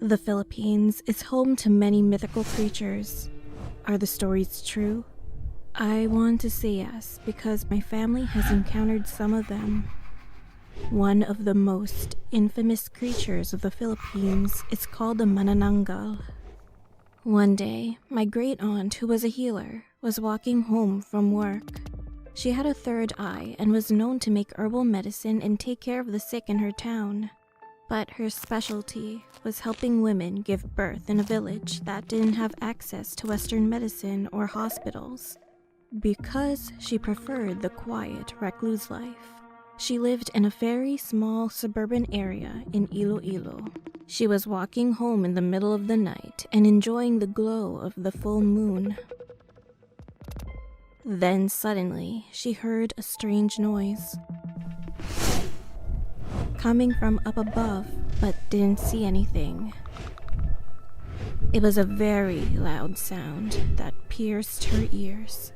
The Philippines is home to many mythical creatures. Are the stories true? I want to say yes because my family has encountered some of them. One of the most infamous creatures of the Philippines is called the Manananggal. One day, my great-aunt, who was a healer, was walking home from work. She had a third eye and was known to make herbal medicine and take care of the sick in her town. But her specialty was helping women give birth in a village that didn't have access to Western medicine or hospitals. Because she preferred the quiet, recluse life, she lived in a very small suburban area in Iloilo. She was walking home in the middle of the night and enjoying the glow of the full moon. Then suddenly, she heard a strange noise coming from up above, but didn't see anything. It was a very loud sound that pierced her ears.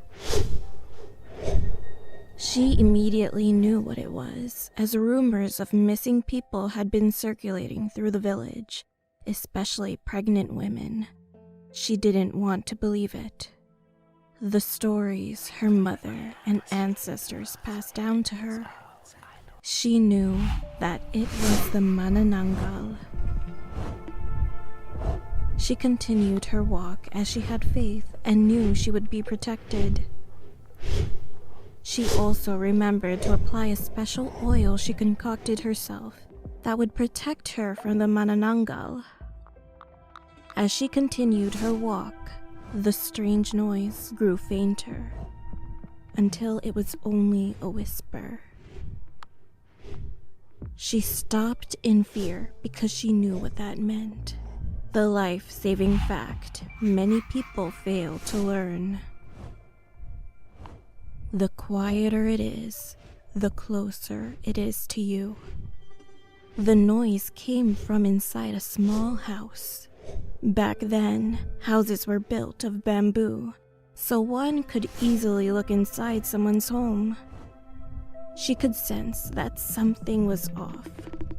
She immediately knew what it was, as rumors of missing people had been circulating through the village, especially pregnant women. She didn't want to believe it. The stories her mother and ancestors passed down to her. She knew that it was the Manananggal. She continued her walk as she had faith and knew she would be protected. She also remembered to apply a special oil she concocted herself that would protect her from the Manananggal. As she continued her walk, the strange noise grew fainter until it was only a whisper. She stopped in fear because she knew what that meant. The life-saving fact many people fail to learn. The quieter it is, the closer it is to you. The noise came from inside a small house. Back then, houses were built of bamboo, so one could easily look inside someone's home. She could sense that something was off,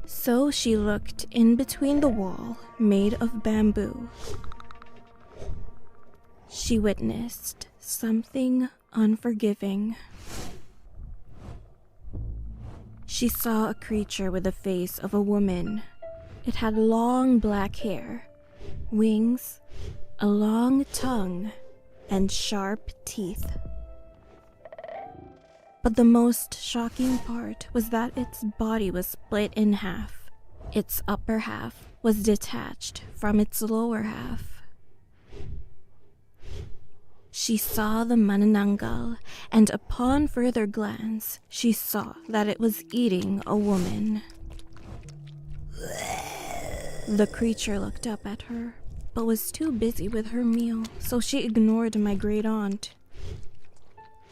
so she looked in between the wall made of bamboo. She witnessed something unforgiving. She saw a creature with the face of a woman. It had long black hair, wings, a long tongue, and sharp teeth. But the most shocking part was that its body was split in half. Its upper half was detached from its lower half. She saw the Manananggal, and upon further glance, she saw that it was eating a woman. The creature looked up at her, but was too busy with her meal, so she ignored my great-aunt.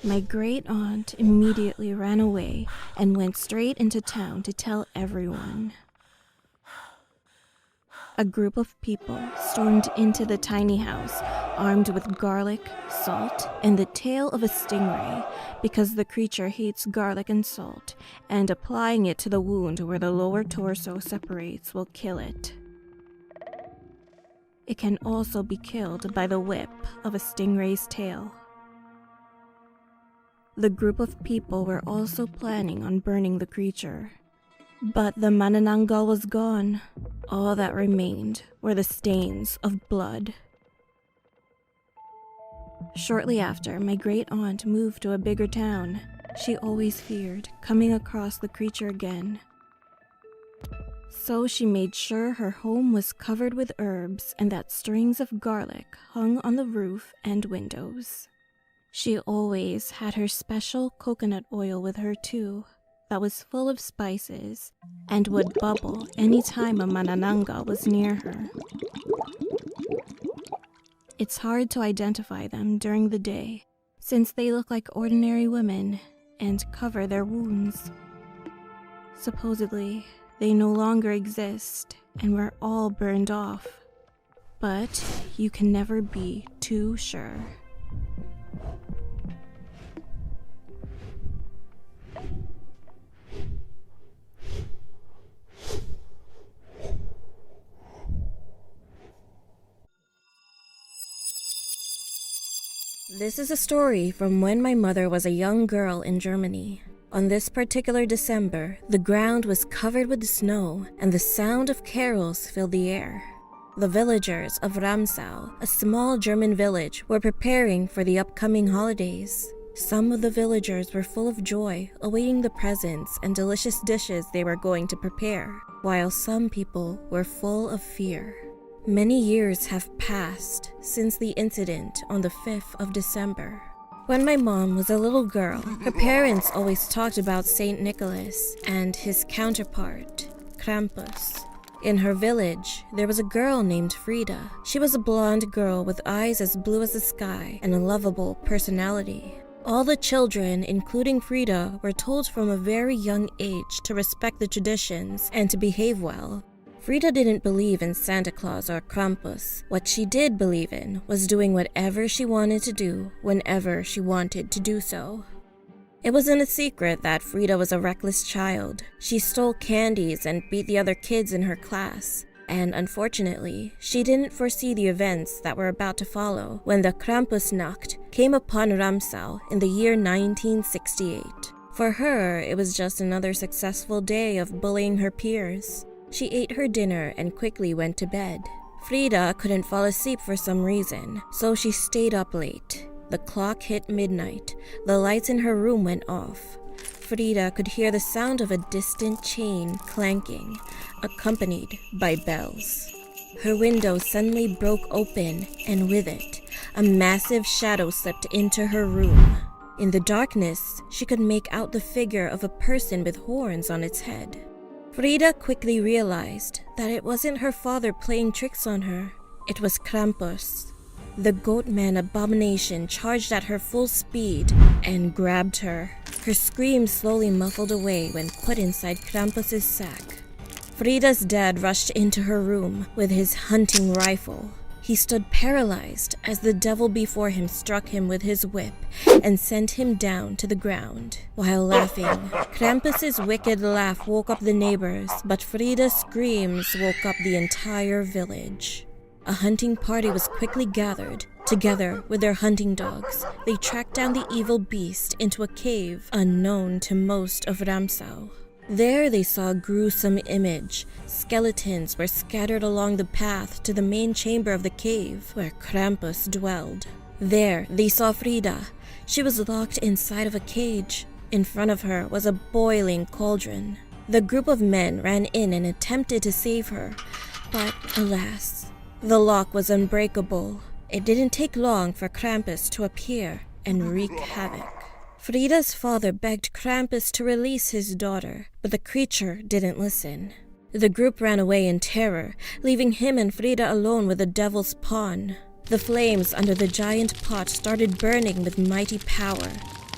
My great-aunt immediately ran away and went straight into town to tell everyone. A group of people stormed into the tiny house, armed with garlic, salt, and the tail of a stingray, because the creature hates garlic and salt, and applying it to the wound where the lower torso separates will kill it. It can also be killed by the whip of a stingray's tail. The group of people were also planning on burning the creature. But the Manananggal was gone. All that remained were the stains of blood. Shortly after, my great-aunt moved to a bigger town. She always feared coming across the creature again. So she made sure her home was covered with herbs and that strings of garlic hung on the roof and windows. She always had her special coconut oil with her too, that was full of spices and would bubble any time a Manananggal was near her. It's hard to identify them during the day, since they look like ordinary women and cover their wounds. Supposedly, they no longer exist and were all burned off, but you can never be too sure. This is a story from when my mother was a young girl in Germany. On this particular December, the ground was covered with snow and the sound of carols filled the air. The villagers of Ramsau, a small German village, were preparing for the upcoming holidays. Some of the villagers were full of joy, awaiting the presents and delicious dishes they were going to prepare, while some people were full of fear. Many years have passed since the incident on the 5th of December. When my mom was a little girl, her parents always talked about Saint Nicholas and his counterpart, Krampus. In her village, there was a girl named Frida. She was a blonde girl with eyes as blue as the sky and a lovable personality. All the children, including Frida, were told from a very young age to respect the traditions and to behave well. Frida didn't believe in Santa Claus or Krampus. What she did believe in was doing whatever she wanted to do whenever she wanted to do so. It wasn't a secret that Frida was a reckless child. She stole candies and beat the other kids in her class. And unfortunately, she didn't foresee the events that were about to follow when the Krampusnacht came upon Ramsau in the year 1968. For her, it was just another successful day of bullying her peers. She ate her dinner and quickly went to bed. Frida couldn't fall asleep for some reason, so she stayed up late. The clock hit midnight. The lights in her room went off. Frida could hear the sound of a distant chain clanking, accompanied by bells. Her window suddenly broke open, and with it, a massive shadow slipped into her room. In the darkness, she could make out the figure of a person with horns on its head. Frida quickly realized that it wasn't her father playing tricks on her. It was Krampus. The goat-man abomination charged at her full speed and grabbed her. Her screams slowly muffled away when put inside Krampus's sack. Frida's dad rushed into her room with his hunting rifle. He stood paralyzed as the devil before him struck him with his whip and sent him down to the ground. While laughing, Krampus's wicked laugh woke up the neighbors, but Frida's screams woke up the entire village. A hunting party was quickly gathered. Together with their hunting dogs, they tracked down the evil beast into a cave unknown to most of Ramsau. There they saw a gruesome image. Skeletons were scattered along the path to the main chamber of the cave where Krampus dwelled. There they saw Frida. She was locked inside of a cage. In front of her was a boiling cauldron. The group of men ran in and attempted to save her, but alas, the lock was unbreakable. It didn't take long for Krampus to appear and wreak havoc. Frida's father begged Krampus to release his daughter, but the creature didn't listen. The group ran away in terror, leaving him and Frida alone with the devil's pawn. The flames under the giant pot started burning with mighty power.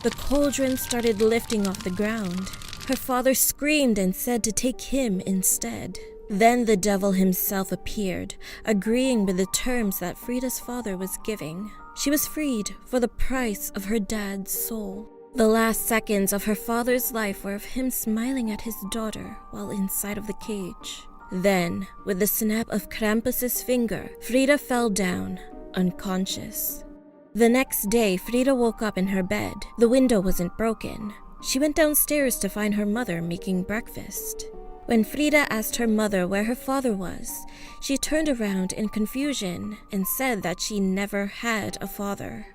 The cauldron started lifting off the ground. Her father screamed and said to take him instead. Then the devil himself appeared, agreeing with the terms that Frida's father was giving. She was freed for the price of her dad's soul. The last seconds of her father's life were of him smiling at his daughter while inside of the cage. Then, with the snap of Krampus's finger, Frida fell down, unconscious. The next day, Frida woke up in her bed. The window wasn't broken. She went downstairs to find her mother making breakfast. When Frida asked her mother where her father was, she turned around in confusion and said that she never had a father.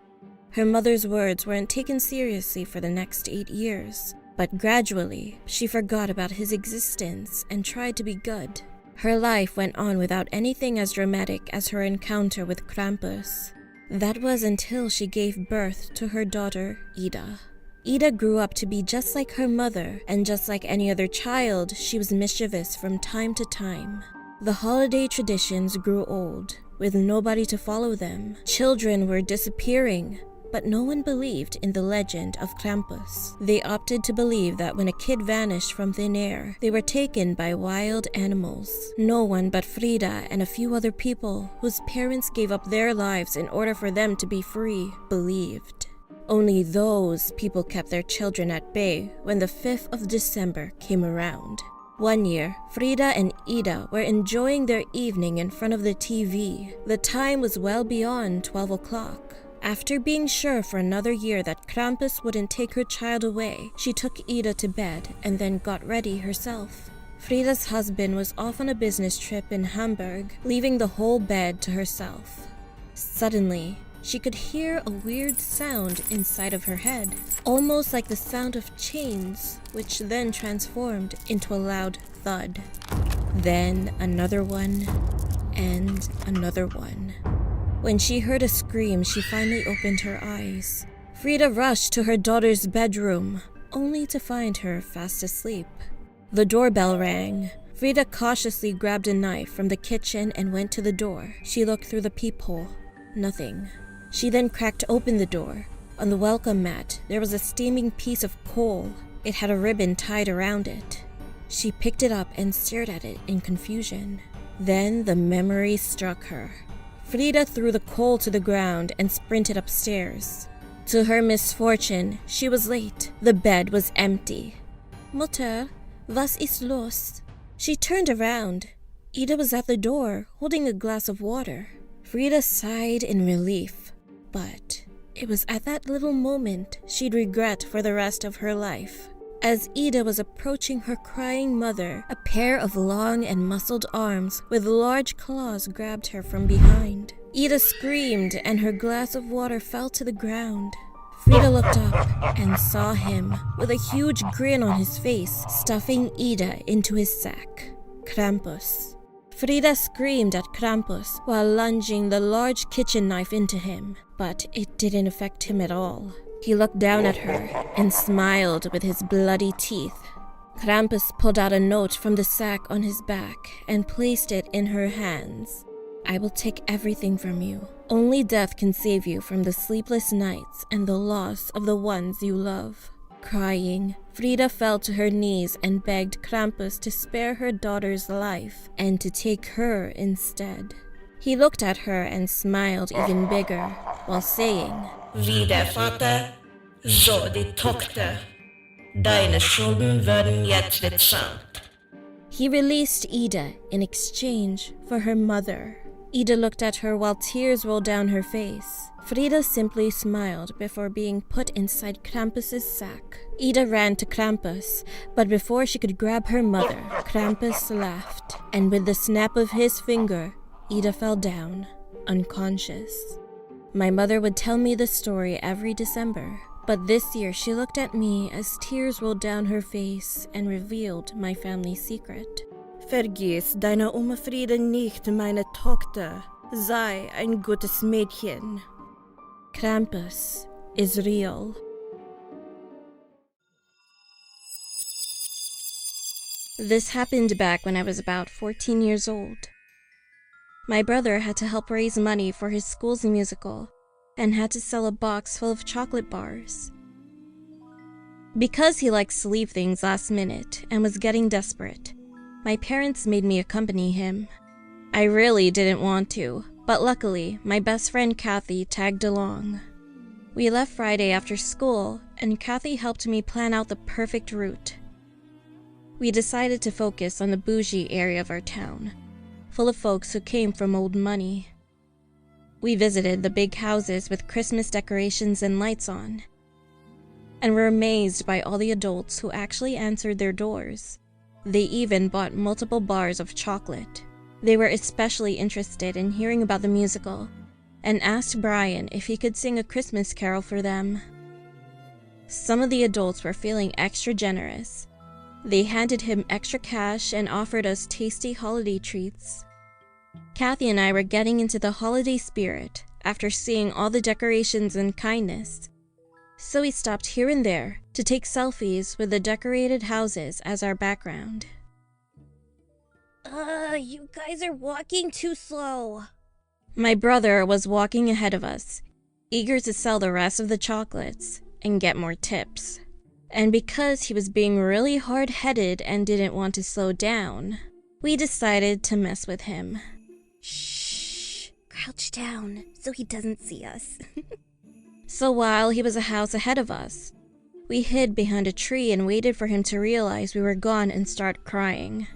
Her mother's words weren't taken seriously for the next 8 years, but gradually she forgot about his existence and tried to be good. Her life went on without anything as dramatic as her encounter with Krampus. That was until she gave birth to her daughter, Ida. Ida grew up to be just like her mother, and just like any other child, she was mischievous from time to time. The holiday traditions grew old, with nobody to follow them. Children were disappearing, but no one believed in the legend of Krampus. They opted to believe that when a kid vanished from thin air, they were taken by wild animals. No one but Frida and a few other people, whose parents gave up their lives in order for them to be free, believed. Only those people kept their children at bay when the 5th of December came around. One year, Frida and Ida were enjoying their evening in front of the TV. The time was well beyond 12 o'clock. After being sure for another year that Krampus wouldn't take her child away, she took Ida to bed and then got ready herself. Frida's husband was off on a business trip in Hamburg, leaving the whole bed to herself. Suddenly, she could hear a weird sound inside of her head, almost like the sound of chains, which then transformed into a loud thud. Then another one, and another one. When she heard a scream, she finally opened her eyes. Frida rushed to her daughter's bedroom, only to find her fast asleep. The doorbell rang. Frida cautiously grabbed a knife from the kitchen and went to the door. She looked through the peephole. Nothing. She then cracked open the door. On the welcome mat, there was a steaming piece of coal. It had a ribbon tied around it. She picked it up and stared at it in confusion. Then the memory struck her. Frida threw the coal to the ground and sprinted upstairs. To her misfortune, she was late. The bed was empty. Mutter, was ist los? She turned around. Ida was at the door, holding a glass of water. Frida sighed in relief, but it was at that little moment she'd regret for the rest of her life. As Ida was approaching her crying mother, a pair of long and muscled arms with large claws grabbed her from behind. Ida screamed and her glass of water fell to the ground. Frida looked up and saw him, with a huge grin on his face, stuffing Ida into his sack. Krampus. Frida screamed at Krampus while lunging the large kitchen knife into him, but it didn't affect him at all. He looked down at her and smiled with his bloody teeth. Krampus pulled out a note from the sack on his back and placed it in her hands. I will take everything from you. Only death can save you from the sleepless nights and the loss of the ones you love. Crying, Frida fell to her knees and begged Krampus to spare her daughter's life and to take her instead. He looked at her and smiled even bigger while saying, Wie der Vater, so die Tochter. Deine Schulden werden jetzt bezahlt. He released Ida in exchange for her mother. Ida looked at her while tears rolled down her face. Frida simply smiled before being put inside Krampus's sack. Ida ran to Krampus, but before she could grab her mother, Krampus laughed, and with the snap of his finger, Ida fell down, unconscious. My mother would tell me the story every December, but this year she looked at me as tears rolled down her face and revealed my family secret. Vergiss deine Oma Frida nicht, meine Tochter. Sei ein gutes Mädchen. Krampus is real. This happened back when I was about 14 years old. My brother had to help raise money for his school's musical and had to sell a box full of chocolate bars. Because he likes to leave things last minute and was getting desperate, my parents made me accompany him. I really didn't want to, but luckily, my best friend Kathy tagged along. We left Friday after school, and Kathy helped me plan out the perfect route. We decided to focus on the bougie area of our town, full of folks who came from old money. We visited the big houses with Christmas decorations and lights on, and were amazed by all the adults who actually answered their doors. They even bought multiple bars of chocolate. They were especially interested in hearing about the musical and asked Brian if he could sing a Christmas carol for them. Some of the adults were feeling extra generous. They handed him extra cash and offered us tasty holiday treats. Kathy and I were getting into the holiday spirit after seeing all the decorations and kindness, so we stopped here and there to take selfies with the decorated houses as our background. You guys are walking too slow. My brother was walking ahead of us, eager to sell the rest of the chocolates and get more tips. And because he was being really hard-headed and didn't want to slow down, we decided to mess with him. Shh, crouch down so he doesn't see us. So while he was a house ahead of us, we hid behind a tree and waited for him to realize we were gone and start crying.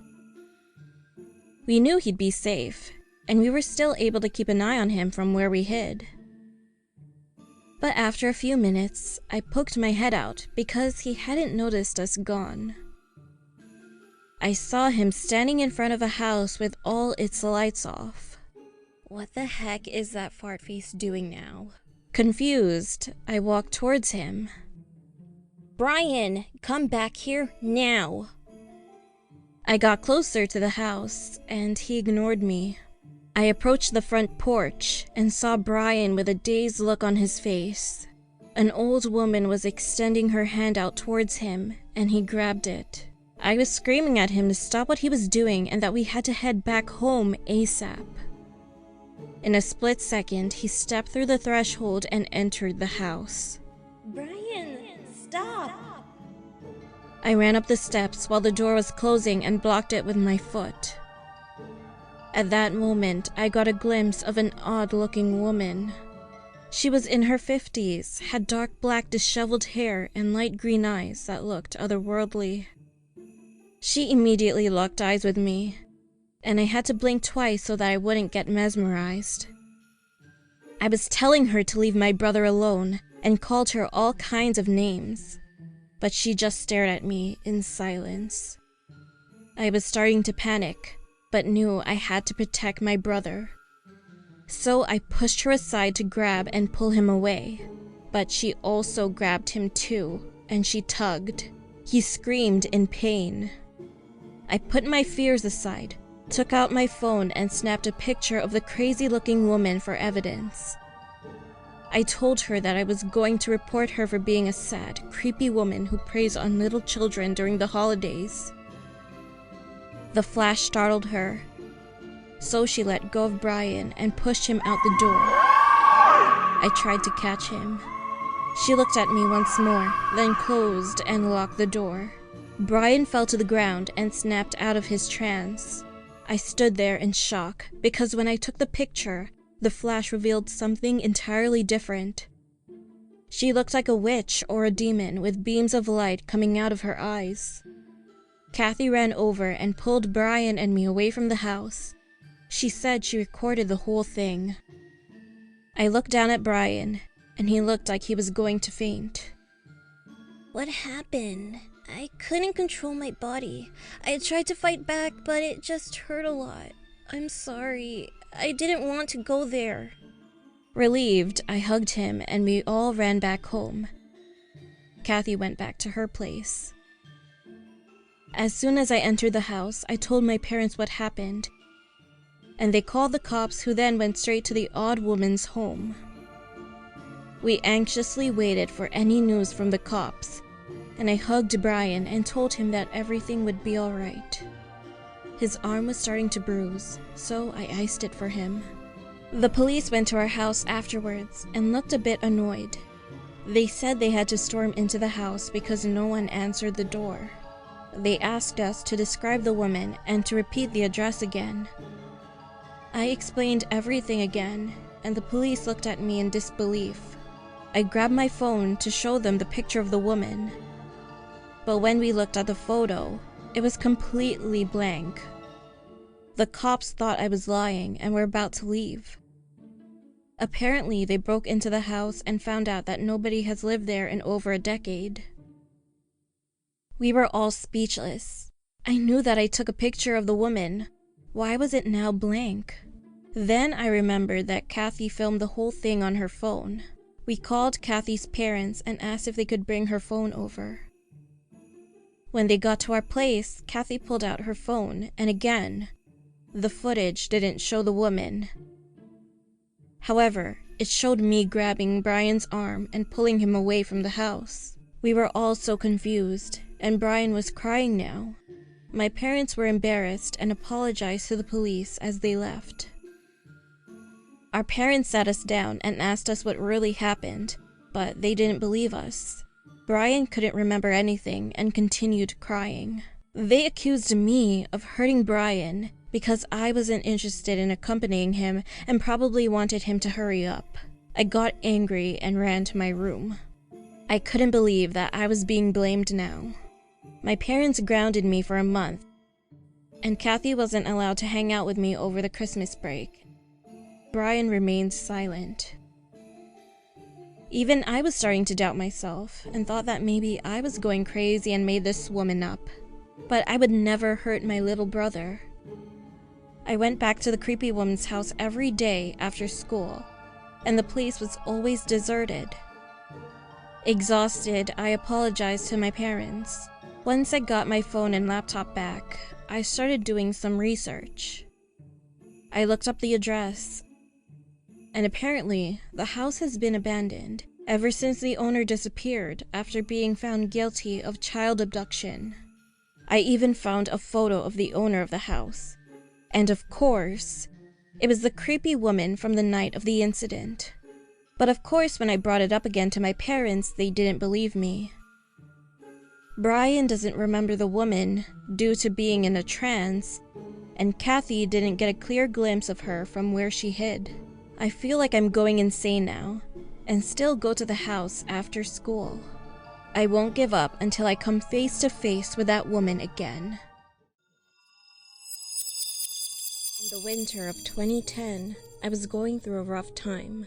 We knew he'd be safe, and we were still able to keep an eye on him from where we hid. But after a few minutes, I poked my head out because he hadn't noticed us gone. I saw him standing in front of a house with all its lights off. What the heck is that fart face doing now? Confused, I walked towards him. Brian, come back here now. I got closer to the house, and he ignored me. I approached the front porch and saw Brian with a dazed look on his face. An old woman was extending her hand out towards him, and he grabbed it. I was screaming at him to stop what he was doing and that we had to head back home ASAP. In a split second, he stepped through the threshold and entered the house. Brian, stop! I ran up the steps while the door was closing and blocked it with my foot. At that moment, I got a glimpse of an odd-looking woman. She was in her 50s, had dark black disheveled hair and light green eyes that looked otherworldly. She immediately locked eyes with me, and I had to blink twice so that I wouldn't get mesmerized. I was telling her to leave my brother alone and called her all kinds of names, but she just stared at me in silence. I was starting to panic, but knew I had to protect my brother. So I pushed her aside to grab and pull him away, but she also grabbed him too, and she tugged. He screamed in pain. I put my fears aside, took out my phone and snapped a picture of the crazy-looking woman for evidence. I told her that I was going to report her for being a sad, creepy woman who preys on little children during the holidays. The flash startled her, so she let go of Brian and pushed him out the door. I tried to catch him. She looked at me once more, then closed and locked the door. Brian fell to the ground and snapped out of his trance. I stood there in shock, because when I took the picture, the flash revealed something entirely different. She looked like a witch or a demon with beams of light coming out of her eyes. Kathy ran over and pulled Brian and me away from the house. She said she recorded the whole thing. I looked down at Brian, and he looked like he was going to faint. What happened? I couldn't control my body. I tried to fight back, but it just hurt a lot. I'm sorry. I didn't want to go there. Relieved, I hugged him and we all ran back home. Kathy went back to her place. As soon as I entered the house, I told my parents what happened, and they called the cops, who then went straight to the odd woman's home. We anxiously waited for any news from the cops, and I hugged Brian and told him that everything would be alright. His arm was starting to bruise, so I iced it for him. The police went to our house afterwards and looked a bit annoyed. They said they had to storm into the house because no one answered the door. They asked us to describe the woman and to repeat the address again. I explained everything again, and the police looked at me in disbelief. I grabbed my phone to show them the picture of the woman. But when we looked at the photo, it was completely blank. The cops thought I was lying and were about to leave. Apparently, they broke into the house and found out that nobody has lived there in over a decade. We were all speechless. I knew that I took a picture of the woman. Why was it now blank? Then I remembered that Kathy filmed the whole thing on her phone. We called Kathy's parents and asked if they could bring her phone over. When they got to our place, Kathy pulled out her phone, and again, the footage didn't show the woman. However, it showed me grabbing Brian's arm and pulling him away from the house. We were all so confused, and Brian was crying now. My parents were embarrassed and apologized to the police as they left. Our parents sat us down and asked us what really happened, but they didn't believe us. Brian couldn't remember anything and continued crying. They accused me of hurting Brian because I wasn't interested in accompanying him and probably wanted him to hurry up. I got angry and ran to my room. I couldn't believe that I was being blamed now. My parents grounded me for a month, and Kathy wasn't allowed to hang out with me over the Christmas break. Brian remained silent. Even I was starting to doubt myself and thought that maybe I was going crazy and made this woman up. But I would never hurt my little brother. I went back to the creepy woman's house every day after school, and the place was always deserted. Exhausted, I apologized to my parents. Once I got my phone and laptop back, I started doing some research. I looked up the address, and apparently, the house has been abandoned ever since the owner disappeared after being found guilty of child abduction. I even found a photo of the owner of the house. And of course, it was the creepy woman from the night of the incident. But of course, when I brought it up again to my parents, they didn't believe me. Brian doesn't remember the woman due to being in a trance, and Kathy didn't get a clear glimpse of her from where she hid. I feel like I'm going insane now, and still go to the house after school. I won't give up until I come face to face with that woman again. In the winter of 2010, I was going through a rough time.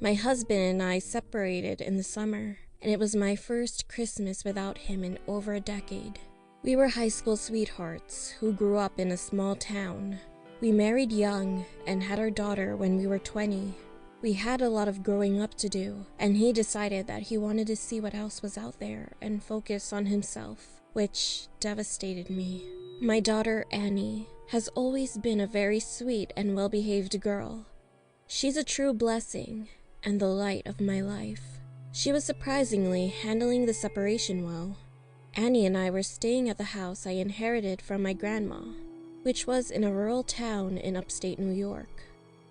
My husband and I separated in the summer, and it was my first Christmas without him in over a decade. We were high school sweethearts who grew up in a small town. We married young and had our daughter when we were 20. We had a lot of growing up to do, and he decided that he wanted to see what else was out there and focus on himself, which devastated me. My daughter, Annie, has always been a very sweet and well-behaved girl. She's a true blessing and the light of my life. She was surprisingly handling the separation well. Annie and I were staying at the house I inherited from my grandma, which was in a rural town in upstate New York.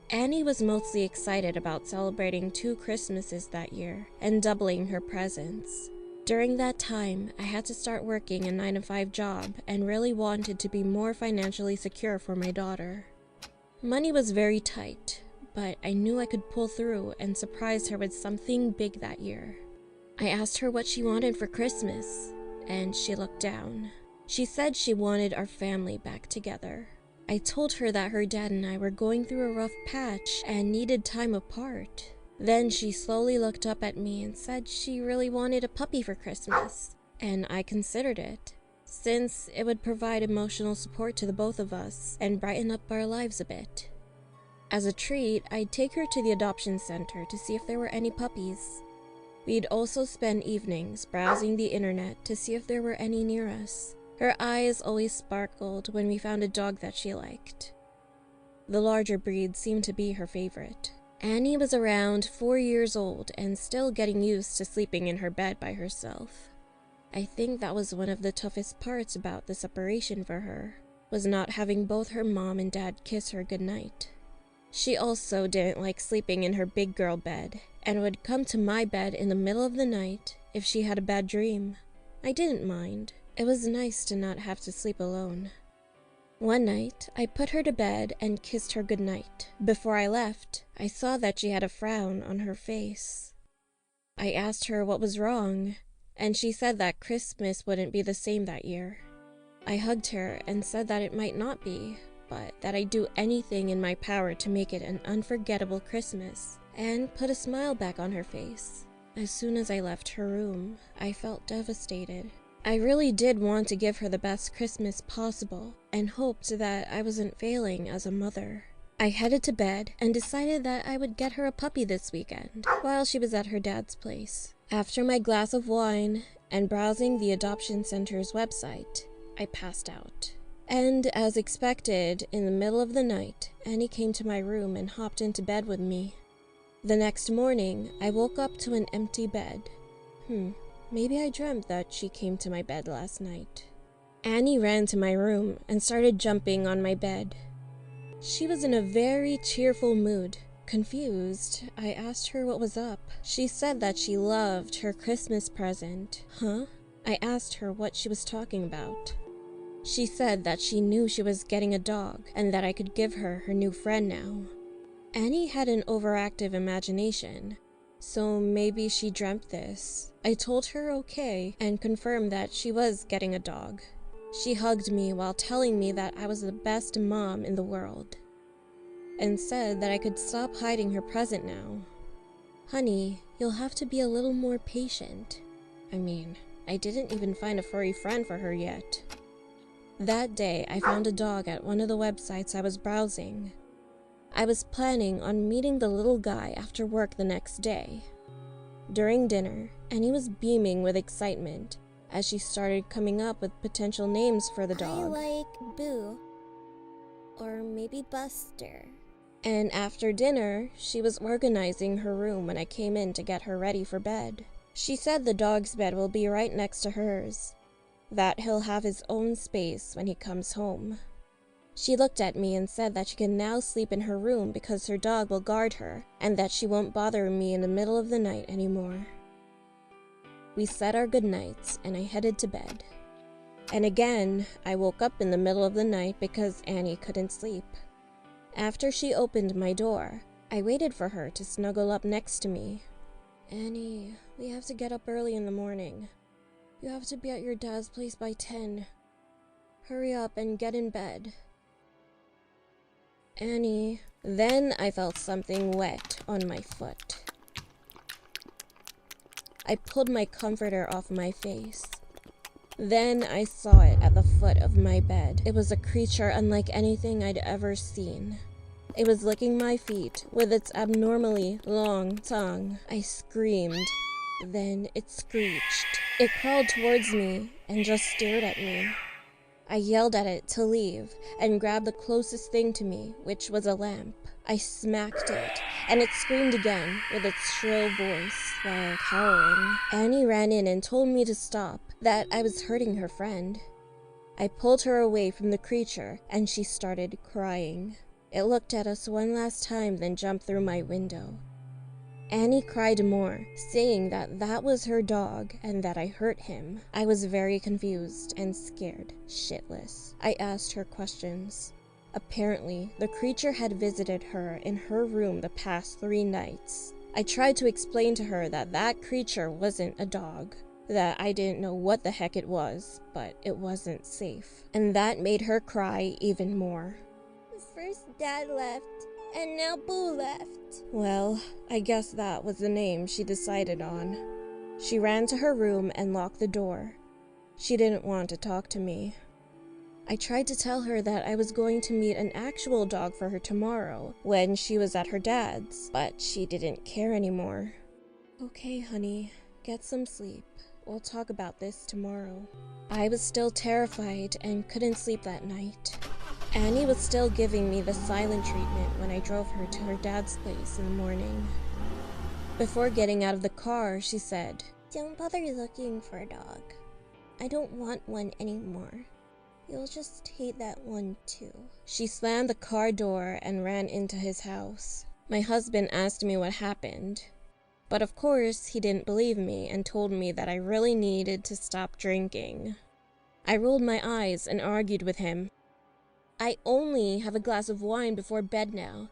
Annie was mostly excited about celebrating 2 Christmases that year and doubling her presents. During that time, I had to start working a 9-to-5 job and really wanted to be more financially secure for my daughter. Money was very tight, but I knew I could pull through and surprise her with something big that year. I asked her what she wanted for Christmas, and she looked down. She said she wanted our family back together. I told her that her dad and I were going through a rough patch and needed time apart. Then she slowly looked up at me and said she really wanted a puppy for Christmas, and I considered it, since it would provide emotional support to the both of us and brighten up our lives a bit. As a treat, I'd take her to the adoption center to see if there were any puppies. We'd also spend evenings browsing the internet to see if there were any near us. Her eyes always sparkled when we found a dog that she liked. The larger breed seemed to be her favorite. Annie was around 4 years old and still getting used to sleeping in her bed by herself. I think that was one of the toughest parts about the separation for her, was not having both her mom and dad kiss her goodnight. She also didn't like sleeping in her big girl bed, and would come to my bed in the middle of the night if she had a bad dream. I didn't mind. It was nice to not have to sleep alone. One night, I put her to bed and kissed her goodnight. Before I left, I saw that she had a frown on her face. I asked her what was wrong, and she said that Christmas wouldn't be the same that year. I hugged her and said that it might not be, but that I'd do anything in my power to make it an unforgettable Christmas, and put a smile back on her face. As soon as I left her room, I felt devastated. I really did want to give her the best Christmas possible, and hoped that I wasn't failing as a mother. I headed to bed and decided that I would get her a puppy this weekend, while she was at her dad's place. After my glass of wine and browsing the adoption center's website, I passed out. And as expected, in the middle of the night, Annie came to my room and hopped into bed with me. The next morning, I woke up to an empty bed. Maybe I dreamt that she came to my bed last night. Annie ran to my room and started jumping on my bed. She was in a very cheerful mood. Confused, I asked her what was up. She said that she loved her Christmas present. Huh? I asked her what she was talking about. She said that she knew she was getting a dog and that I could give her her new friend now. Annie had an overactive imagination, so maybe she dreamt this. I told her okay and confirmed that she was getting a dog. She hugged me while telling me that I was the best mom in the world, and said that I could stop hiding her present now. Honey, you'll have to be a little more patient. I mean, I didn't even find a furry friend for her yet. That day, I found a dog at one of the websites I was browsing. I was planning on meeting the little guy after work the next day. During dinner, Annie was beaming with excitement as she started coming up with potential names for the dog. I like Boo. Or maybe Buster. And after dinner, she was organizing her room when I came in to get her ready for bed. She said the dog's bed will be right next to hers, that he'll have his own space when he comes home. She looked at me and said that she can now sleep in her room because her dog will guard her and that she won't bother me in the middle of the night anymore. We said our goodnights and I headed to bed. And again, I woke up in the middle of the night because Annie couldn't sleep. After she opened my door, I waited for her to snuggle up next to me. Annie, we have to get up early in the morning. You have to be at your dad's place by 10. Hurry up and get in bed. Annie. Then I felt something wet on my foot. I pulled my comforter off my face. Then I saw it at the foot of my bed. It was a creature unlike anything I'd ever seen. It was licking my feet with its abnormally long tongue. I screamed. Then it screeched. It crawled towards me and just stared at me. I yelled at it to leave and grabbed the closest thing to me, which was a lamp. I smacked it, and it screamed again with its shrill voice while cowering. Annie ran in and told me to stop, that I was hurting her friend. I pulled her away from the creature, and she started crying. It looked at us one last time, then jumped through my window. Annie cried more, saying that that was her dog and that I hurt him. I was very confused and scared shitless. I asked her questions. Apparently, the creature had visited her in her room the past 3 nights. I tried to explain to her that that creature wasn't a dog, that I didn't know what the heck it was, but it wasn't safe. And that made her cry even more. First Dad left, and now Boo left. Well, I guess that was the name she decided on. She ran to her room and locked the door. She didn't want to talk to me. I tried to tell her that I was going to meet an actual dog for her tomorrow when she was at her dad's, but she didn't care anymore. Okay, honey, get some sleep. We'll talk about this tomorrow. I was still terrified and couldn't sleep that night. Annie was still giving me the silent treatment when I drove her to her dad's place in the morning. Before getting out of the car, she said, Don't bother looking for a dog. I don't want one anymore. You'll just hate that one too. She slammed the car door and ran into his house. My husband asked me what happened. But of course, he didn't believe me and told me that I really needed to stop drinking. I rolled my eyes and argued with him. I only have a glass of wine before bed now,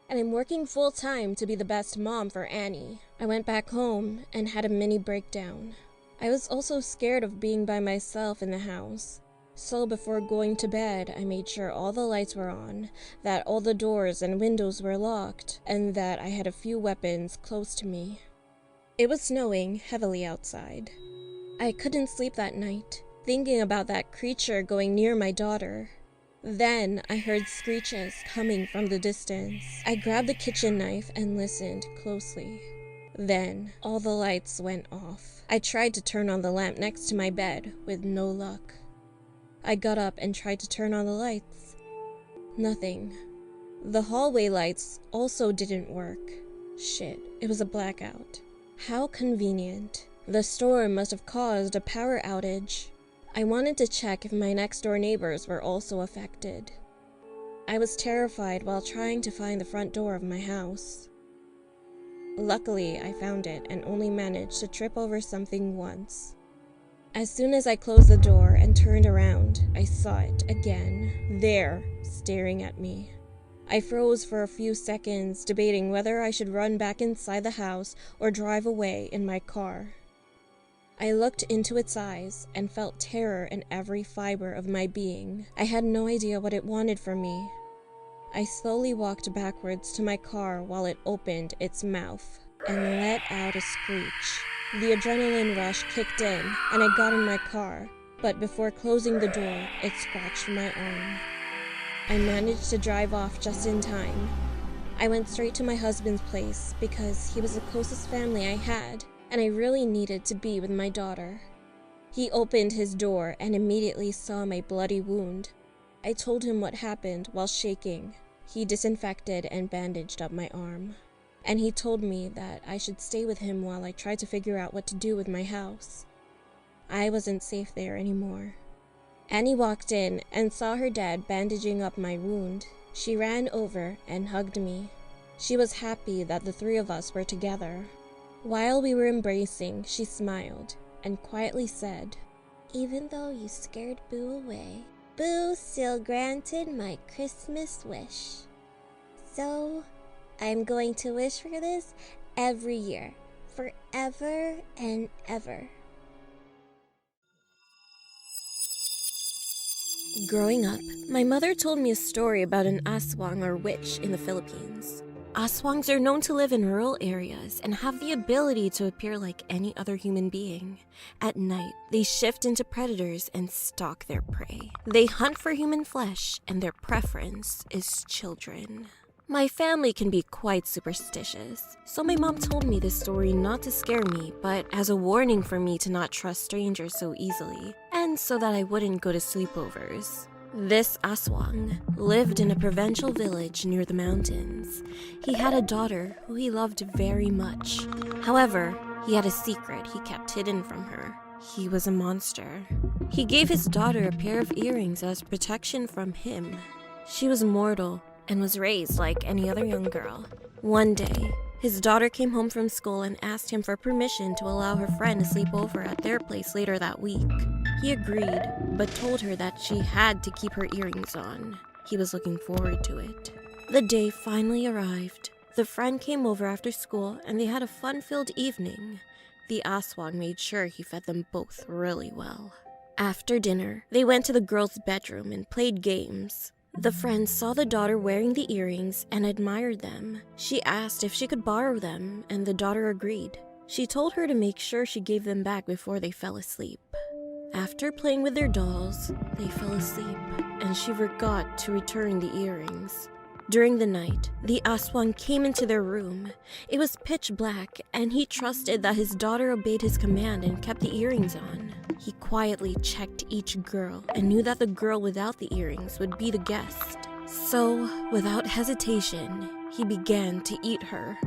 and I'm working full-time to be the best mom for Annie. I went back home and had a mini breakdown. I was also scared of being by myself in the house. So before going to bed, I made sure all the lights were on, that all the doors and windows were locked, and that I had a few weapons close to me. It was snowing heavily outside. I couldn't sleep that night, thinking about that creature going near my daughter. Then I heard screeches coming from the distance. I grabbed the kitchen knife and listened closely. Then all the lights went off. I tried to turn on the lamp next to my bed with no luck. I got up and tried to turn on the lights. Nothing. The hallway lights also didn't work. Shit, it was a blackout. How convenient. The storm must have caused a power outage. I wanted to check if my next-door neighbors were also affected. I was terrified while trying to find the front door of my house. Luckily, I found it and only managed to trip over something once. As soon as I closed the door and turned around, I saw it again, there, staring at me. I froze for a few seconds, debating whether I should run back inside the house or drive away in my car. I looked into its eyes and felt terror in every fiber of my being. I had no idea what it wanted from me. I slowly walked backwards to my car while it opened its mouth. and let out a screech. The adrenaline rush kicked in, and I got in my car, but before closing the door, it scratched my arm. I managed to drive off just in time. I went straight to my husband's place because he was the closest family I had, and I really needed to be with my daughter. He opened his door and immediately saw my bloody wound. I told him what happened while shaking. He disinfected and bandaged up my arm. And he told me that I should stay with him while I tried to figure out what to do with my house. I wasn't safe there anymore. Annie walked in and saw her dad bandaging up my wound. She ran over and hugged me. She was happy that the three of us were together. While we were embracing, she smiled and quietly said, Even though you scared Boo away, Boo still granted my Christmas wish. So, I'm going to wish for this every year, forever and ever. Growing up, my mother told me a story about an Aswang or witch in the Philippines. Aswangs are known to live in rural areas and have the ability to appear like any other human being. At night, they shift into predators and stalk their prey. They hunt for human flesh, and their preference is children. My family can be quite superstitious, so my mom told me this story not to scare me, but as a warning for me to not trust strangers so easily, and so that I wouldn't go to sleepovers. This Aswang lived in a provincial village near the mountains. He had a daughter who he loved very much. However, he had a secret he kept hidden from her. He was a monster. He gave his daughter a pair of earrings as protection from him. She was mortal and was raised like any other young girl. One day, his daughter came home from school and asked him for permission to allow her friend to sleep over at their place later that week. He agreed, but told her that she had to keep her earrings on. He was looking forward to it. The day finally arrived. The friend came over after school and they had a fun-filled evening. The Aswang made sure he fed them both really well. After dinner, they went to the girl's bedroom and played games. The friend saw the daughter wearing the earrings and admired them. She asked if she could borrow them, and the daughter agreed. She told her to make sure she gave them back before they fell asleep. After playing with their dolls, they fell asleep, and she forgot to return the earrings. During the night, the Aswang came into their room. It was pitch black, and he trusted that his daughter obeyed his command and kept the earrings on. He quietly checked each girl and knew that the girl without the earrings would be the guest. So, without hesitation, he began to eat her.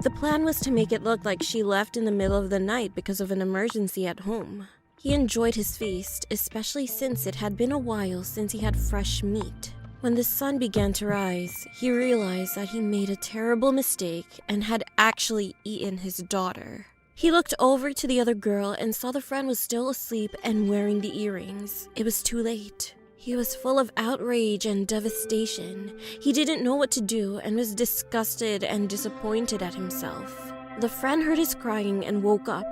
The plan was to make it look like she left in the middle of the night because of an emergency at home. He enjoyed his feast, especially since it had been a while since he had fresh meat. When the sun began to rise, he realized that he made a terrible mistake and had actually eaten his daughter. He looked over to the other girl and saw the friend was still asleep and wearing the earrings. It was too late. He was full of outrage and devastation. He didn't know what to do and was disgusted and disappointed at himself. The friend heard his crying and woke up.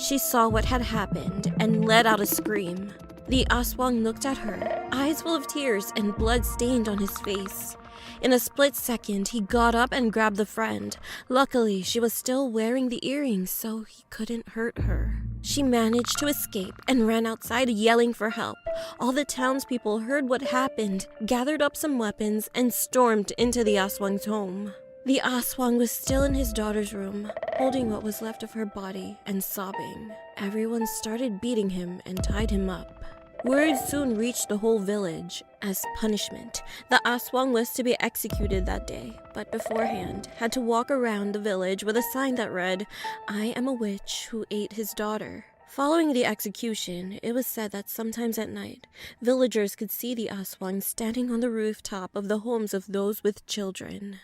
She saw what had happened and let out a scream. The Aswang looked at her, eyes full of tears and blood stained on his face. In a split second, he got up and grabbed the friend. Luckily, she was still wearing the earrings, so he couldn't hurt her. She managed to escape and ran outside yelling for help. All the townspeople heard what happened, gathered up some weapons, and stormed into the Aswang's home. The Aswang was still in his daughter's room, holding what was left of her body and sobbing. Everyone started beating him and tied him up. Word soon reached the whole village. As punishment, the Aswang was to be executed that day, but beforehand had to walk around the village with a sign that read, "I am a witch who ate his daughter." Following the execution, it was said that sometimes at night, villagers could see the Aswang standing on the rooftop of the homes of those with children.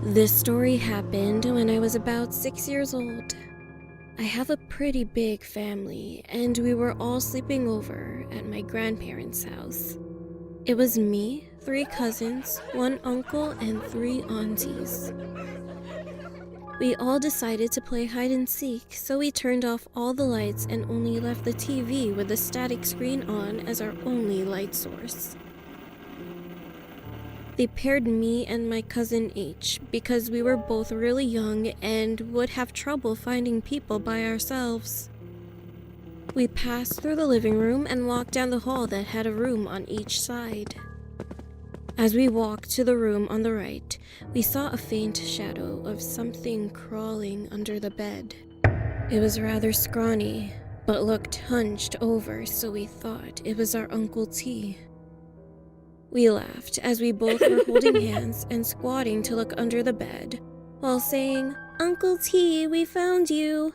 This story happened when I was about 6 years old. I have a pretty big family, and we were all sleeping over at my grandparents' house. It was me, 3 cousins, 1 uncle, and 3 aunties. We all decided to play hide and seek, so we turned off all the lights and only left the TV with the static screen on as our only light source. They paired me and my cousin H because we were both really young and would have trouble finding people by ourselves. We passed through the living room and walked down the hall that had a room on each side. As we walked to the room on the right, we saw a faint shadow of something crawling under the bed. It was rather scrawny, but looked hunched over, so we thought it was our Uncle T. We laughed as we both were holding hands and squatting to look under the bed, while saying, "Uncle T, we found you."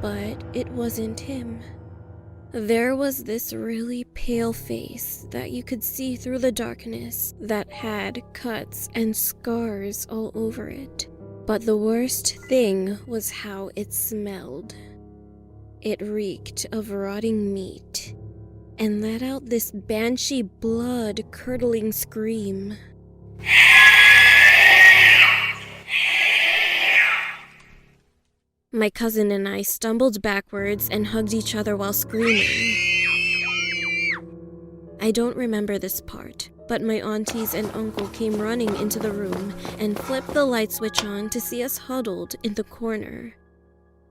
But it wasn't him. There was this really pale face that you could see through the darkness that had cuts and scars all over it. But the worst thing was how it smelled. It reeked of rotting meat and let out this banshee blood-curdling scream. My cousin and I stumbled backwards and hugged each other while screaming. I don't remember this part, but my aunties and uncle came running into the room and flipped the light switch on to see us huddled in the corner.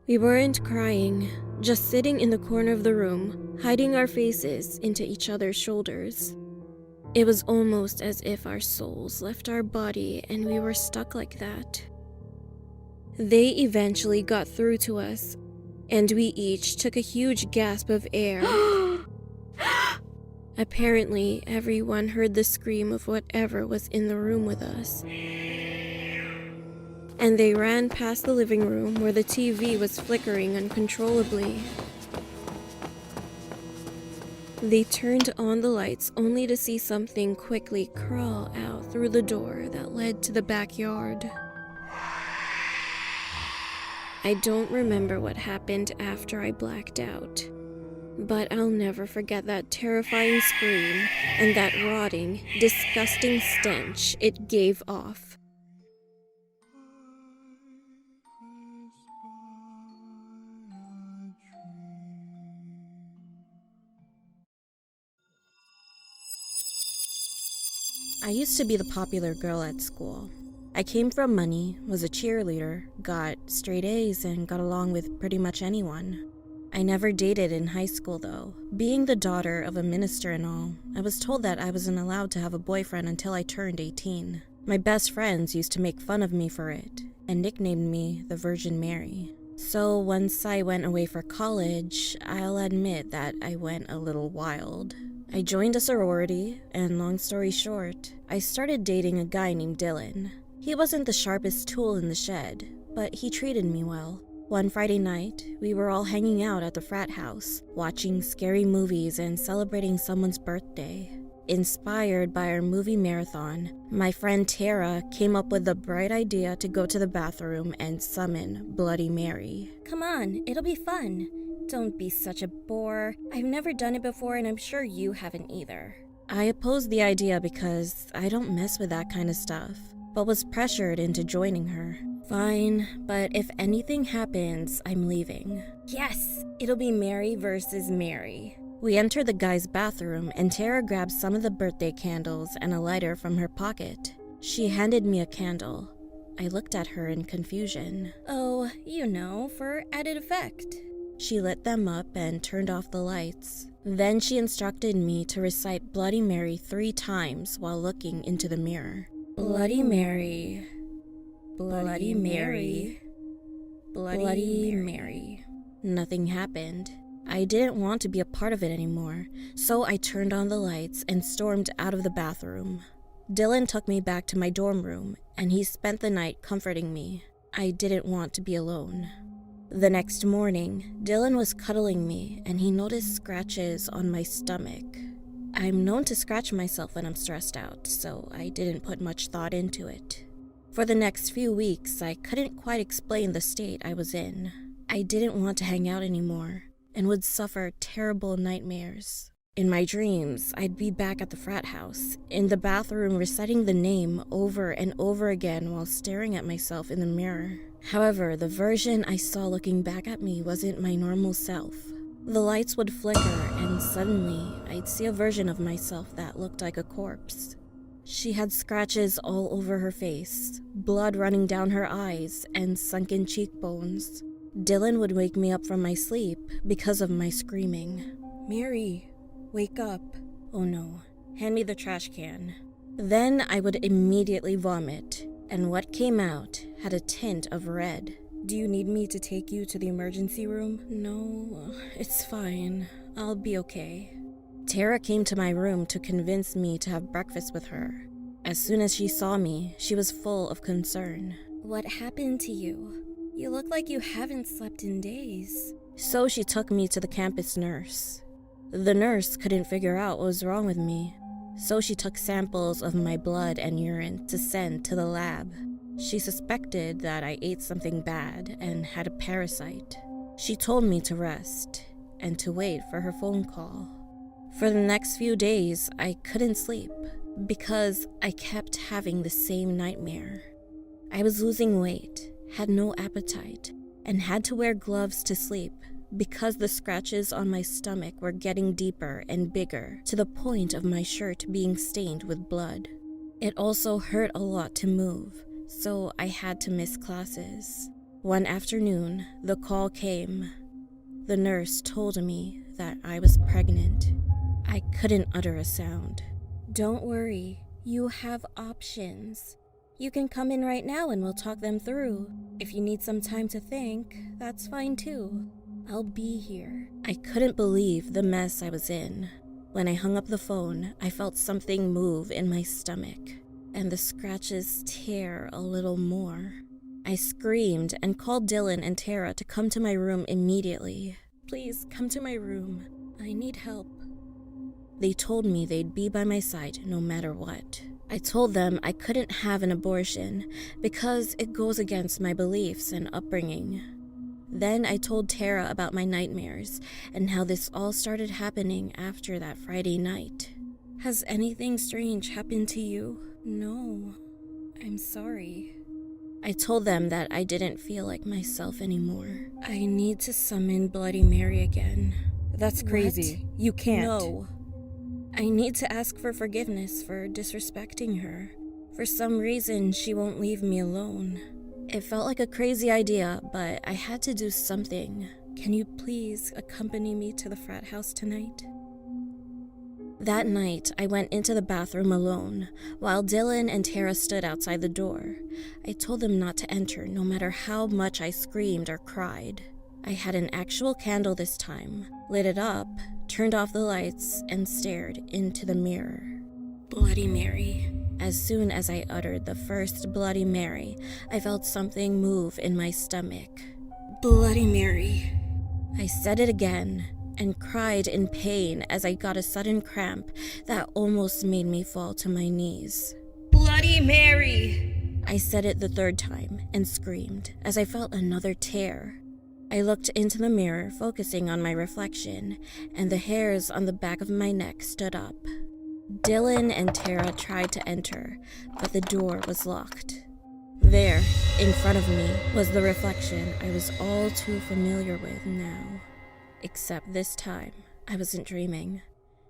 We weren't crying, just sitting in the corner of the room, hiding our faces into each other's shoulders. It was almost as if our souls left our body and we were stuck like that. They eventually got through to us, and we each took a huge gasp of air. Apparently, everyone heard the scream of whatever was in the room with us. And they ran past the living room where the TV was flickering uncontrollably. They turned on the lights only to see something quickly crawl out through the door that led to the backyard. I don't remember what happened after I blacked out, but I'll never forget that terrifying scream and that rotting, disgusting stench it gave off. I used to be the popular girl at school. I came from money, was a cheerleader, got straight A's, and got along with pretty much anyone. I never dated in high school though. Being the daughter of a minister and all, I was told that I wasn't allowed to have a boyfriend until I turned 18. My best friends used to make fun of me for it, and nicknamed me the Virgin Mary. So once I went away for college, I'll admit that I went a little wild. I joined a sorority, and long story short, I started dating a guy named Dylan. He wasn't the sharpest tool in the shed, but he treated me well. One Friday night, we were all hanging out at the frat house, watching scary movies and celebrating someone's birthday. Inspired by our movie marathon, my friend Tara came up with the bright idea to go to the bathroom and summon Bloody Mary. Come on, it'll be fun. Don't be such a bore. I've never done it before, and I'm sure you haven't either. I opposed the idea because I don't mess with that kind of stuff, but was pressured into joining her. Fine, but if anything happens, I'm leaving. Yes, it'll be Mary versus Mary. We entered the guy's bathroom, and Tara grabbed some of the birthday candles and a lighter from her pocket. She handed me a candle. I looked at her in confusion. Oh, you know, for added effect. She lit them up and turned off the lights. Then she instructed me to recite Bloody Mary 3 times while looking into the mirror. Bloody Mary. Bloody Mary. Bloody Mary. Nothing happened. I didn't want to be a part of it anymore, so I turned on the lights and stormed out of the bathroom. Dylan took me back to my dorm room, and he spent the night comforting me. I didn't want to be alone. The next morning, Dylan was cuddling me, and he noticed scratches on my stomach. I'm known to scratch myself when I'm stressed out, so I didn't put much thought into it. For the next few weeks, I couldn't quite explain the state I was in. I didn't want to hang out anymore and would suffer terrible nightmares. In my dreams, I'd be back at the frat house, in the bathroom reciting the name over and over again while staring at myself in the mirror. However, the version I saw looking back at me wasn't my normal self. The lights would flicker, and suddenly, I'd see a version of myself that looked like a corpse. She had scratches all over her face, blood running down her eyes, and sunken cheekbones. Dylan would wake me up from my sleep because of my screaming. "Mary, wake up." "Oh no, hand me the trash can." Then I would immediately vomit, and what came out had a tint of red. "Do you need me to take you to the emergency room?" "No, it's fine. I'll be okay." Tara came to my room to convince me to have breakfast with her. As soon as she saw me, she was full of concern. "What happened to you? You look like you haven't slept in days." So she took me to the campus nurse. The nurse couldn't figure out what was wrong with me, so she took samples of my blood and urine to send to the lab. She suspected that I ate something bad and had a parasite. She told me to rest and to wait for her phone call. For the next few days, I couldn't sleep because I kept having the same nightmare. I was losing weight, had no appetite, and had to wear gloves to sleep because the scratches on my stomach were getting deeper and bigger to the point of my shirt being stained with blood. It also hurt a lot to move, so I had to miss classes. One afternoon, the call came. The nurse told me that I was pregnant. I couldn't utter a sound. "Don't worry, you have options. You can come in right now and we'll talk them through. If you need some time to think, that's fine too. I'll be here." I couldn't believe the mess I was in. When I hung up the phone, I felt something move in my stomach, and the scratches tear a little more. I screamed and called Dylan and Tara to come to my room immediately. "Please come to my room. I need help." They told me they'd be by my side no matter what. I told them I couldn't have an abortion because it goes against my beliefs and upbringing. Then I told Tara about my nightmares and how this all started happening after that Friday night. "Has anything strange happened to you?" "No, I'm sorry." I told them that I didn't feel like myself anymore. "I need to summon Bloody Mary again." "That's crazy. What? You can't." "No. I need to ask for forgiveness for disrespecting her. For some reason, she won't leave me alone." It felt like a crazy idea, but I had to do something. "Can you please accompany me to the frat house tonight?" That night, I went into the bathroom alone, while Dylan and Tara stood outside the door. I told them not to enter, no matter how much I screamed or cried. I had an actual candle this time, lit it up, turned off the lights, and stared into the mirror. Bloody Mary. As soon as I uttered the first Bloody Mary, I felt something move in my stomach. Bloody Mary. I said it again, and cried in pain as I got a sudden cramp that almost made me fall to my knees. Bloody Mary! I said it the third time and screamed as I felt another tear. I looked into the mirror, focusing on my reflection, and the hairs on the back of my neck stood up. Dylan and Tara tried to enter, but the door was locked. There, in front of me, was the reflection I was all too familiar with now. Except this time, I wasn't dreaming.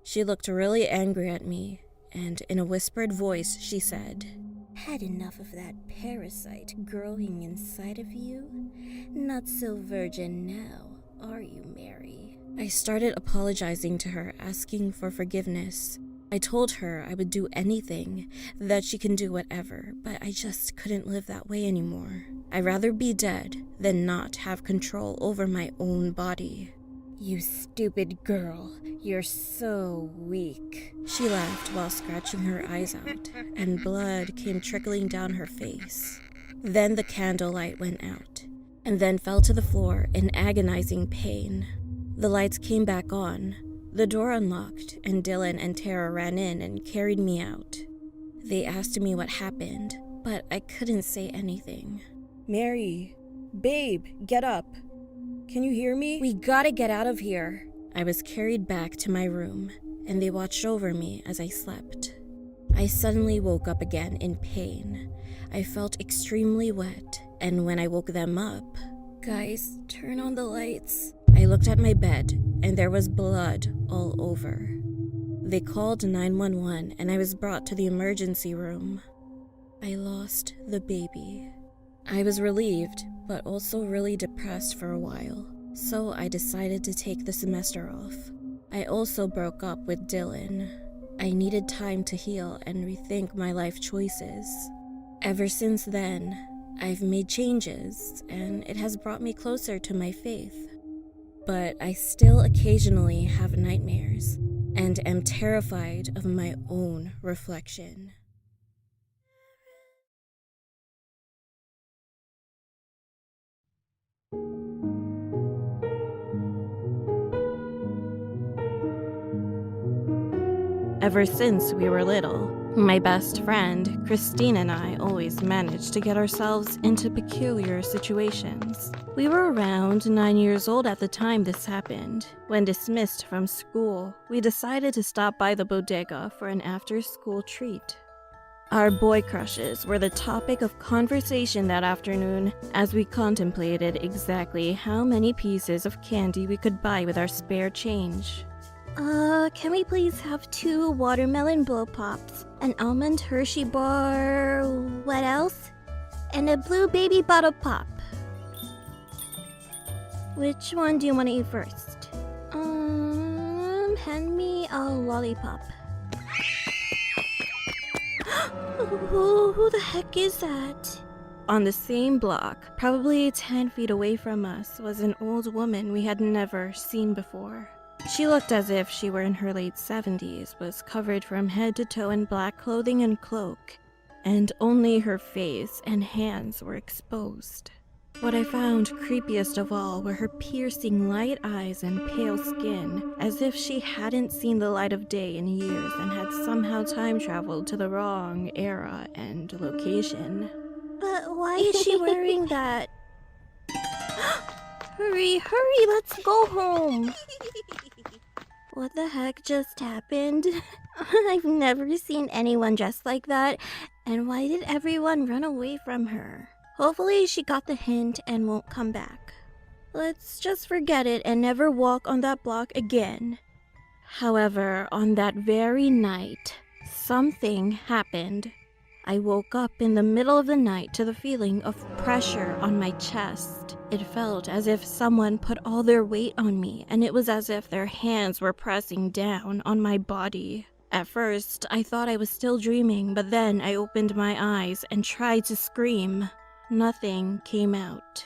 She looked really angry at me, and in a whispered voice, she said, "Had enough of that parasite growing inside of you? Not so virgin now, are you, Mary?" I started apologizing to her, asking for forgiveness. I told her I would do anything, that she can do whatever, but I just couldn't live that way anymore. I'd rather be dead than not have control over my own body. "You stupid girl, you're so weak." She laughed while scratching her eyes out, and blood came trickling down her face. Then the candlelight went out, and then fell to the floor in agonizing pain. The lights came back on. The door unlocked, and Dylan and Tara ran in and carried me out. They asked me what happened, but I couldn't say anything. Mary, babe, get up. Can you hear me? We gotta get out of here. I was carried back to my room, and they watched over me as I slept. I suddenly woke up again in pain. I felt extremely wet, and when I woke them up, "Guys, turn on the lights." I looked at my bed, and there was blood all over. They called 911, and I was brought to the emergency room. I lost the baby. I was relieved, but also really depressed for a while, so I decided to take the semester off. I also broke up with Dylan. I needed time to heal and rethink my life choices. Ever since then, I've made changes, and it has brought me closer to my faith. But I still occasionally have nightmares, and am terrified of my own reflection. Ever since we were little, my best friend, Christine, and I always managed to get ourselves into peculiar situations. We were around 9 years old at the time this happened. When dismissed from school, we decided to stop by the bodega for an after-school treat. Our boy crushes were the topic of conversation that afternoon as we contemplated exactly how many pieces of candy we could buy with our spare change. Can we please have 2 watermelon blow pops, an almond Hershey bar, what else? And a blue baby bottle pop. Which one do you want to eat first? Hand me a lollipop. Who the heck is that? On the same block, probably 10 feet away from us, was an old woman we had never seen before. She looked as if she were in her late 70s, was covered from head to toe in black clothing and cloak, and only her face and hands were exposed. What I found creepiest of all were her piercing light eyes and pale skin, as if she hadn't seen the light of day in years and had somehow time traveled to the wrong era and location. But why is she wearing that? Hurry, let's go home. What the heck just happened? I've never seen anyone dressed like that, and why did everyone run away from her? Hopefully she got the hint and won't come back. Let's just forget it and never walk on that block again. However, on that very night, something happened. I woke up in the middle of the night to the feeling of pressure on my chest. It felt as if someone put all their weight on me, and it was as if their hands were pressing down on my body. At first, I thought I was still dreaming, but then I opened my eyes and tried to scream. Nothing came out.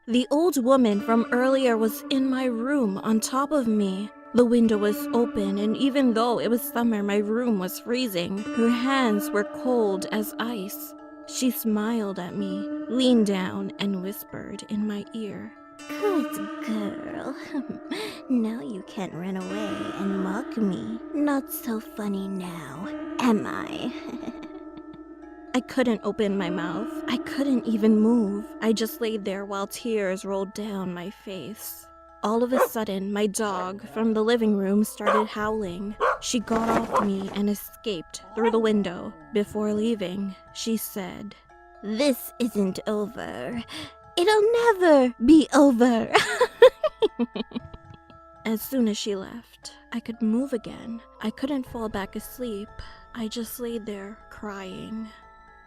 The old woman from earlier was in my room on top of me. The window was open, and even though it was summer, my room was freezing. Her hands were cold as ice. She smiled at me, leaned down, and whispered in my ear. Good girl. Now you can't run away and mock me. Not so funny now, am I? I couldn't open my mouth. I couldn't even move. I just laid there while tears rolled down my face. All of a sudden, my dog from the living room started howling. She got off me and escaped through the window. Before leaving, she said, This isn't over. It'll never be over. As soon as she left, I could move again. I couldn't fall back asleep. I just laid there crying.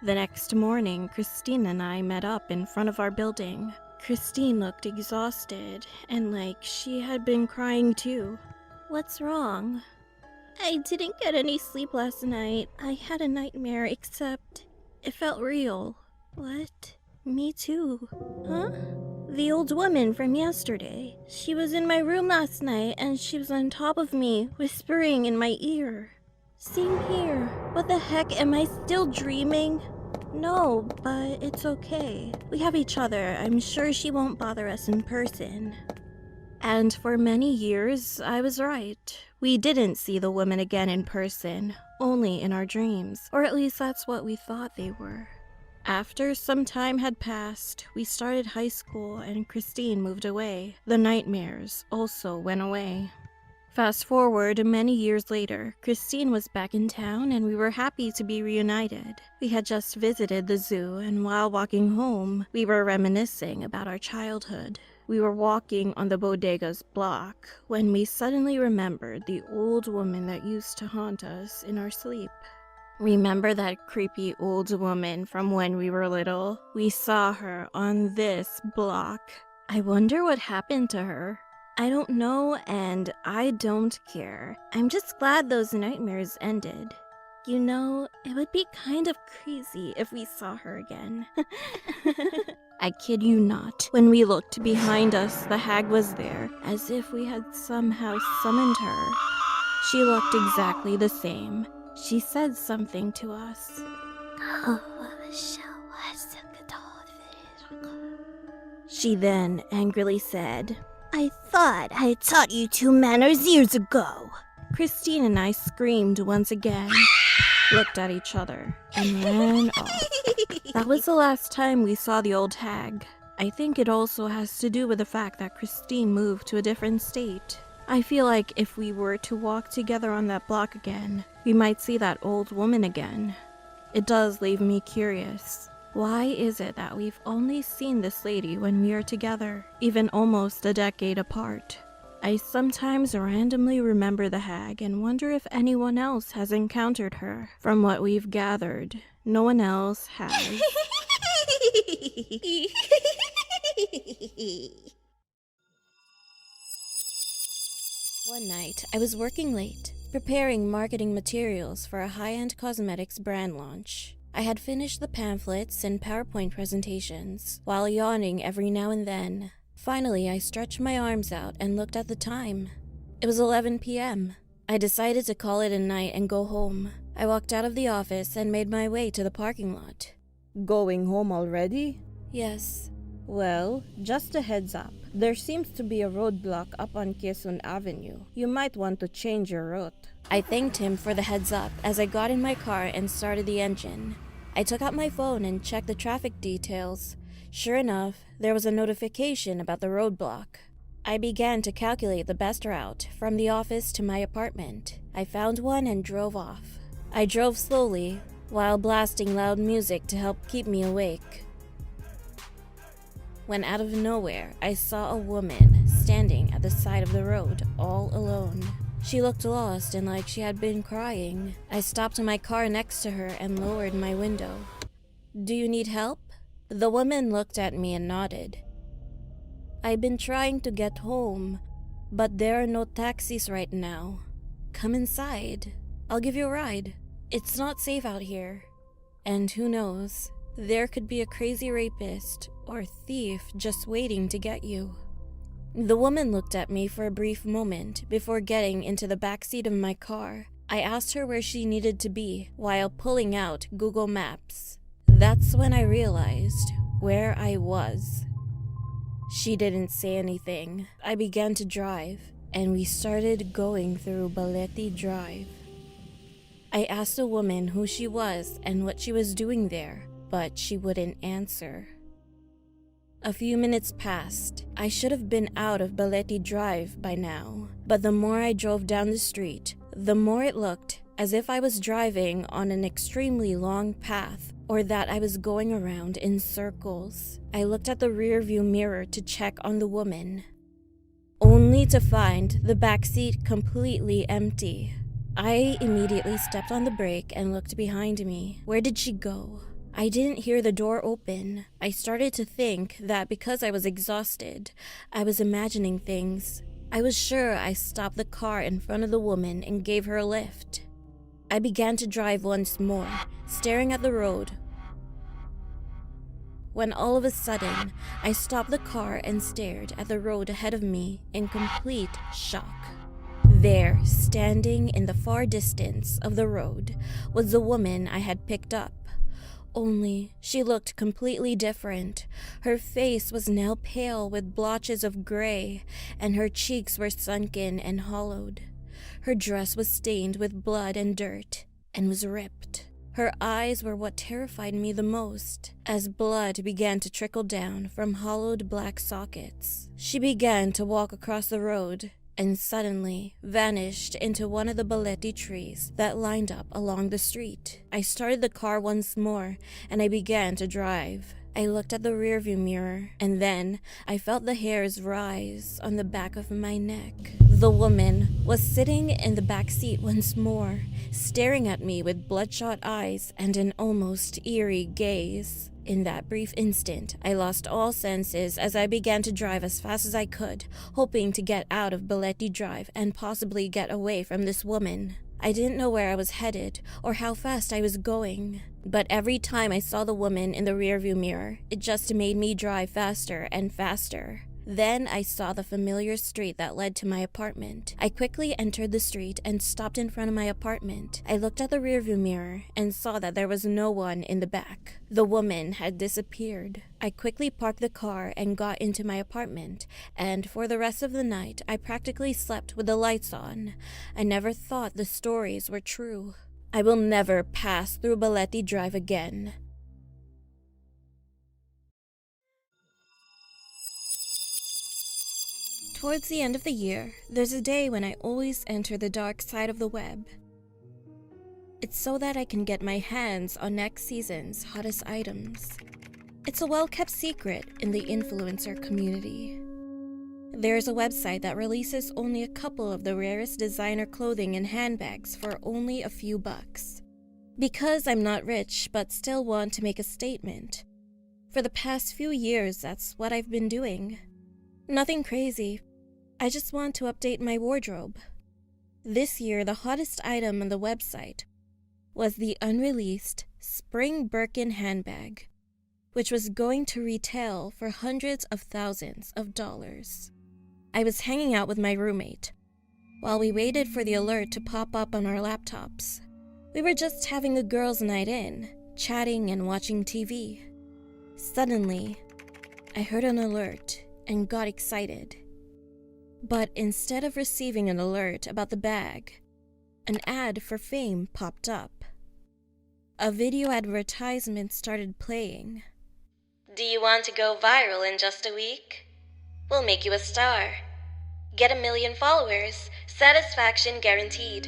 The next morning, Christine and I met up in front of our building. Christine looked exhausted and like she had been crying too. What's wrong? I didn't get any sleep last night. I had a nightmare, except it felt real. What? Me too. Huh? The old woman from yesterday. She was in my room last night and she was on top of me, whispering in my ear. Same here. What the heck? Am I still dreaming? No, but it's okay. We have each other. I'm sure she won't bother us in person. And for many years, I was right. We didn't see the woman again in person, only in our dreams. Or at least that's what we thought they were. After some time had passed, we started high school and Christine moved away. The nightmares also went away. Fast forward many years later, Christine was back in town and we were happy to be reunited. We had just visited the zoo and while walking home, we were reminiscing about our childhood. We were walking on the bodega's block when we suddenly remembered the old woman that used to haunt us in our sleep. Remember that creepy old woman from when we were little? We saw her on this block. I wonder what happened to her. I don't know and I don't care. I'm just glad those nightmares ended. You know, it would be kind of crazy if we saw her again. I kid you not. When we looked behind us, the hag was there, as if we had somehow summoned her. She looked exactly the same. She said something to us. She then angrily said, I thought I taught you 2 manners years ago. Christine and I screamed once again, looked at each other, and ran off. That was the last time we saw the old hag. I think it also has to do with the fact that Christine moved to a different state. I feel like if we were to walk together on that block again, we might see that old woman again. It does leave me curious. Why is it that we've only seen this lady when we are together, even almost a decade apart? I sometimes randomly remember the hag and wonder if anyone else has encountered her. From what we've gathered, no one else has. One night, I was working late, preparing marketing materials for a high-end cosmetics brand launch. I had finished the pamphlets and PowerPoint presentations, while yawning every now and then. Finally, I stretched my arms out and looked at the time. It was 11 p.m. I decided to call it a night and go home. I walked out of the office and made my way to the parking lot. Going home already? Yes. Well, just a heads up. There seems to be a roadblock up on Quezon Avenue. You might want to change your route. I thanked him for the heads up as I got in my car and started the engine. I took out my phone and checked the traffic details. Sure enough, there was a notification about the roadblock. I began to calculate the best route from the office to my apartment. I found one and drove off. I drove slowly, while blasting loud music to help keep me awake. When out of nowhere, I saw a woman standing at the side of the road, all alone. She looked lost and like she had been crying. I stopped my car next to her and lowered my window. "Do you need help?" The woman looked at me and nodded. "I've been trying to get home, but there are no taxis right now. Come inside. I'll give you a ride. It's not safe out here. And who knows, there could be a crazy rapist or thief just waiting to get you." The woman looked at me for a brief moment before getting into the backseat of my car. I asked her where she needed to be while pulling out Google Maps. That's when I realized where I was. She didn't say anything. I began to drive, and we started going through Balete Drive. I asked the woman who she was and what she was doing there, but she wouldn't answer. A few minutes passed. I should have been out of Balete Drive by now, but the more I drove down the street, the more it looked as if I was driving on an extremely long path or that I was going around in circles. I looked at the rearview mirror to check on the woman, only to find the backseat completely empty. I immediately stepped on the brake and looked behind me. Where did she go? I didn't hear the door open. I started to think that because I was exhausted, I was imagining things. I was sure I stopped the car in front of the woman and gave her a lift. I began to drive once more, staring at the road. When all of a sudden, I stopped the car and stared at the road ahead of me in complete shock. There, standing in the far distance of the road, was the woman I had picked up. Only she looked completely different. Her face was now pale with blotches of gray, and her cheeks were sunken and hollowed. Her dress was stained with blood and dirt, and was ripped. Her eyes were what terrified me the most, as blood began to trickle down from hollowed black sockets. She began to walk across the road and suddenly vanished into one of the baleti trees that lined up along the street. I started the car once more and I began to drive. I looked at the rearview mirror and then I felt the hairs rise on the back of my neck. The woman was sitting in the back seat once more, staring at me with bloodshot eyes and an almost eerie gaze. In that brief instant, I lost all senses as I began to drive as fast as I could, hoping to get out of Baleti Drive and possibly get away from this woman. I didn't know where I was headed or how fast I was going, but every time I saw the woman in the rearview mirror, it just made me drive faster and faster. Then I saw the familiar street that led to my apartment. I quickly entered the street and stopped in front of my apartment. I looked at the rearview mirror and saw that there was no one in the back. The woman had disappeared. I quickly parked the car and got into my apartment, and for the rest of the night, I practically slept with the lights on. I never thought the stories were true. I will never pass through Baleti Drive again. Towards the end of the year, there's a day when I always enter the dark side of the web. It's so that I can get my hands on next season's hottest items. It's a well-kept secret in the influencer community. There's a website that releases only a couple of the rarest designer clothing and handbags for only a few bucks. Because I'm not rich but still want to make a statement, for the past few years that's what I've been doing. Nothing crazy. I just want to update my wardrobe. This year, the hottest item on the website was the unreleased Spring Birkin handbag, which was going to retail for hundreds of thousands of dollars. I was hanging out with my roommate while we waited for the alert to pop up on our laptops. We were just having a girls' night in, chatting and watching TV. Suddenly, I heard an alert and got excited. But instead of receiving an alert about the bag, an ad for fame popped up. A video advertisement started playing. Do you want to go viral in just a week? We'll make you a star. Get 1 million followers, satisfaction guaranteed.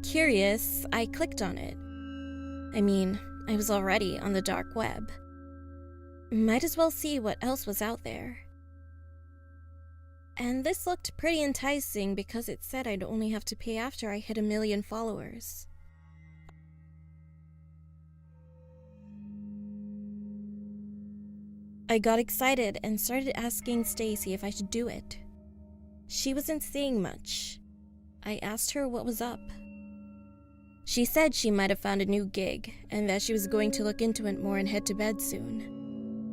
Curious, I clicked on it. I mean, I was already on the dark web. Might as well see what else was out there. And this looked pretty enticing because it said I'd only have to pay after I hit 1 million followers. I got excited and started asking Stacy if I should do it. She wasn't saying much. I asked her what was up. She said she might have found a new gig and that she was going to look into it more and head to bed soon.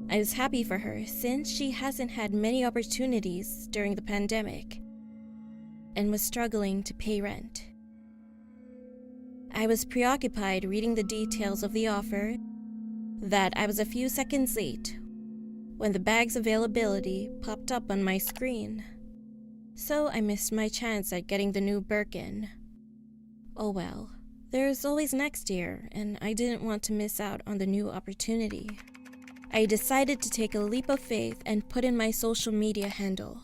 I was happy for her since she hasn't had many opportunities during the pandemic and was struggling to pay rent. I was preoccupied reading the details of the offer that I was a few seconds late when the bag's availability popped up on my screen. So I missed my chance at getting the new Birkin. Oh well, there's always next year and I didn't want to miss out on the new opportunity. I decided to take a leap of faith and put in my social media handle.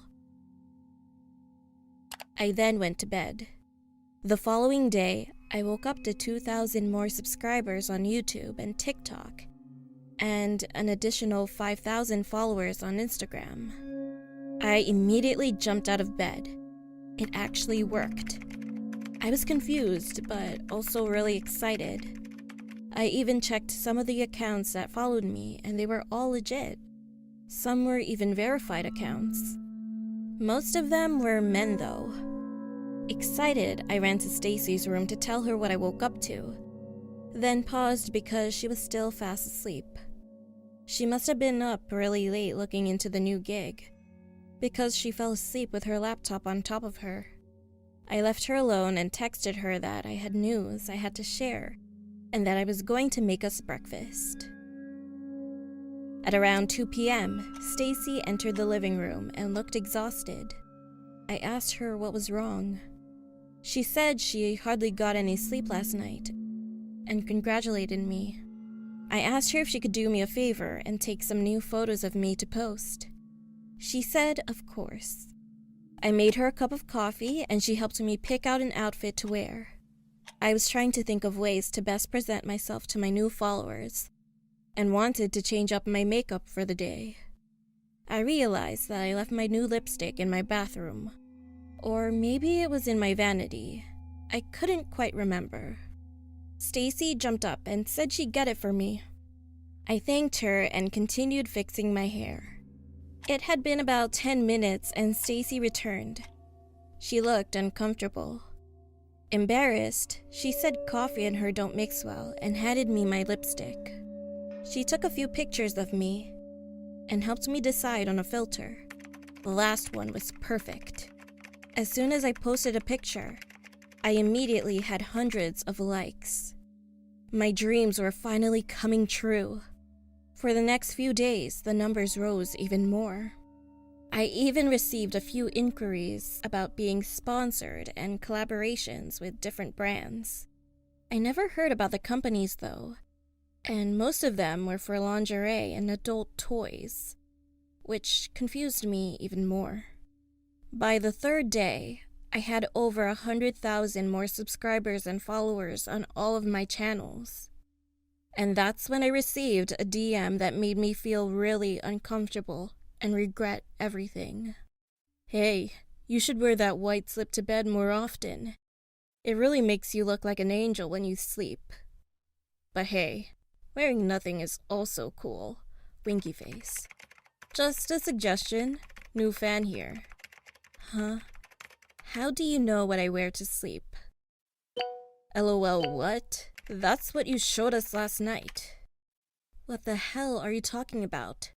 I then went to bed. The following day, I woke up to 2,000 more subscribers on YouTube and TikTok, and an additional 5,000 followers on Instagram. I immediately jumped out of bed. It actually worked. I was confused, but also really excited. I even checked some of the accounts that followed me, and they were all legit. Some were even verified accounts. Most of them were men, though. Excited, I ran to Stacy's room to tell her what I woke up to, then paused because she was still fast asleep. She must have been up really late looking into the new gig, because she fell asleep with her laptop on top of her. I left her alone and texted her that I had news I had to share, and that I was going to make us breakfast. At around 2 p.m., Stacy entered the living room and looked exhausted. I asked her what was wrong. She said she hardly got any sleep last night, and congratulated me. I asked her if she could do me a favor and take some new photos of me to post. She said, of course. I made her a cup of coffee and she helped me pick out an outfit to wear. I was trying to think of ways to best present myself to my new followers and wanted to change up my makeup for the day. I realized that I left my new lipstick in my bathroom. Or maybe it was in my vanity. I couldn't quite remember. Stacy jumped up and said she'd get it for me. I thanked her and continued fixing my hair. It had been about 10 minutes and Stacy returned. She looked uncomfortable. Embarrassed, she said coffee and her don't mix well and handed me my lipstick. She took a few pictures of me and helped me decide on a filter. The last one was perfect. As soon as I posted a picture, I immediately had hundreds of likes. My dreams were finally coming true. For the next few days, the numbers rose even more. I even received a few inquiries about being sponsored and collaborations with different brands. I never heard about the companies though, and most of them were for lingerie and adult toys, which confused me even more. By the third day, I had over 100,000 more subscribers and followers on all of my channels. And that's when I received a DM that made me feel really uncomfortable and regret everything. Hey, you should wear that white slip to bed more often. It really makes you look like an angel when you sleep. But hey, wearing nothing is also cool. Winky face. Just a suggestion. New fan here. Huh? How do you know what I wear to sleep? LOL, what? That's what you showed us last night. What the hell are you talking about?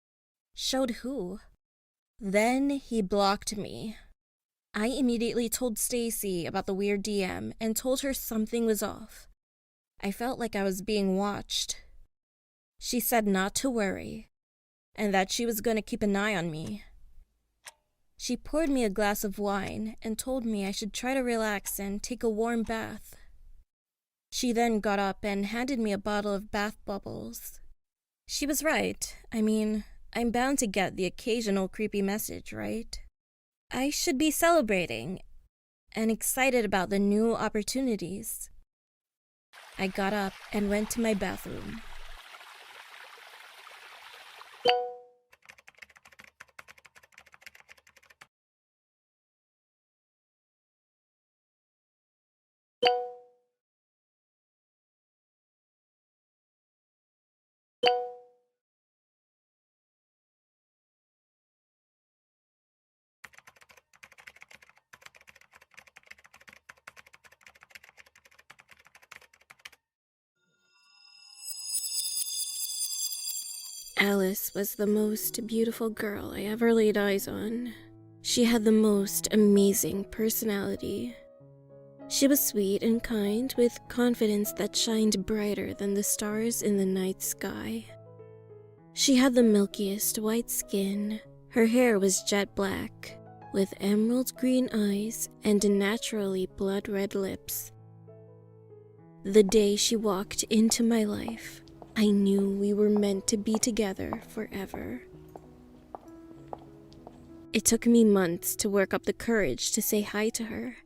Showed who? Then he blocked me. I immediately told Stacy about the weird DM and told her something was off. I felt like I was being watched. She said not to worry, and that she was going to keep an eye on me. She poured me a glass of wine and told me I should try to relax and take a warm bath. She then got up and handed me a bottle of bath bubbles. She was right. I mean, I'm bound to get the occasional creepy message, right? I should be celebrating and excited about the new opportunities. I got up and went to my bathroom. Alice was the most beautiful girl I ever laid eyes on. She had the most amazing personality. She was sweet and kind, with confidence that shined brighter than the stars in the night sky. She had the milkiest white skin. Her hair was jet black, with emerald green eyes and naturally blood red lips. The day she walked into my life, I knew we were meant to be together forever. It took me months to work up the courage to say hi to her.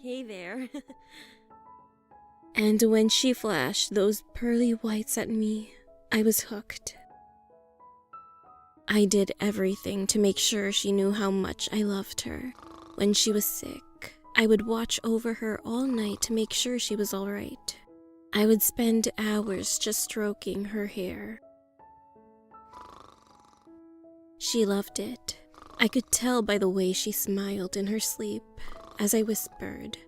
Hey there. And when she flashed those pearly whites at me, I was hooked. I did everything to make sure she knew how much I loved her. When she was sick, I would watch over her all night to make sure she was all right. I would spend hours just stroking her hair. She loved it. I could tell by the way she smiled in her sleep as I whispered,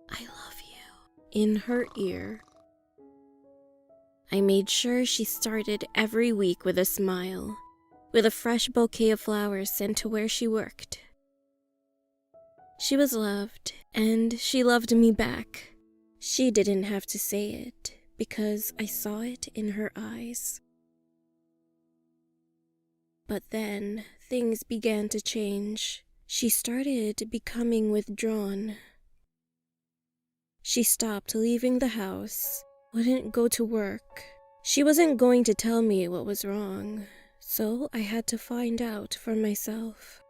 "I love you," in her ear. I made sure she started every week with a smile, with a fresh bouquet of flowers sent to where she worked. She was loved, and she loved me back. She didn't have to say it, because I saw it in her eyes. But then, things began to change. She started becoming withdrawn. She stopped leaving the house, wouldn't go to work. She wasn't going to tell me what was wrong, so I had to find out for myself.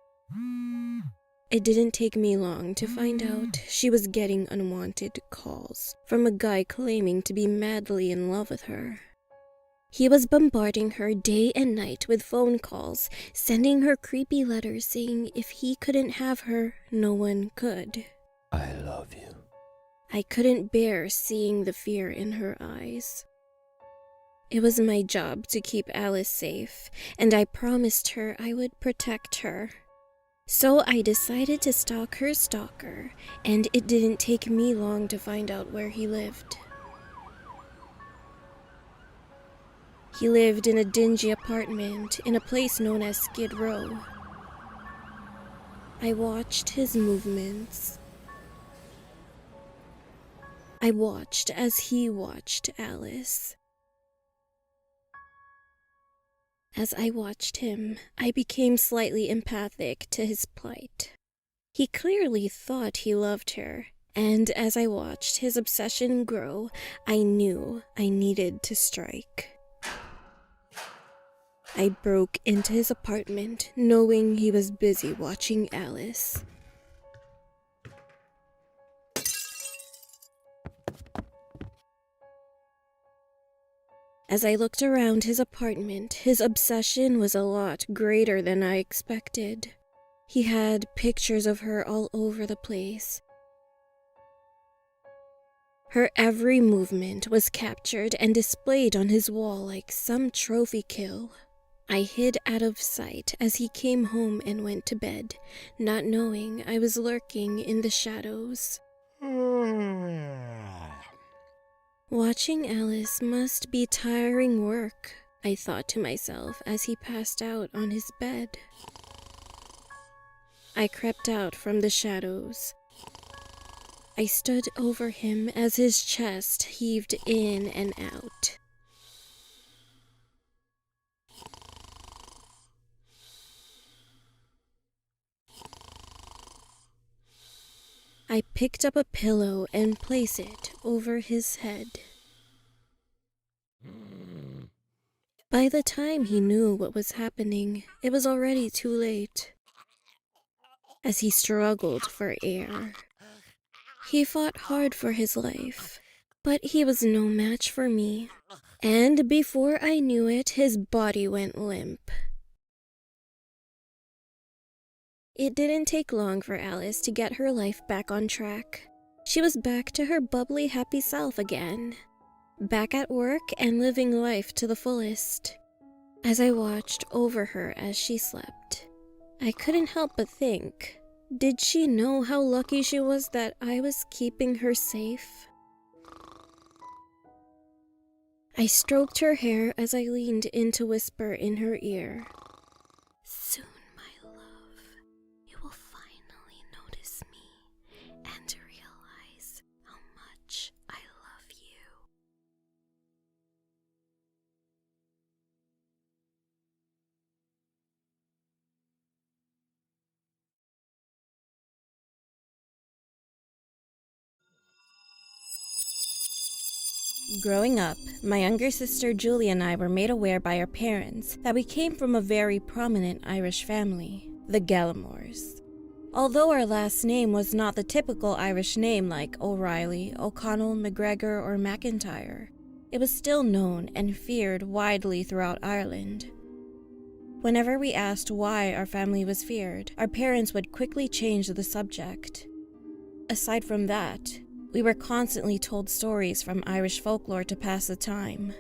It didn't take me long to find out she was getting unwanted calls from a guy claiming to be madly in love with her. He was bombarding her day and night with phone calls, sending her creepy letters saying if he couldn't have her, no one could. I love you. I couldn't bear seeing the fear in her eyes. It was my job to keep Alice safe, and I promised her I would protect her. So I decided to stalk her stalker, and it didn't take me long to find out where he lived. He lived in a dingy apartment in a place known as Skid Row. I watched his movements. I watched as he watched Alice. As I watched him, I became slightly empathic to his plight. He clearly thought he loved her, and as I watched his obsession grow, I knew I needed to strike. I broke into his apartment, knowing he was busy watching Alice. As I looked around his apartment, his obsession was a lot greater than I expected. He had pictures of her all over the place. Her every movement was captured and displayed on his wall like some trophy kill. I hid out of sight as he came home and went to bed, not knowing I was lurking in the shadows. Watching Alice must be tiring work, I thought to myself as he passed out on his bed. I crept out from the shadows. I stood over him as his chest heaved in and out. I picked up a pillow and placed it over his head. By the time he knew what was happening, it was already too late. As he struggled for air, he fought hard for his life, but he was no match for me. And before I knew it, his body went limp. It didn't take long for Alice to get her life back on track. She was back to her bubbly, happy self again. Back at work and living life to the fullest. As I watched over her as she slept, I couldn't help but think, did she know how lucky she was that I was keeping her safe? I stroked her hair as I leaned in to whisper in her ear, "Soon, my love, you will finally notice me and realize how much I love you." Growing up, my younger sister Julie and I were made aware by our parents that we came from a very prominent Irish family, the Gallimores. Although our last name was not the typical Irish name like O'Reilly, O'Connell, McGregor, or McIntyre, it was still known and feared widely throughout Ireland. Whenever we asked why our family was feared, our parents would quickly change the subject. Aside from that, we were constantly told stories from Irish folklore to pass the time.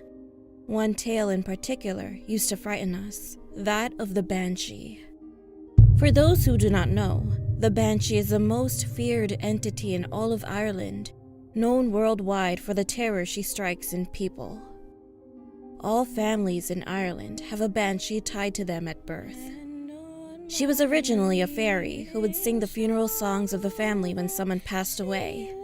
One tale in particular used to frighten us, that of the Banshee. For those who do not know, the Banshee is the most feared entity in all of Ireland, known worldwide for the terror she strikes in people. All families in Ireland have a Banshee tied to them at birth. She was originally a fairy who would sing the funeral songs of the family when someone passed away.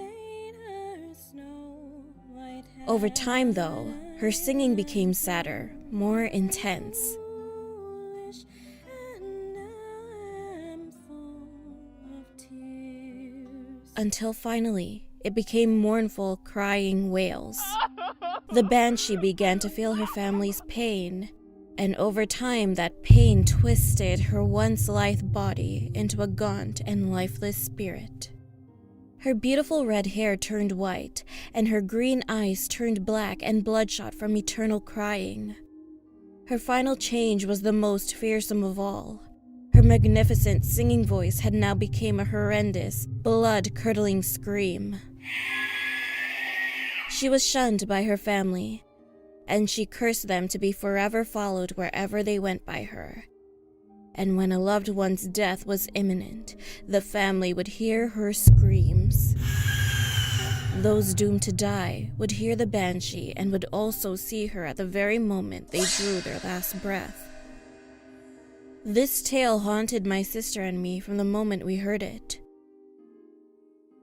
Over time, though, her singing became sadder, more intense. Until finally, it became mournful, crying wails. The banshee began to feel her family's pain, and over time that pain twisted her once lithe body into a gaunt and lifeless spirit. Her beautiful red hair turned white, and her green eyes turned black and bloodshot from eternal crying. Her final change was the most fearsome of all. Her magnificent singing voice had now become a horrendous, blood-curdling scream. She was shunned by her family, and she cursed them to be forever followed wherever they went by her. And when a loved one's death was imminent, the family would hear her screams. Those doomed to die would hear the banshee and would also see her at the very moment they drew their last breath. This tale haunted my sister and me from the moment we heard it.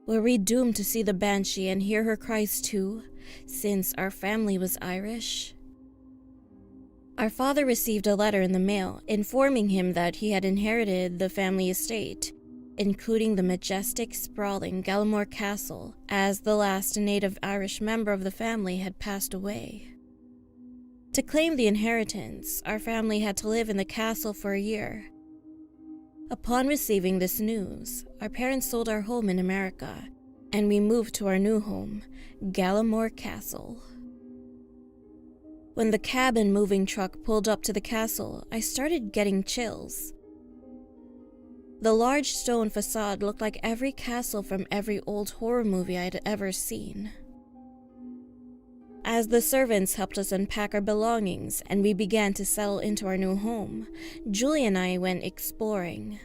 Were we doomed to see the banshee and hear her cries too, since our family was Irish? Our father received a letter in the mail informing him that he had inherited the family estate, including the majestic, sprawling Gallimore Castle, as the last native Irish member of the family had passed away. To claim the inheritance, our family had to live in the castle for a year. Upon receiving this news, our parents sold our home in America, and we moved to our new home, Gallimore Castle. When the cab and moving truck pulled up to the castle, I started getting chills. The large stone facade looked like every castle from every old horror movie I'd ever seen. As the servants helped us unpack our belongings and we began to settle into our new home, Julie and I went exploring.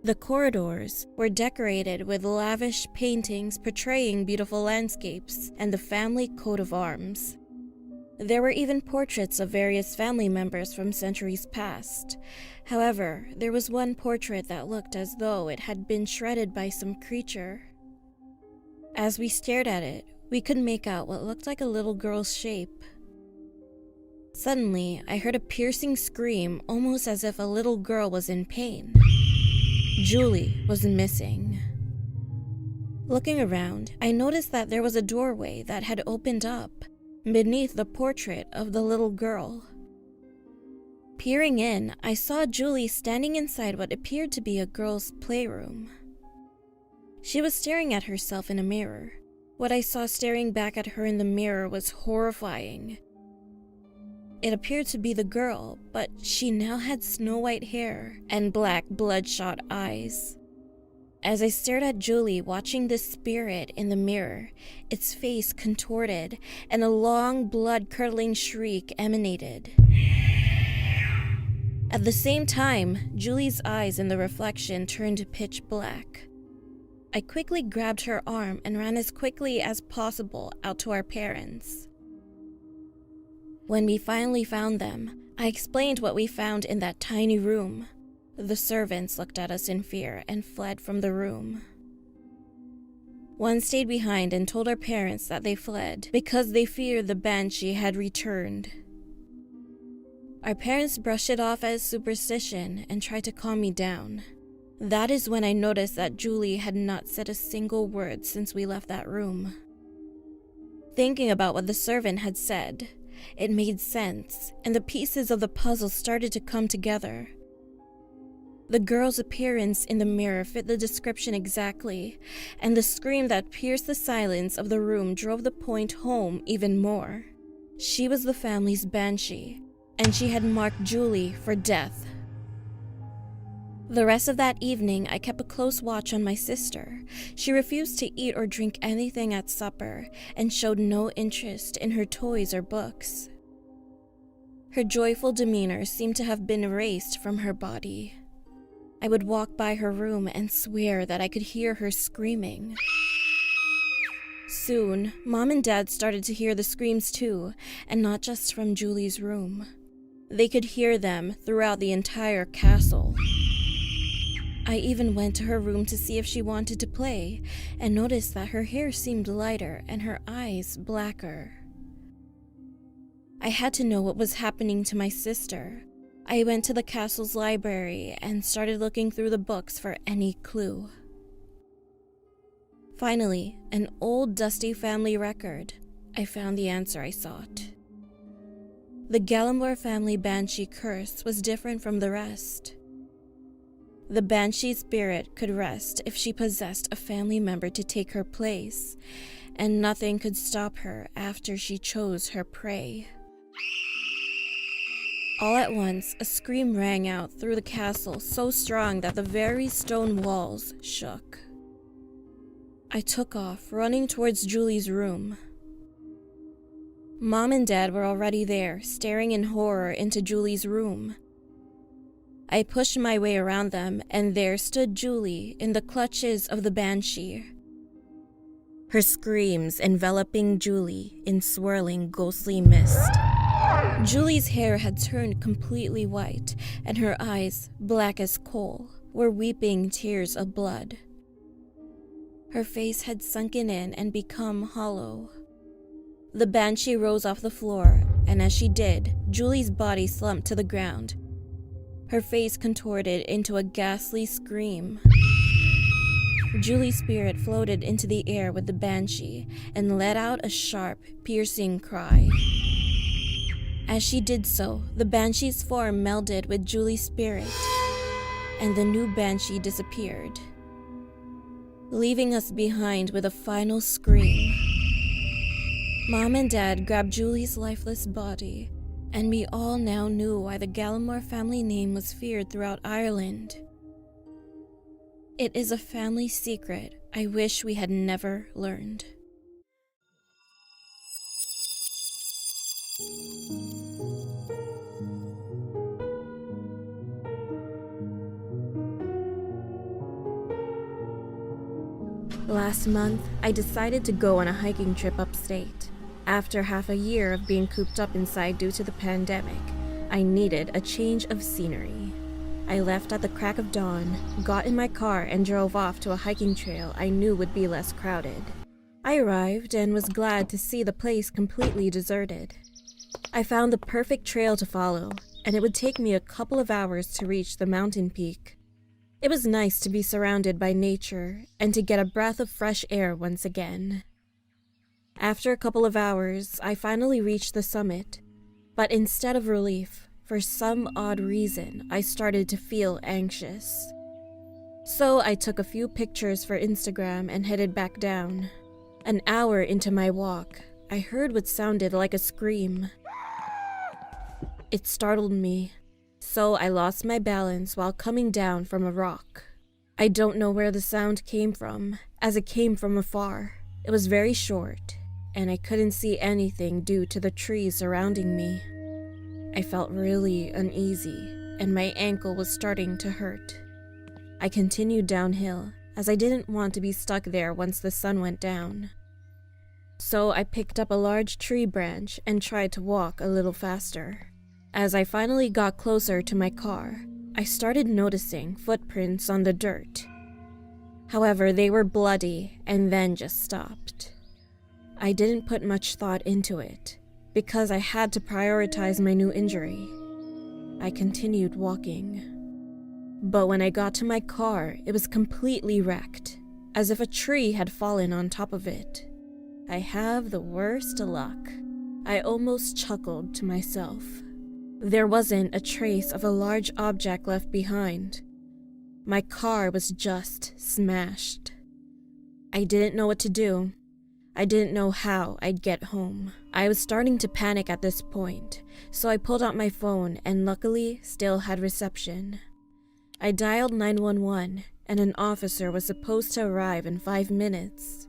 The corridors were decorated with lavish paintings portraying beautiful landscapes and the family coat of arms. There were even portraits of various family members from centuries past. However, there was one portrait that looked as though it had been shredded by some creature. As we stared at it, we could make out what looked like a little girl's shape. Suddenly, I heard a piercing scream, almost as if a little girl was in pain. Julie was missing. Looking around, I noticed that there was a doorway that had opened up beneath the portrait of the little girl. Peering in, I saw Julie standing inside what appeared to be a girl's playroom. She was staring at herself in a mirror. What I saw staring back at her in the mirror was horrifying. It appeared to be the girl, but she now had snow-white hair and black, bloodshot eyes. As I stared at Julie watching this spirit in the mirror, its face contorted and a long, blood-curdling shriek emanated. At the same time, Julie's eyes in the reflection turned pitch black. I quickly grabbed her arm and ran as quickly as possible out to our parents. When we finally found them, I explained what we found in that tiny room. The servants looked at us in fear and fled from the room. One stayed behind and told our parents that they fled because they feared the banshee had returned. Our parents brushed it off as superstition and tried to calm me down. That is when I noticed that Julie had not said a single word since we left that room. Thinking about what the servant had said, it made sense, and the pieces of the puzzle started to come together. The girl's appearance in the mirror fit the description exactly, and the scream that pierced the silence of the room drove the point home even more. She was the family's banshee, and she had marked Julie for death. The rest of that evening, I kept a close watch on my sister. She refused to eat or drink anything at supper and showed no interest in her toys or books. Her joyful demeanor seemed to have been erased from her body. I would walk by her room and swear that I could hear her screaming. Soon, Mom and Dad started to hear the screams too, and not just from Julie's room. They could hear them throughout the entire castle. I even went to her room to see if she wanted to play, and noticed that her hair seemed lighter and her eyes blacker. I had to know what was happening to my sister. I went to the castle's library and started looking through the books for any clue. Finally, an old dusty family record. I found the answer I sought. The Gallimore family banshee curse was different from the rest. The banshee spirit could rest if she possessed a family member to take her place, and nothing could stop her after she chose her prey. All at once, a scream rang out through the castle so strong that the very stone walls shook. I took off, running towards Julie's room. Mom and Dad were already there, staring in horror into Julie's room. I pushed my way around them, and there stood Julie in the clutches of the banshee, her screams enveloping Julie in swirling ghostly mist. Julie's hair had turned completely white, and her eyes, black as coal, were weeping tears of blood. Her face had sunken in and become hollow. The banshee rose off the floor, and as she did, Julie's body slumped to the ground. Her face contorted into a ghastly scream. Julie's spirit floated into the air with the banshee and let out a sharp, piercing cry. As she did so, the banshee's form melded with Julie's spirit, and the new banshee disappeared, leaving us behind with a final scream. Mom and Dad grabbed Julie's lifeless body, and we all now knew why the Gallimore family name was feared throughout Ireland. It is a family secret I wish we had never learned. Last month, I decided to go on a hiking trip upstate. After half a year of being cooped up inside due to the pandemic, I needed a change of scenery. I left at the crack of dawn, got in my car, and drove off to a hiking trail I knew would be less crowded. I arrived and was glad to see the place completely deserted. I found the perfect trail to follow, and it would take me a couple of hours to reach the mountain peak. It was nice to be surrounded by nature and to get a breath of fresh air once again. After a couple of hours, I finally reached the summit, but instead of relief, for some odd reason, I started to feel anxious. So I took a few pictures for Instagram and headed back down. An hour into my walk, I heard what sounded like a scream. It startled me, so I lost my balance while coming down from a rock. I don't know where the sound came from, as it came from afar. It was very short, and I couldn't see anything due to the trees surrounding me. I felt really uneasy, and my ankle was starting to hurt. I continued downhill, as I didn't want to be stuck there once the sun went down. So I picked up a large tree branch and tried to walk a little faster. As I finally got closer to my car, I started noticing footprints on the dirt. However, they were bloody and then just stopped. I didn't put much thought into it, because I had to prioritize my new injury. I continued walking. But when I got to my car, it was completely wrecked, as if a tree had fallen on top of it. I have the worst luck. I almost chuckled to myself. There wasn't a trace of a large object left behind. My car was just smashed. I didn't know what to do. I didn't know how I'd get home. I was starting to panic at this point, so I pulled out my phone and luckily still had reception. I dialed 911, and an officer was supposed to arrive in 5 minutes.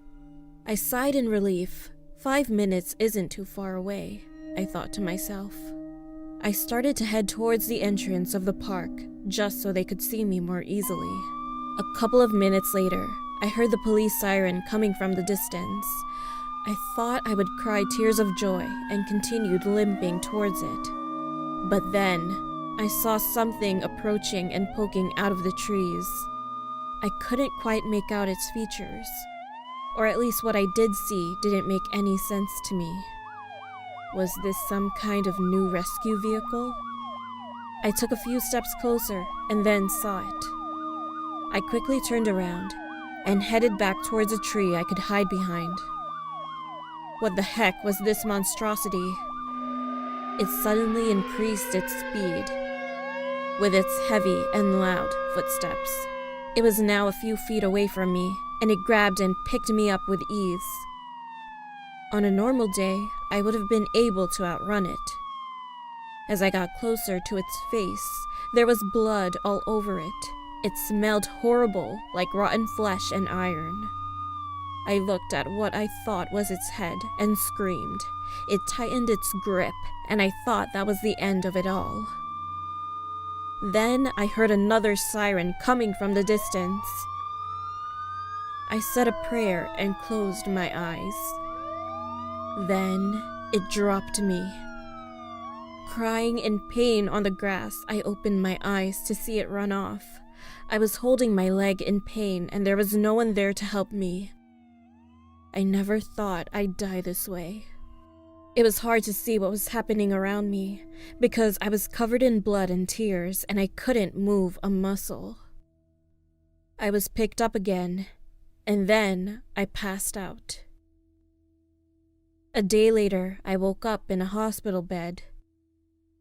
I sighed in relief. 5 minutes isn't too far away, I thought to myself. I started to head towards the entrance of the park, just so they could see me more easily. A couple of minutes later, I heard the police siren coming from the distance. I thought I would cry tears of joy and continued limping towards it. But then, I saw something approaching and poking out of the trees. I couldn't quite make out its features, or at least what I did see didn't make any sense to me. Was this some kind of new rescue vehicle? I took a few steps closer and then saw it. I quickly turned around and headed back towards a tree I could hide behind. What the heck was this monstrosity? It suddenly increased its speed, with its heavy and loud footsteps. It was now a few feet away from me, and it grabbed and picked me up with ease. On a normal day, I would have been able to outrun it. As I got closer to its face, there was blood all over it. It smelled horrible, like rotten flesh and iron. I looked at what I thought was its head and screamed. It tightened its grip, and I thought that was the end of it all. Then I heard another siren coming from the distance. I said a prayer and closed my eyes. Then it dropped me. Crying in pain on the grass, I opened my eyes to see it run off. I was holding my leg in pain, and there was no one there to help me. I never thought I'd die this way. It was hard to see what was happening around me, because I was covered in blood and tears, and I couldn't move a muscle. I was picked up again, and then I passed out. A day later, I woke up in a hospital bed.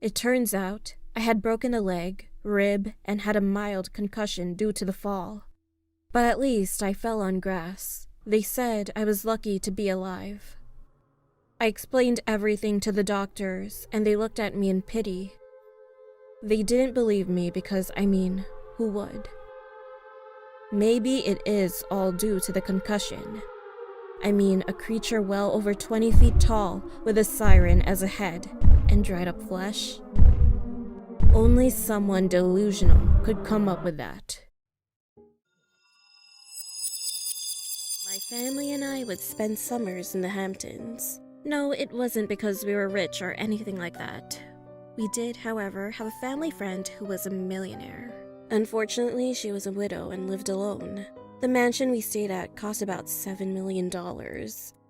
It turns out I had broken a leg, rib, and had a mild concussion due to the fall. But at least I fell on grass. They said I was lucky to be alive. I explained everything to the doctors, and they looked at me in pity. They didn't believe me because, who would? Maybe it is all due to the concussion. A creature well over 20 feet tall with a siren as a head and dried up flesh. Only someone delusional could come up with that. My family and I would spend summers in the Hamptons. No, it wasn't because we were rich or anything like that. We did, however, have a family friend who was a millionaire. Unfortunately, she was a widow and lived alone. The mansion we stayed at cost about $7 million.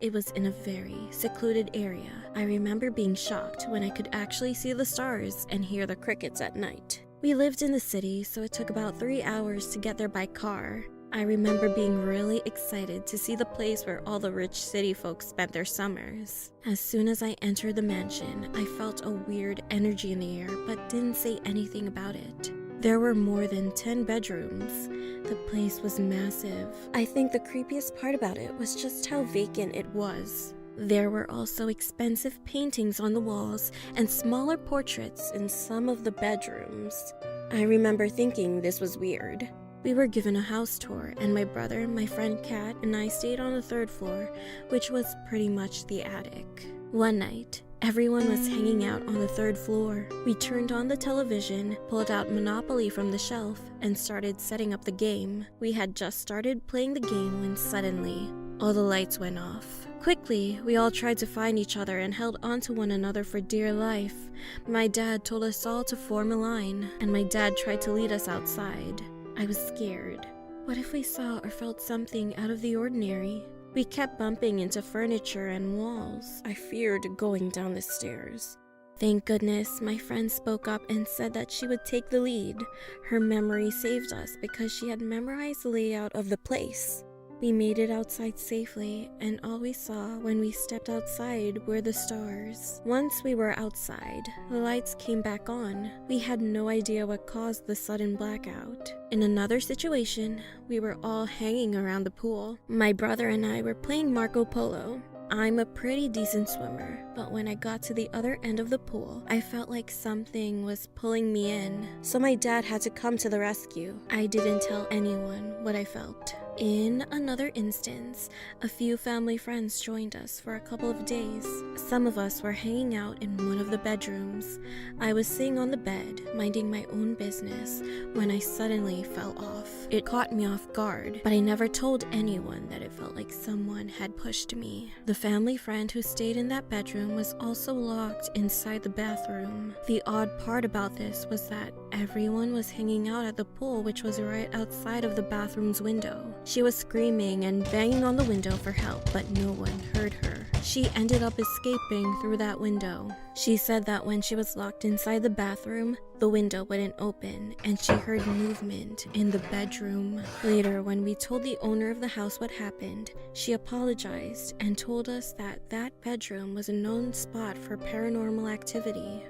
It was in a very secluded area. I remember being shocked when I could actually see the stars and hear the crickets at night. We lived in the city, so it took about 3 hours to get there by car. I remember being really excited to see the place where all the rich city folks spent their summers. As soon as I entered the mansion, I felt a weird energy in the air, but didn't say anything about it. There were more than 10 bedrooms. The place was massive. I think the creepiest part about it was just how vacant it was. There were also expensive paintings on the walls and smaller portraits in some of the bedrooms. I remember thinking this was weird. We were given a house tour, and my brother, my friend Kat, and I stayed on the 3rd floor, which was pretty much the attic. One night, everyone was hanging out on the 3rd floor. We turned on the television, pulled out Monopoly from the shelf, and started setting up the game. We had just started playing the game when suddenly, all the lights went off. Quickly, we all tried to find each other and held onto one another for dear life. My dad told us all to form a line, and my dad tried to lead us outside. I was scared. What if we saw or felt something out of the ordinary? We kept bumping into furniture and walls. I feared going down the stairs. Thank goodness my friend spoke up and said that she would take the lead. Her memory saved us because she had memorized the layout of the place. We made it outside safely, and all we saw when we stepped outside were the stars. Once we were outside, the lights came back on. We had no idea what caused the sudden blackout. In another situation, we were all hanging around the pool. My brother and I were playing Marco Polo. I'm a pretty decent swimmer, but when I got to the other end of the pool, I felt like something was pulling me in, so my dad had to come to the rescue. I didn't tell anyone what I felt. In another instance, a few family friends joined us for a couple of days. Some of us were hanging out in one of the bedrooms. I was sitting on the bed, minding my own business, when I suddenly fell off. It caught me off guard, but I never told anyone that it felt like someone had pushed me. The family friend who stayed in that bedroom was also locked inside the bathroom. The odd part about this was that everyone was hanging out at the pool, which was right outside of the bathroom's window. She was screaming and banging on the window for help, but no one heard her. She ended up escaping through that window. She said that when she was locked inside the bathroom, the window wouldn't open and she heard movement in the bedroom. Later, when we told the owner of the house what happened, she apologized and told us that that bedroom was a known spot for paranormal activity.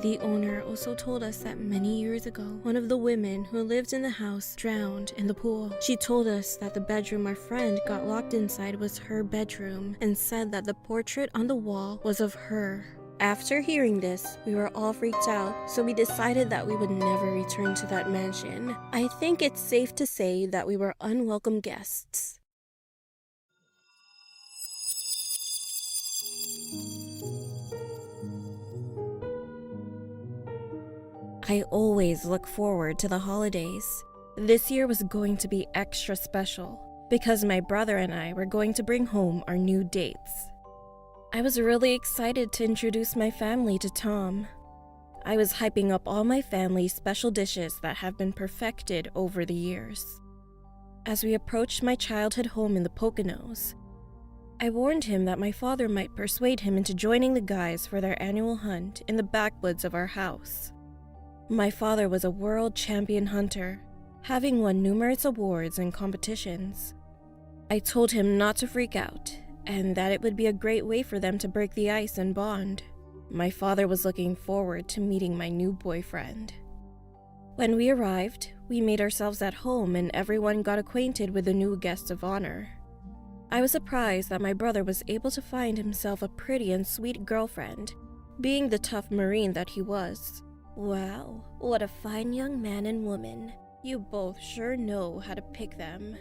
The owner also told us that many years ago, one of the women who lived in the house drowned in the pool. She told us that the bedroom our friend got locked inside was her bedroom and said that the portrait on the wall was of her. After hearing this, we were all freaked out, so we decided that we would never return to that mansion. I think it's safe to say that we were unwelcome guests. I always look forward to the holidays. This year was going to be extra special because my brother and I were going to bring home our new dates. I was really excited to introduce my family to Tom. I was hyping up all my family's special dishes that have been perfected over the years. As we approached my childhood home in the Poconos, I warned him that my father might persuade him into joining the guys for their annual hunt in the backwoods of our house. My father was a world champion hunter, having won numerous awards and competitions. I told him not to freak out, and that it would be a great way for them to break the ice and bond. My father was looking forward to meeting my new boyfriend. When we arrived, we made ourselves at home and everyone got acquainted with the new guest of honor. I was surprised that my brother was able to find himself a pretty and sweet girlfriend, being the tough Marine that he was. Wow, what a fine young man and woman. You both sure know how to pick them.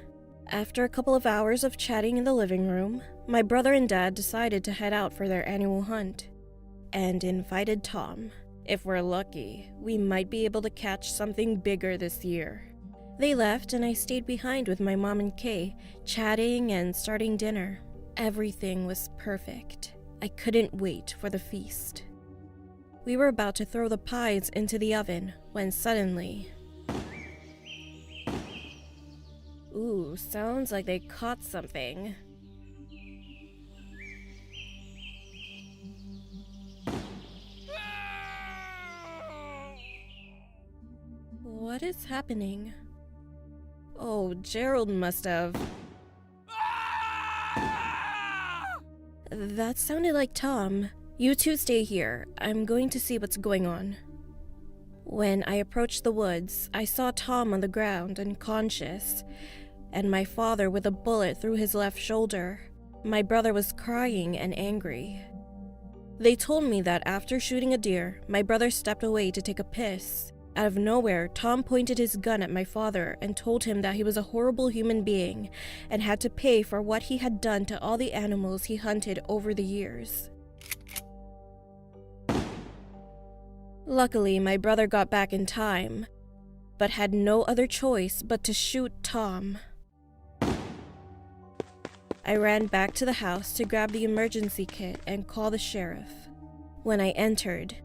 After a couple of hours of chatting in the living room, my brother and dad decided to head out for their annual hunt and invited Tom. If we're lucky, we might be able to catch something bigger this year. They left and I stayed behind with my mom and Kay, chatting and starting dinner. Everything was perfect. I couldn't wait for the feast. We were about to throw the pies into the oven when suddenly... Ooh, sounds like they caught something. What is happening? Oh, Gerald must have... That sounded like Tom. You two stay here. I'm going to see what's going on. When I approached the woods, I saw Tom on the ground, unconscious, and my father with a bullet through his left shoulder. My brother was crying and angry. They told me that after shooting a deer, my brother stepped away to take a piss. Out of nowhere, Tom pointed his gun at my father and told him that he was a horrible human being and had to pay for what he had done to all the animals he hunted over the years. Luckily, my brother got back in time, but had no other choice but to shoot Tom. I ran back to the house to grab the emergency kit and call the sheriff. When I entered,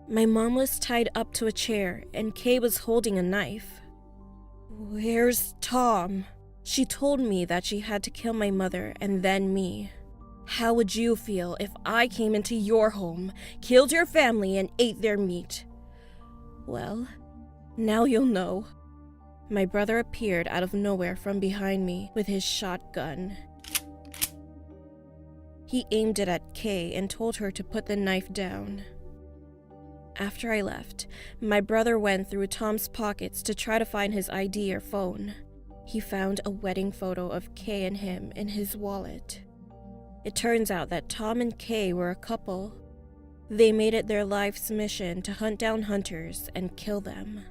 my mom was tied up to a chair and Kay was holding a knife. "Where's Tom?" She told me that she had to kill my mother and then me. How would you feel if I came into your home, killed your family, and ate their meat? Well, now you'll know. My brother appeared out of nowhere from behind me with his shotgun. He aimed it at Kay and told her to put the knife down. After I left, my brother went through Tom's pockets to try to find his ID or phone. He found a wedding photo of Kay and him in his wallet. It turns out that Tom and Kay were a couple. They made it their life's mission to hunt down hunters and kill them.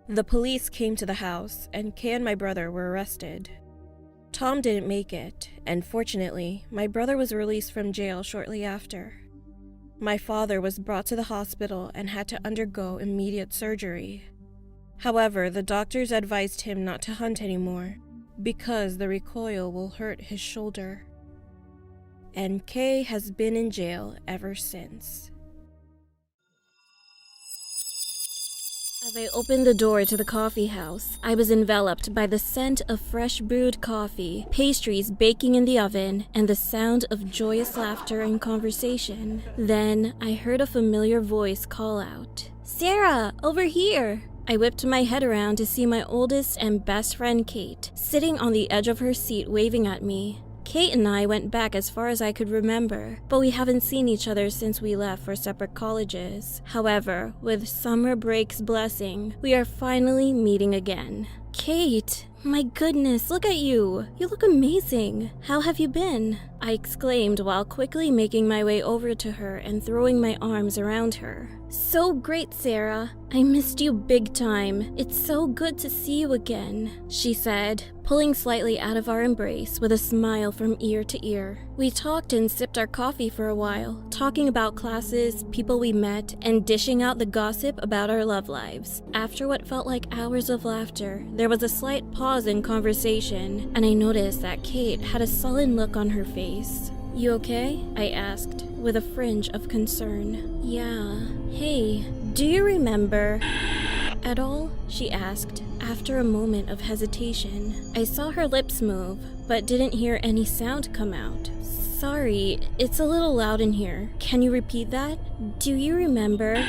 The police came to the house, and Kay and my brother were arrested. Tom didn't make it, and fortunately, my brother was released from jail shortly after. My father was brought to the hospital and had to undergo immediate surgery. However, the doctors advised him not to hunt anymore, because the recoil will hurt his shoulder. And Kay has been in jail ever since. As I opened the door to the coffee house, I was enveloped by the scent of fresh brewed coffee, pastries baking in the oven, and the sound of joyous laughter and conversation. Then I heard a familiar voice call out, "Sarah, over here!" I whipped my head around to see my oldest and best friend Kate, sitting on the edge of her seat waving at me. Kate and I went back as far as I could remember, but we haven't seen each other since we left for separate colleges. However, with summer break's blessing, we are finally meeting again. Kate, my goodness, look at you. You look amazing. How have you been? I exclaimed while quickly making my way over to her and throwing my arms around her. So great, Sarah. I missed you big time. It's so good to see you again, she said, pulling slightly out of our embrace with a smile from ear to ear. We talked and sipped our coffee for a while, talking about classes, people we met, and dishing out the gossip about our love lives. After what felt like hours of laughter, there was a slight pause in conversation, and I noticed that Kate had a sullen look on her face. "You okay?" I asked, with a fringe of concern. "Yeah. Hey, do you remember at all?" she asked, after a moment of hesitation. I saw her lips move, but didn't hear any sound come out. "Sorry, it's a little loud in here. Can you repeat that? Do you remember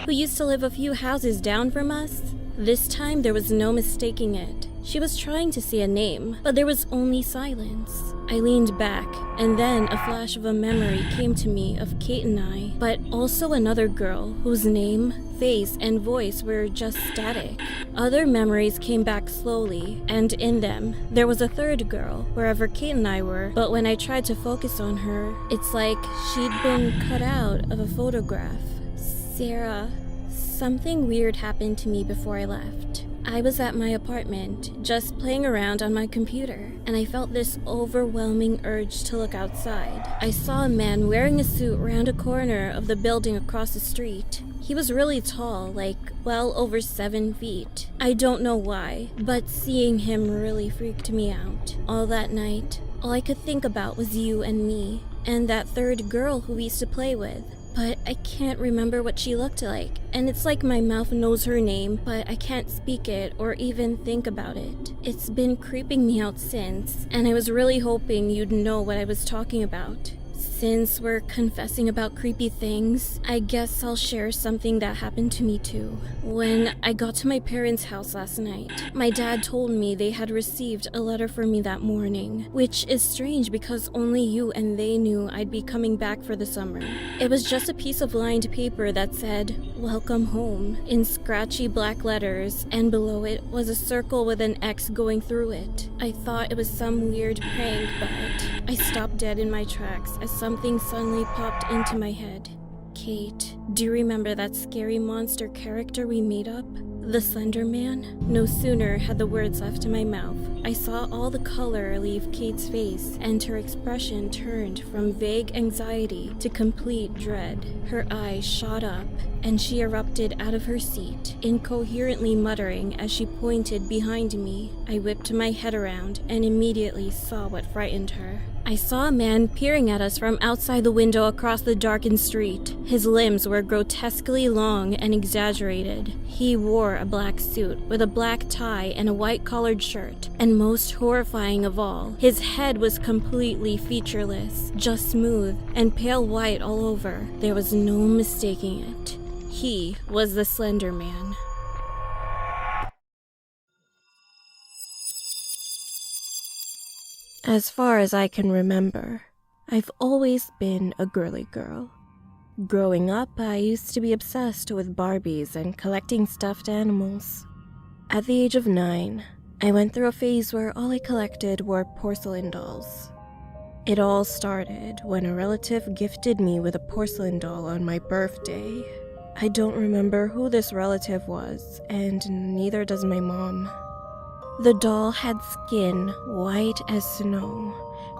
who used to live a few houses down from us?" This time there was no mistaking it. She was trying to say a name, but there was only silence. I leaned back, and then a flash of a memory came to me of Kate and I, but also another girl whose name, face, and voice were just static. Other memories came back slowly, and in them, there was a third girl, wherever Kate and I were, but when I tried to focus on her, it's like she'd been cut out of a photograph. "Sarah, something weird happened to me before I left. I was at my apartment, just playing around on my computer, and I felt this overwhelming urge to look outside. I saw a man wearing a suit round a corner of the building across the street. He was really tall, like well over 7 feet. I don't know why, but seeing him really freaked me out. All that night, all I could think about was you and me, and that third girl who we used to play with. But I can't remember what she looked like, and it's like my mouth knows her name, but I can't speak it or even think about it. It's been creeping me out since, and I was really hoping you'd know what I was talking about. Since we're confessing about creepy things, I guess I'll share something that happened to me too. When I got to my parents' house last night, my dad told me they had received a letter for me that morning, which is strange because only you and they knew I'd be coming back for the summer. It was just a piece of lined paper that said, "Welcome home," in scratchy black letters, and below it was a circle with an X going through it. I thought it was some weird prank, but I stopped dead in my tracks as something suddenly popped into my head. "Kate, do you remember that scary monster character we made up? The Slender Man?" No sooner had the words left my mouth, I saw all the color leave Kate's face, and her expression turned from vague anxiety to complete dread. Her eyes shot up, and she erupted out of her seat, incoherently muttering as she pointed behind me. I whipped my head around and immediately saw what frightened her. I saw a man peering at us from outside the window across the darkened street. His limbs were grotesquely long and exaggerated. He wore a black suit with a black tie and a white-collared shirt, and most horrifying of all, his head was completely featureless, just smooth and pale white all over. There was no mistaking it. He was the Slender Man. As far as I can remember, I've always been a girly girl. Growing up, I used to be obsessed with Barbies and collecting stuffed animals. At the age of 9, I went through a phase where all I collected were porcelain dolls. It all started when a relative gifted me with a porcelain doll on my birthday. I don't remember who this relative was, and neither does my mom. The doll had skin white as snow,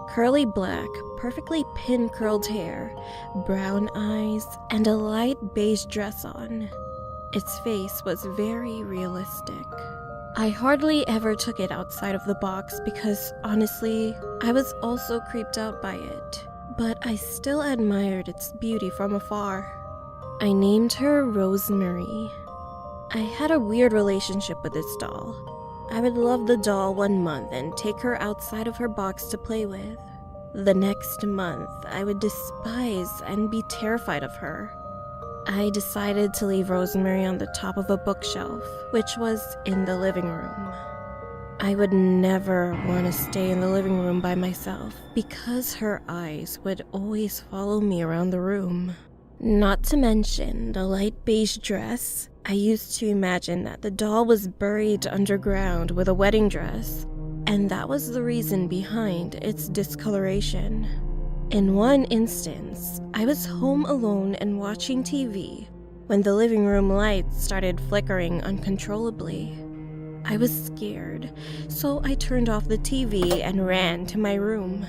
curly black, perfectly pin-curled hair, brown eyes, and a light beige dress on. Its face was very realistic. I hardly ever took it outside of the box because, honestly, I was also creeped out by it, but I still admired its beauty from afar. I named her Rosemary. I had a weird relationship with this doll. I would love the doll one month and take her outside of her box to play with. The next month, I would despise and be terrified of her. I decided to leave Rosemary on the top of a bookshelf, which was in the living room. I would never want to stay in the living room by myself because her eyes would always follow me around the room. Not to mention the light beige dress. I used to imagine that the doll was buried underground with a wedding dress, and that was the reason behind its discoloration. In one instance, I was home alone and watching TV when the living room lights started flickering uncontrollably. I was scared, so I turned off the TV and ran to my room.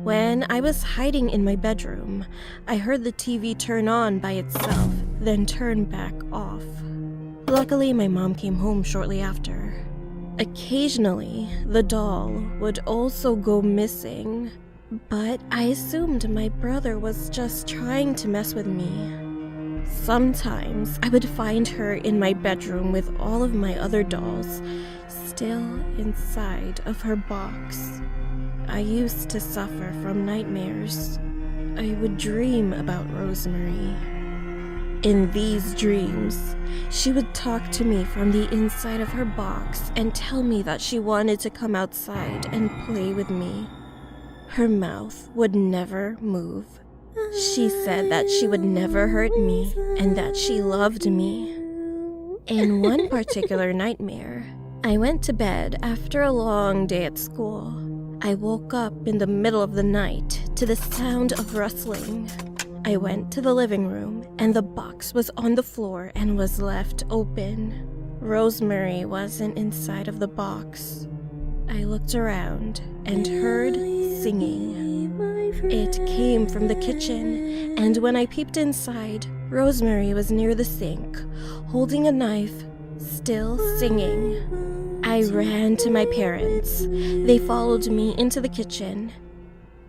When I was hiding in my bedroom, I heard the TV turn on by itself, then turn back off. Luckily, my mom came home shortly after. Occasionally, the doll would also go missing, but I assumed my brother was just trying to mess with me. Sometimes I would find her in my bedroom with all of my other dolls still inside of her box. I used to suffer from nightmares. I would dream about Rosemary. In these dreams, she would talk to me from the inside of her box and tell me that she wanted to come outside and play with me. Her mouth would never move. She said that she would never hurt me and that she loved me. In one particular nightmare, I went to bed after a long day at school. I woke up in the middle of the night to the sound of rustling. I went to the living room and the box was on the floor and was left open. Rosemary wasn't inside of the box. I looked around and heard singing. It came from the kitchen, and when I peeped inside, Rosemary was near the sink, holding a knife, still singing. I ran to my parents. They followed me into the kitchen.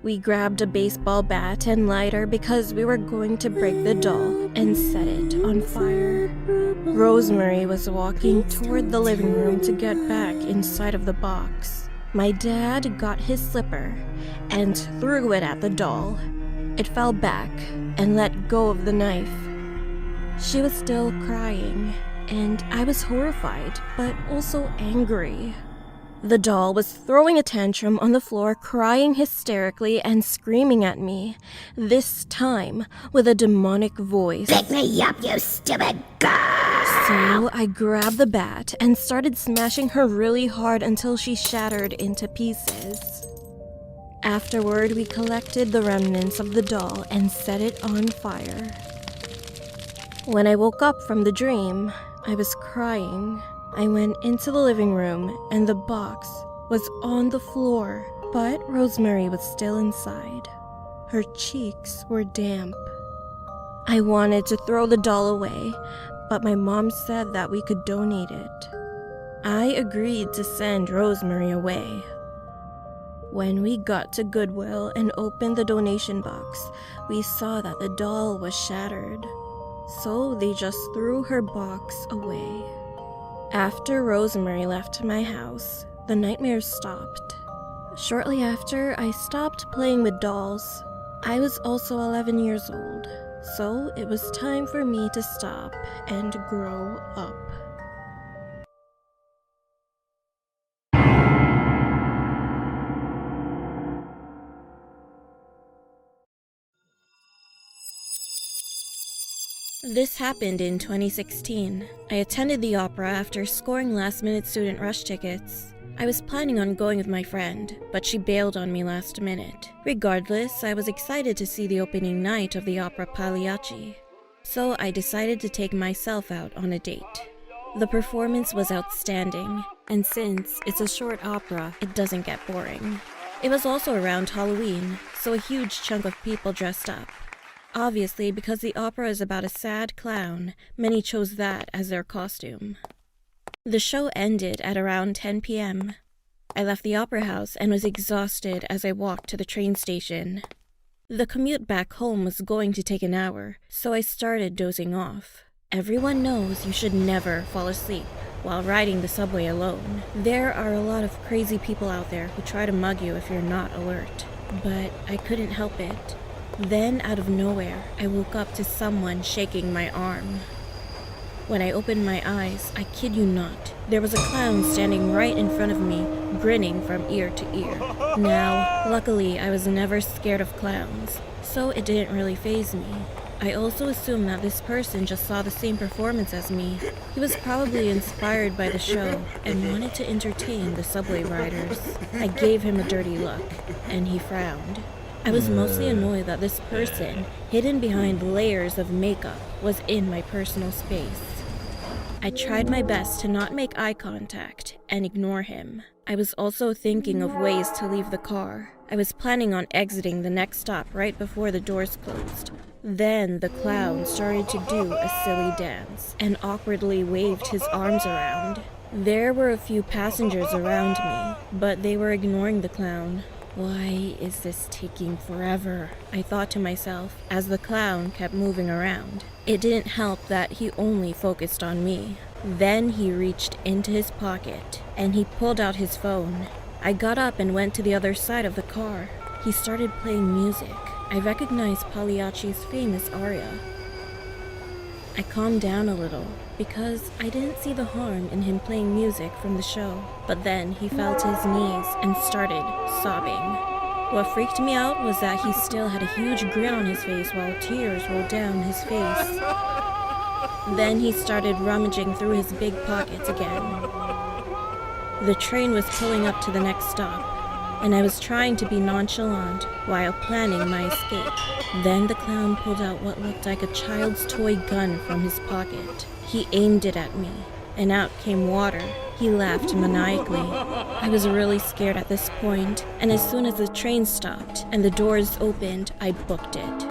We grabbed a baseball bat and lighter because we were going to break the doll and set it on fire. Rosemary was walking toward the living room to get back inside of the box. My dad got his slipper and threw it at the doll. It fell back and let go of the knife. She was still crying, and I was horrified, but also angry. The doll was throwing a tantrum on the floor, crying hysterically and screaming at me, this time with a demonic voice. Pick me up, you stupid girl! So I grabbed the bat and started smashing her really hard until she shattered into pieces. Afterward, we collected the remnants of the doll and set it on fire. When I woke up from the dream, I was crying. I went into the living room and the box was on the floor, but Rosemary was still inside. Her cheeks were damp. I wanted to throw the doll away, but my mom said that we could donate it. I agreed to send Rosemary away. When we got to Goodwill and opened the donation box, we saw that the doll was shattered. So they just threw her box away. After Rosemary left my house, the nightmares stopped. Shortly after, I stopped playing with dolls. I was also 11 years old, so it was time for me to stop and grow up. This happened in 2016. I attended the opera after scoring last-minute student rush tickets. I was planning on going with my friend, but she bailed on me last minute. Regardless, I was excited to see the opening night of the opera Pagliacci, so I decided to take myself out on a date. The performance was outstanding, and since it's a short opera, it doesn't get boring. It was also around Halloween, so a huge chunk of people dressed up. Obviously, because the opera is about a sad clown, many chose that as their costume. The show ended at around 10 p.m. I left the opera house and was exhausted as I walked to the train station. The commute back home was going to take an hour, so I started dozing off. Everyone knows you should never fall asleep while riding the subway alone. There are a lot of crazy people out there who try to mug you if you're not alert. But I couldn't help it. Then, out of nowhere, I woke up to someone shaking my arm. When I opened my eyes, I kid you not, there was a clown standing right in front of me, grinning from ear to ear. Now, luckily, I was never scared of clowns, so it didn't really faze me. I also assumed that this person just saw the same performance as me. He was probably inspired by the show and wanted to entertain the subway riders. I gave him a dirty look, and he frowned. I was mostly annoyed that this person, hidden behind layers of makeup, was in my personal space. I tried my best to not make eye contact and ignore him. I was also thinking of ways to leave the car. I was planning on exiting the next stop right before the doors closed. Then the clown started to do a silly dance and awkwardly waved his arms around. There were a few passengers around me, but they were ignoring the clown. Why is this taking forever? I thought to myself as the clown kept moving around. It didn't help that he only focused on me. Then he reached into his pocket and he pulled out his phone. I got up and went to the other side of the car. He started playing music. I recognized Pagliacci's famous aria. I calmed down a little because I didn't see the harm in him playing music from the show. But then he fell to his knees and started sobbing. What freaked me out was that he still had a huge grin on his face while tears rolled down his face. Then he started rummaging through his big pockets again. The train was pulling up to the next stop, and I was trying to be nonchalant while planning my escape. Then the clown pulled out what looked like a child's toy gun from his pocket. He aimed it at me, and out came water. He laughed maniacally. I was really scared at this point, and as soon as the train stopped and the doors opened, I booked it.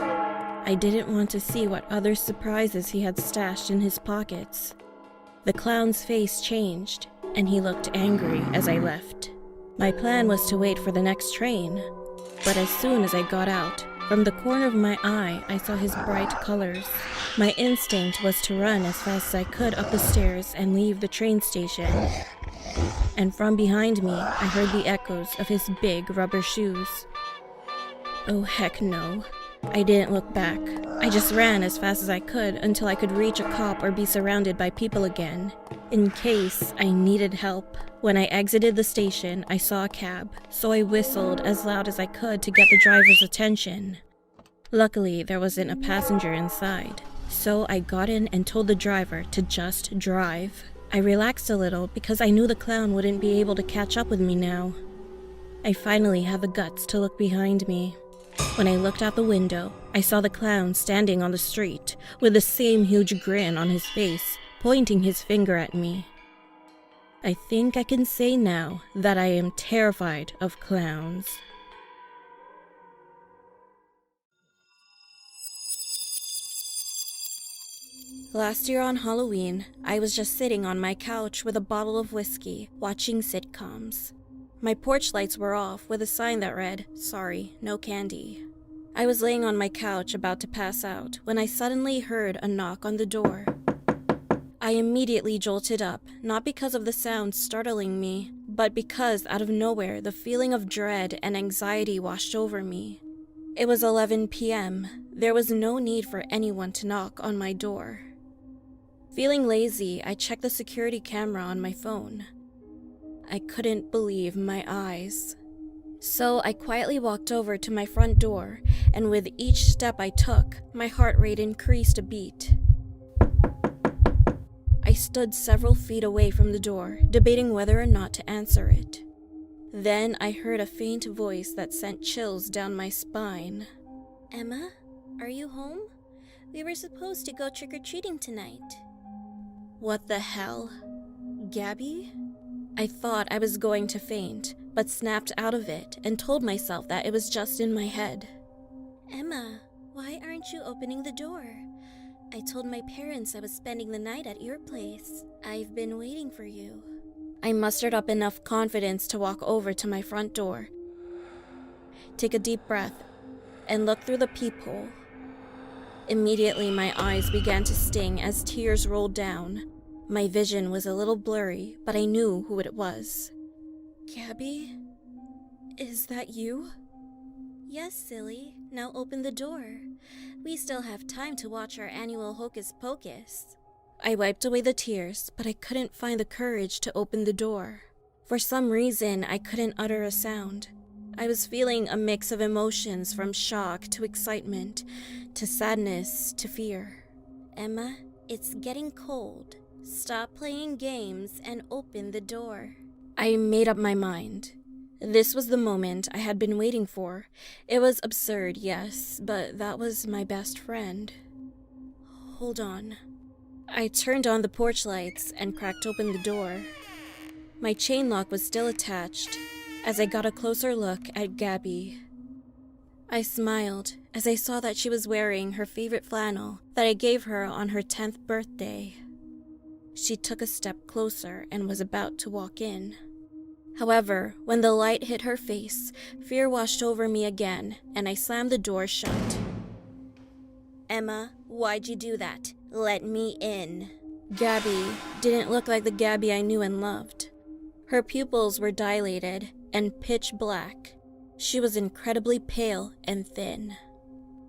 I didn't want to see what other surprises he had stashed in his pockets. The clown's face changed, and he looked angry as I left. My plan was to wait for the next train, but as soon as I got out, from the corner of my eye, I saw his bright colors. My instinct was to run as fast as I could up the stairs and leave the train station. And from behind me, I heard the echoes of his big rubber shoes. Oh heck no. I didn't look back. I just ran as fast as I could until I could reach a cop or be surrounded by people again, in case I needed help. When I exited the station, I saw a cab, so I whistled as loud as I could to get the driver's attention. Luckily, there wasn't a passenger inside, so I got in and told the driver to just drive. I relaxed a little because I knew the clown wouldn't be able to catch up with me now. I finally had the guts to look behind me. When I looked out the window, I saw the clown standing on the street with the same huge grin on his face, pointing his finger at me. I think I can say now that I am terrified of clowns. Last year on Halloween, I was just sitting on my couch with a bottle of whiskey, watching sitcoms. My porch lights were off with a sign that read, "Sorry, no candy." I was laying on my couch about to pass out when I suddenly heard a knock on the door. I immediately jolted up, not because of the sound startling me, but because out of nowhere the feeling of dread and anxiety washed over me. It was 11 p.m. There was no need for anyone to knock on my door. Feeling lazy, I checked the security camera on my phone. I couldn't believe my eyes. So I quietly walked over to my front door, and with each step I took, my heart rate increased a beat. I stood several feet away from the door, debating whether or not to answer it. Then I heard a faint voice that sent chills down my spine. Emma, are you home? We were supposed to go trick-or-treating tonight. What the hell? Gabby? I thought I was going to faint, but snapped out of it and told myself that it was just in my head. Emma, why aren't you opening the door? I told my parents I was spending the night at your place. I've been waiting for you. I mustered up enough confidence to walk over to my front door, take a deep breath, and look through the peephole. Immediately, my eyes began to sting as tears rolled down. My vision was a little blurry, but I knew who it was. Gabby? Is that you? Yes, silly. Now open the door. We still have time to watch our annual Hocus Pocus. I wiped away the tears, but I couldn't find the courage to open the door. For some reason, I couldn't utter a sound. I was feeling a mix of emotions from shock to excitement, to sadness to fear. Emma, it's getting cold. Stop playing games and open the door. I made up my mind. This was the moment I had been waiting for. It was absurd, yes, but that was my best friend. Hold on. I turned on the porch lights and cracked open the door. My chain lock was still attached as I got a closer look at Gabby. I smiled as I saw that she was wearing her favorite flannel that I gave her on her 10th birthday. She took a step closer and was about to walk in. However, when the light hit her face, fear washed over me again, and I slammed the door shut. Emma, why'd you do that? Let me in. Gabby didn't look like the Gabby I knew and loved. Her pupils were dilated and pitch black. She was incredibly pale and thin.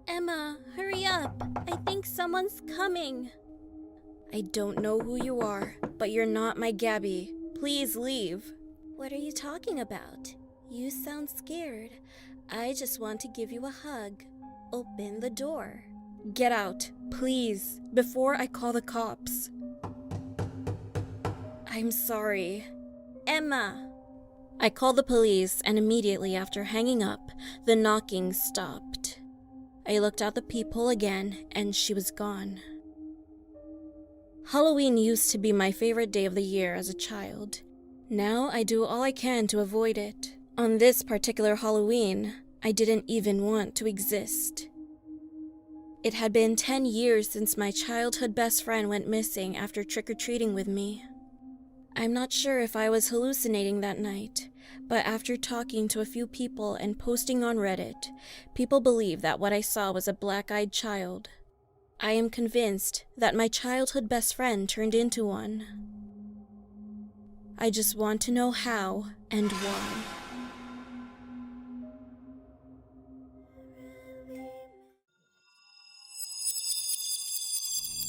Emma, hurry up. I think someone's coming. I don't know who you are, but you're not my Gabby. Please leave. What are you talking about? You sound scared. I just want to give you a hug. Open the door. Get out, please, before I call the cops. I'm sorry. Emma! I called the police, and immediately after hanging up, the knocking stopped. I looked out the peephole again, and she was gone. Halloween used to be my favorite day of the year as a child. Now I do all I can to avoid it. On this particular Halloween, I didn't even want to exist. It had been 10 years since my childhood best friend went missing after trick-or-treating with me. I'm not sure if I was hallucinating that night, but after talking to a few people and posting on Reddit, people believe that what I saw was a black-eyed child. I am convinced that my childhood best friend turned into one. I just want to know how and why.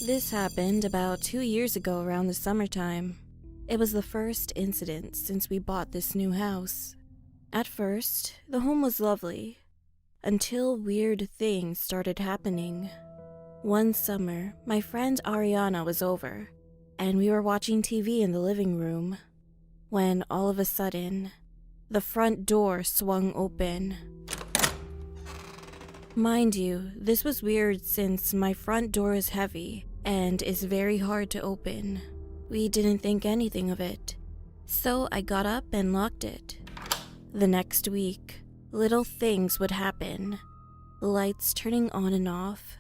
This happened about 2 years ago around the summertime. It was the first incident since we bought this new house. At first, the home was lovely, until weird things started happening. One summer, my friend Ariana was over, and we were watching TV in the living room, when all of a sudden, the front door swung open. Mind you, this was weird since my front door is heavy and is very hard to open. We didn't think anything of it, so I got up and locked it. The next week, little things would happen. Lights turning on and off,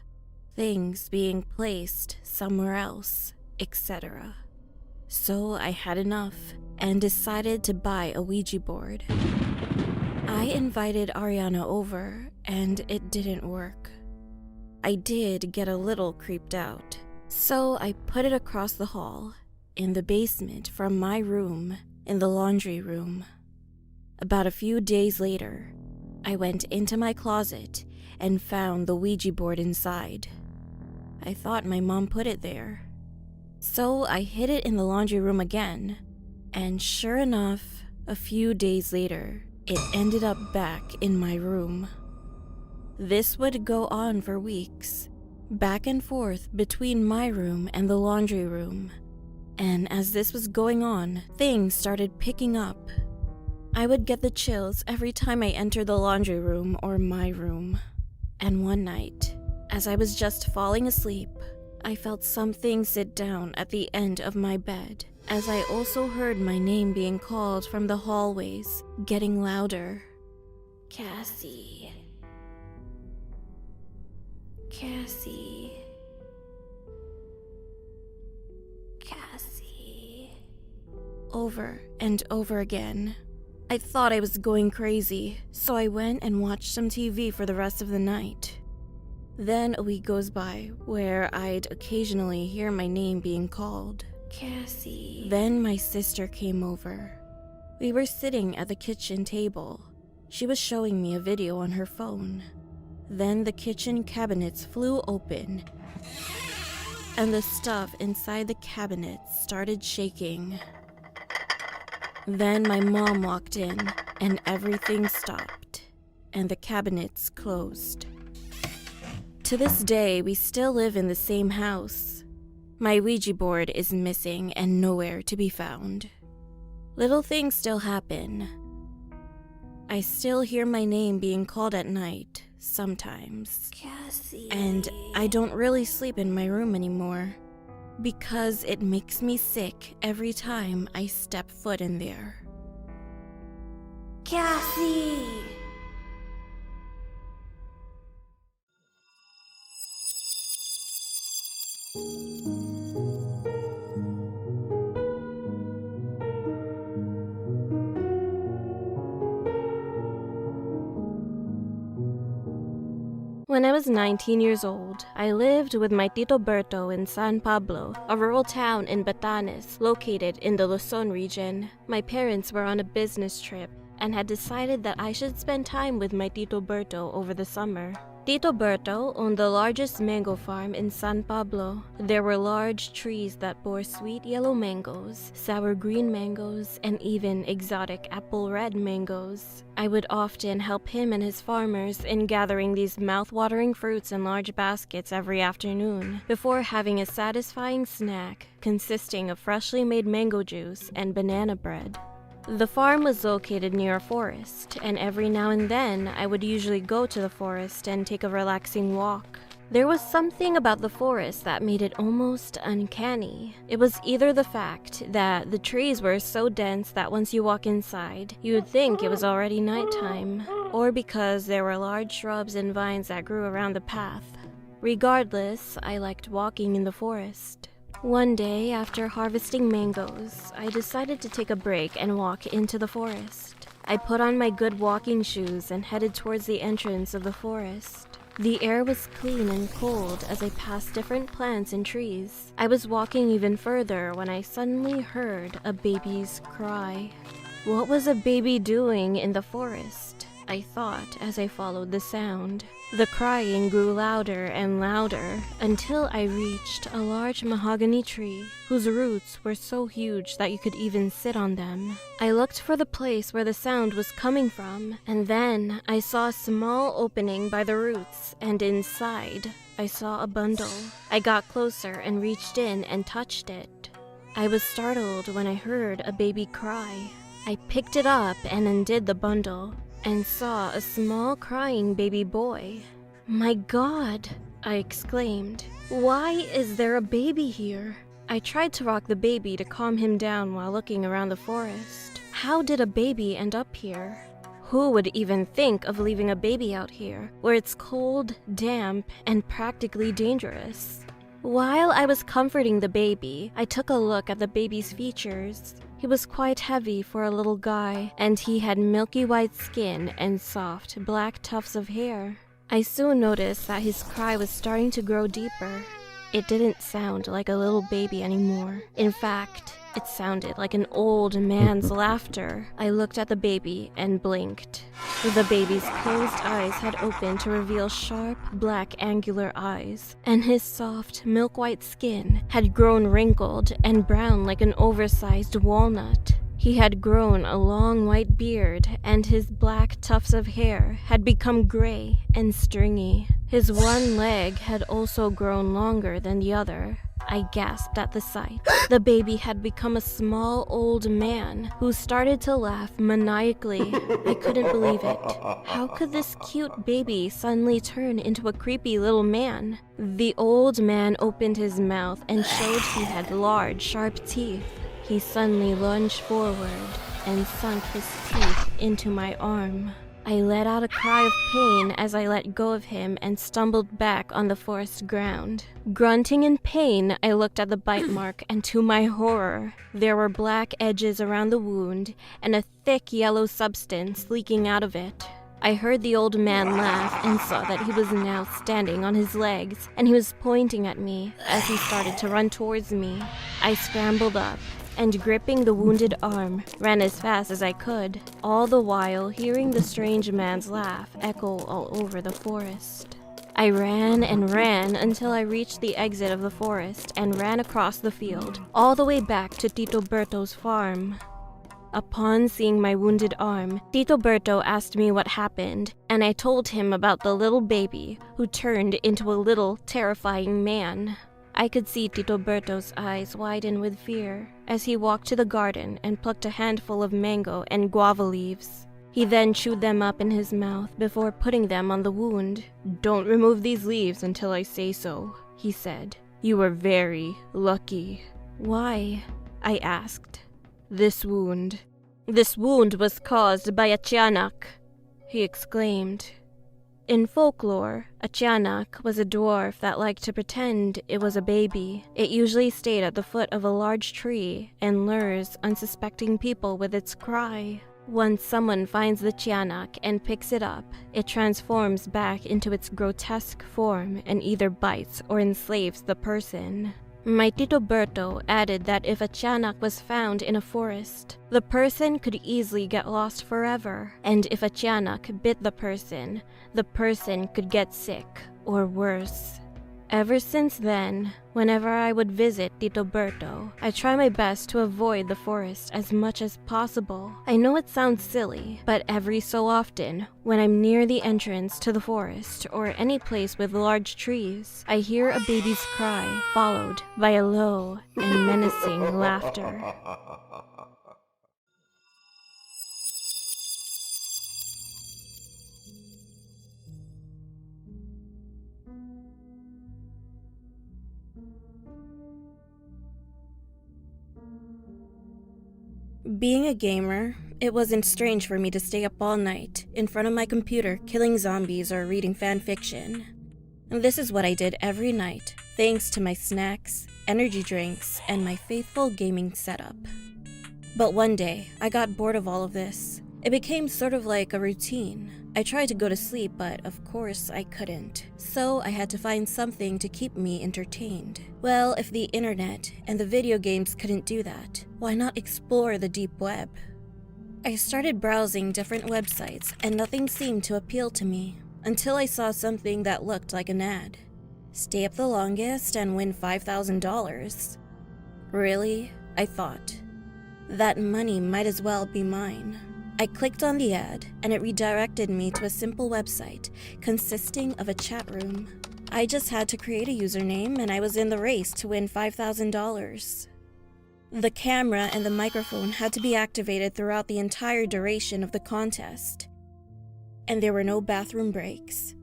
things being placed somewhere else, etc. So I had enough and decided to buy a Ouija board. I invited Ariana over, and it didn't work. I did get a little creeped out, so I put it across the hall, in the basement from my room, in the laundry room. About a few days later, I went into my closet and found the Ouija board inside. I thought my mom put it there. So I hid it in the laundry room again, and sure enough, a few days later, it ended up back in my room. This would go on for weeks, back and forth between my room and the laundry room. And as this was going on, things started picking up. I would get the chills every time I entered the laundry room or my room. And one night, as I was just falling asleep, I felt something sit down at the end of my bed, as I also heard my name being called from the hallways, getting louder. Cassie. Cassie. Cassie. Over and over again. I thought I was going crazy, so I went and watched some TV for the rest of the night. Then a week goes by where I'd occasionally hear my name being called. Cassie. Then my sister came over. We were sitting at the kitchen table. She was showing me a video on her phone. Then the kitchen cabinets flew open, and the stuff inside the cabinets started shaking. Then my mom walked in, and everything stopped, and the cabinets closed. To this day, we still live in the same house. My Ouija board is missing and nowhere to be found. Little things still happen. I still hear my name being called at night, sometimes. Cassie. And I don't really sleep in my room anymore, because it makes me sick every time I step foot in there. Cassie! When I was 19 years old, I lived with my Tito Berto in San Pablo, a rural town in Batanes, located in the Luzon region. My parents were on a business trip and had decided that I should spend time with my Tito Berto over the summer. Tito Berto owned the largest mango farm in San Pablo. There were large trees that bore sweet yellow mangoes, sour green mangoes, and even exotic apple red mangoes. I would often help him and his farmers in gathering these mouth-watering fruits in large baskets every afternoon, before having a satisfying snack consisting of freshly made mango juice and banana bread. The farm was located near a forest, and every now and then I would usually go to the forest and take a relaxing walk. There was something about the forest that made it almost uncanny. It was either the fact that the trees were so dense that once you walk inside, you would think it was already nighttime, or because there were large shrubs and vines that grew around the path. Regardless, I liked walking in the forest. One day, after harvesting mangoes, I decided to take a break and walk into the forest. I put on my good walking shoes and headed towards the entrance of the forest. The air was clean and cold as I passed different plants and trees. I was walking even further when I suddenly heard a baby's cry. What was a baby doing in the forest? I thought as I followed the sound. The crying grew louder and louder until I reached a large mahogany tree whose roots were so huge that you could even sit on them. I looked for the place where the sound was coming from, and then I saw a small opening by the roots, and inside I saw a bundle. I got closer and reached in and touched it. I was startled when I heard a baby cry. I picked it up and undid the bundle, and saw a small crying baby boy. "My God!" I exclaimed. "Why is there a baby here?" I tried to rock the baby to calm him down while looking around the forest. How did a baby end up here? Who would even think of leaving a baby out here, where it's cold, damp, and practically dangerous? While I was comforting the baby, I took a look at the baby's features. He was quite heavy for a little guy, and he had milky white skin and soft, black tufts of hair. I soon noticed that his cry was starting to grow deeper. It didn't sound like a little baby anymore. In fact, it sounded like an old man's laughter. I looked at the baby and blinked. The baby's closed eyes had opened to reveal sharp, black, angular eyes, and his soft, milk-white skin had grown wrinkled and brown like an oversized walnut. He had grown a long white beard, and his black tufts of hair had become gray and stringy. His one leg had also grown longer than the other. I gasped at the sight. The baby had become a small old man who started to laugh maniacally. I couldn't believe it. How could this cute baby suddenly turn into a creepy little man? The old man opened his mouth and showed he had large, sharp teeth. He suddenly lunged forward and sunk his teeth into my arm. I let out a cry of pain as I let go of him and stumbled back on the forest ground. Grunting in pain, I looked at the bite mark, and to my horror, there were black edges around the wound and a thick yellow substance leaking out of it. I heard the old man laugh and saw that he was now standing on his legs, and he was pointing at me as he started to run towards me. I scrambled up and, gripping the wounded arm, ran as fast as I could, all the while hearing the strange man's laugh echo all over the forest. I ran and ran until I reached the exit of the forest and ran across the field, all the way back to Tito Berto's farm. Upon seeing my wounded arm, Tito Berto asked me what happened, and I told him about the little baby who turned into a little, terrifying man. I could see Tito Berto's eyes widen with fear as he walked to the garden and plucked a handful of mango and guava leaves. He then chewed them up in his mouth before putting them on the wound. "Don't remove these leaves until I say so," he said. "You were very lucky." "Why?" I asked. This wound was caused by a tiyanak," he exclaimed. In folklore, a tiyanak was a dwarf that liked to pretend it was a baby. It usually stayed at the foot of a large tree and lures unsuspecting people with its cry. Once someone finds the tiyanak and picks it up, it transforms back into its grotesque form and either bites or enslaves the person. My Tito Berto added that if a tiyanak was found in a forest, the person could easily get lost forever, and if a tiyanak bit the person could get sick or worse. Ever since then, whenever I would visit Tito Berto, I try my best to avoid the forest as much as possible. I know it sounds silly, but every so often, when I'm near the entrance to the forest or any place with large trees, I hear a baby's cry followed by a low and menacing laughter. Being a gamer, it wasn't strange for me to stay up all night in front of my computer killing zombies or reading fanfiction. And this is what I did every night, thanks to my snacks, energy drinks, and my faithful gaming setup. But one day, I got bored of all of this. It became sort of like a routine. I tried to go to sleep, but of course I couldn't. So I had to find something to keep me entertained. Well, if the internet and the video games couldn't do that, why not explore the deep web? I started browsing different websites and nothing seemed to appeal to me until I saw something that looked like an ad. Stay up the longest and win $5,000. Really? I thought. That money might as well be mine. I clicked on the ad, and it redirected me to a simple website consisting of a chat room. I just had to create a username, and I was in the race to win $5,000. The camera and the microphone had to be activated throughout the entire duration of the contest, and there were no bathroom breaks.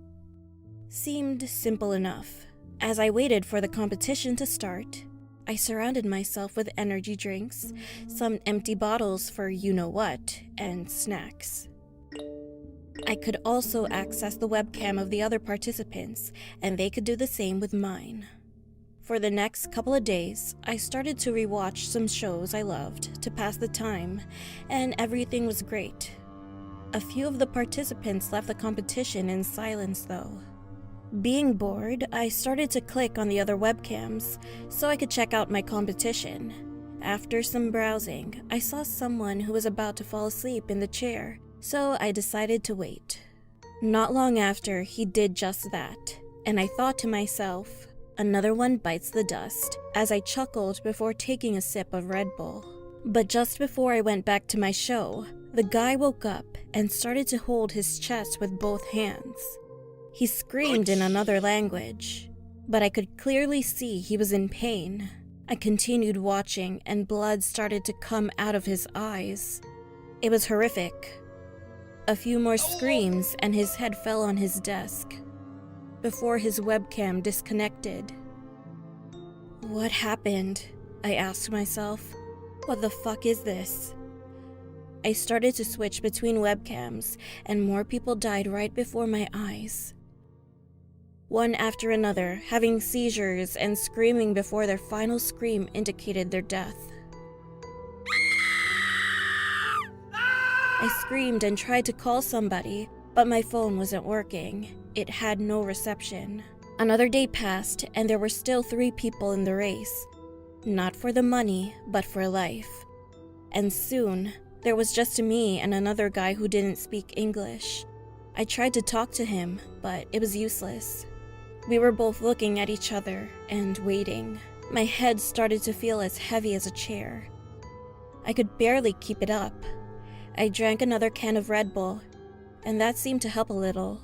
Seemed simple enough. As I waited for the competition to start, I surrounded myself with energy drinks, some empty bottles for you-know-what, and snacks. I could also access the webcam of the other participants, and they could do the same with mine. For the next couple of days, I started to rewatch some shows I loved to pass the time, and everything was great. A few of the participants left the competition in silence, though. Being bored, I started to click on the other webcams so I could check out my competition. After some browsing, I saw someone who was about to fall asleep in the chair, so I decided to wait. Not long after, he did just that, and I thought to myself, another one bites the dust, as I chuckled before taking a sip of Red Bull. But just before I went back to my show, the guy woke up and started to hold his chest with both hands. He screamed in another language, but I could clearly see he was in pain. I continued watching, and blood started to come out of his eyes. It was horrific. A few more screams, and his head fell on his desk, before his webcam disconnected. What happened? I asked myself. What the fuck is this? I started to switch between webcams, and more people died right before my eyes. One after another, having seizures and screaming before their final scream indicated their death. I screamed and tried to call somebody, but my phone wasn't working. It had no reception. Another day passed, and there were still 3 people in the race. Not for the money, but for life. And soon, there was just me and another guy who didn't speak English. I tried to talk to him, but it was useless. We were both looking at each other and waiting. My head started to feel as heavy as a chair. I could barely keep it up. I drank another can of Red Bull, and that seemed to help a little.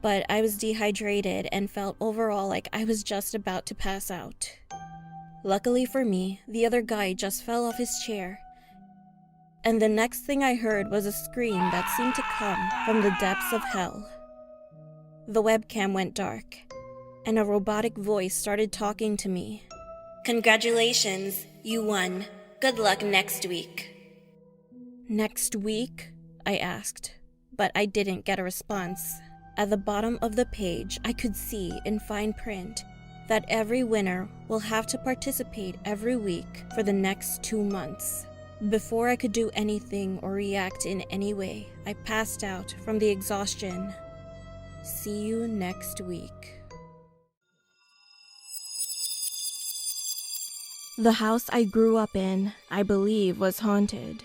But I was dehydrated and felt overall like I was just about to pass out. Luckily for me, the other guy just fell off his chair, and the next thing I heard was a scream that seemed to come from the depths of hell. The webcam went dark, and a robotic voice started talking to me. "Congratulations, you won. Good luck next week." "Next week?" I asked, but I didn't get a response. At the bottom of the page, I could see in fine print that every winner will have to participate every week for the next 2 months. Before I could do anything or react in any way, I passed out from the exhaustion. See you next week. The house I grew up in, I believe, was haunted.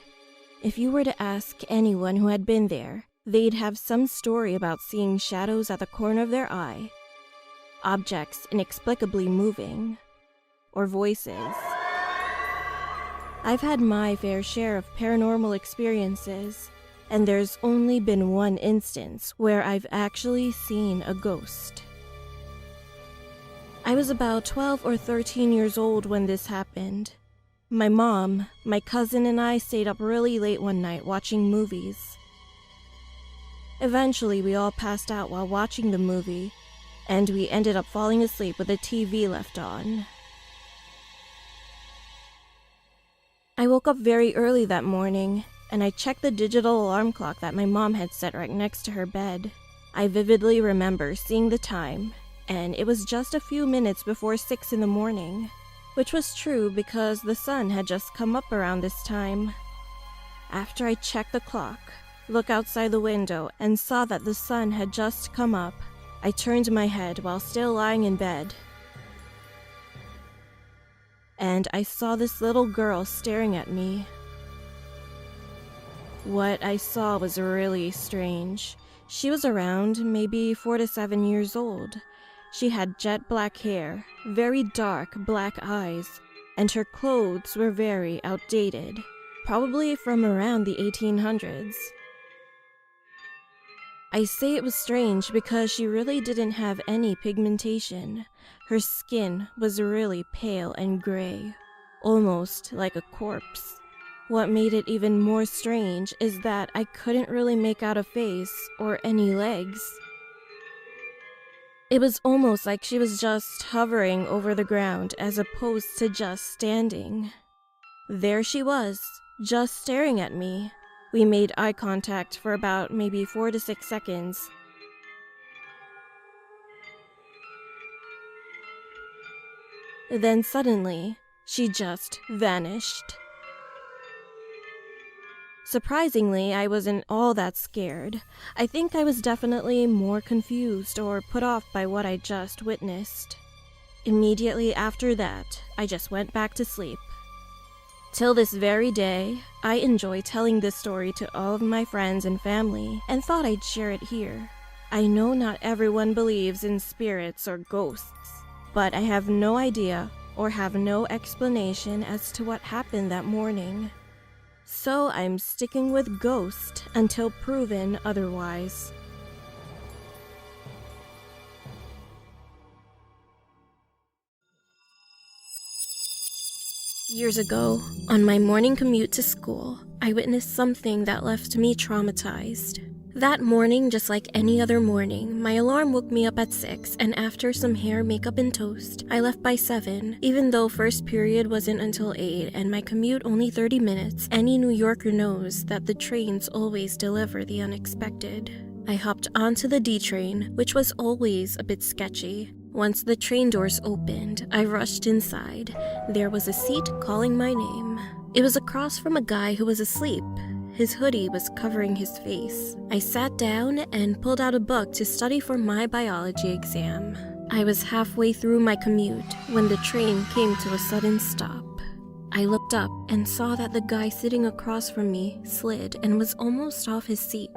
If you were to ask anyone who had been there, they'd have some story about seeing shadows at the corner of their eye, objects inexplicably moving, or voices. I've had my fair share of paranormal experiences, and there's only been one instance where I've actually seen a ghost. I was about 12 or 13 years old when this happened. My mom, my cousin, and I stayed up really late one night watching movies. Eventually, we all passed out while watching the movie, and we ended up falling asleep with the TV left on. I woke up very early that morning, and I checked the digital alarm clock that my mom had set right next to her bed. I vividly remember seeing the time, and it was just a few minutes before 6 in the morning, which was true because the sun had just come up around this time. After I checked the clock, looked outside the window, and saw that the sun had just come up, I turned my head while still lying in bed, and I saw this little girl staring at me. What I saw was really strange. She was around maybe 4 to 7 years old. She had jet black hair, very dark black eyes, and her clothes were very outdated, probably from around the 1800s. I say it was strange because she really didn't have any pigmentation. Her skin was really pale and gray, almost like a corpse. What made it even more strange is that I couldn't really make out a face or any legs. It was almost like she was just hovering over the ground as opposed to just standing. There she was, just staring at me. We made eye contact for about maybe 4 to 6 seconds. Then suddenly, she just vanished. Surprisingly, I wasn't all that scared. I think I was definitely more confused or put off by what I just witnessed. Immediately after that, I just went back to sleep. Till this very day, I enjoy telling this story to all of my friends and family, and thought I'd share it here. I know not everyone believes in spirits or ghosts, but I have no idea or have no explanation as to what happened that morning. So I'm sticking with ghost until proven otherwise. Years ago, on my morning commute to school, I witnessed something that left me traumatized. That morning, just like any other morning, my alarm woke me up at 6, and after some hair, makeup, and toast, I left by 7. Even though first period wasn't until 8 and my commute only 30 minutes, any New Yorker knows that the trains always deliver the unexpected. I hopped onto the D train, which was always a bit sketchy. Once the train doors opened, I rushed inside. There was a seat calling my name. It was across from a guy who was asleep. His hoodie was covering his face. I sat down and pulled out a book to study for my biology exam. I was halfway through my commute when the train came to a sudden stop. I looked up and saw that the guy sitting across from me slid and was almost off his seat.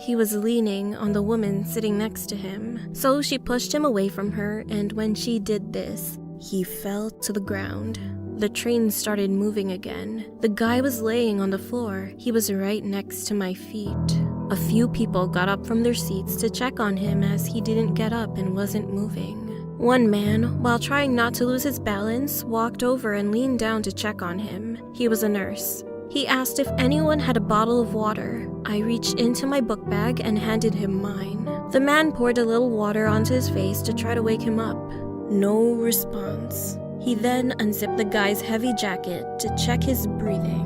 He was leaning on the woman sitting next to him, so she pushed him away from her, and when she did this, he fell to the ground. The train started moving again. The guy was laying on the floor. He was right next to my feet. A few people got up from their seats to check on him as he didn't get up and wasn't moving. One man, while trying not to lose his balance, walked over and leaned down to check on him. He was a nurse. He asked if anyone had a bottle of water. I reached into my book bag and handed him mine. The man poured a little water onto his face to try to wake him up. No response. He then unzipped the guy's heavy jacket to check his breathing.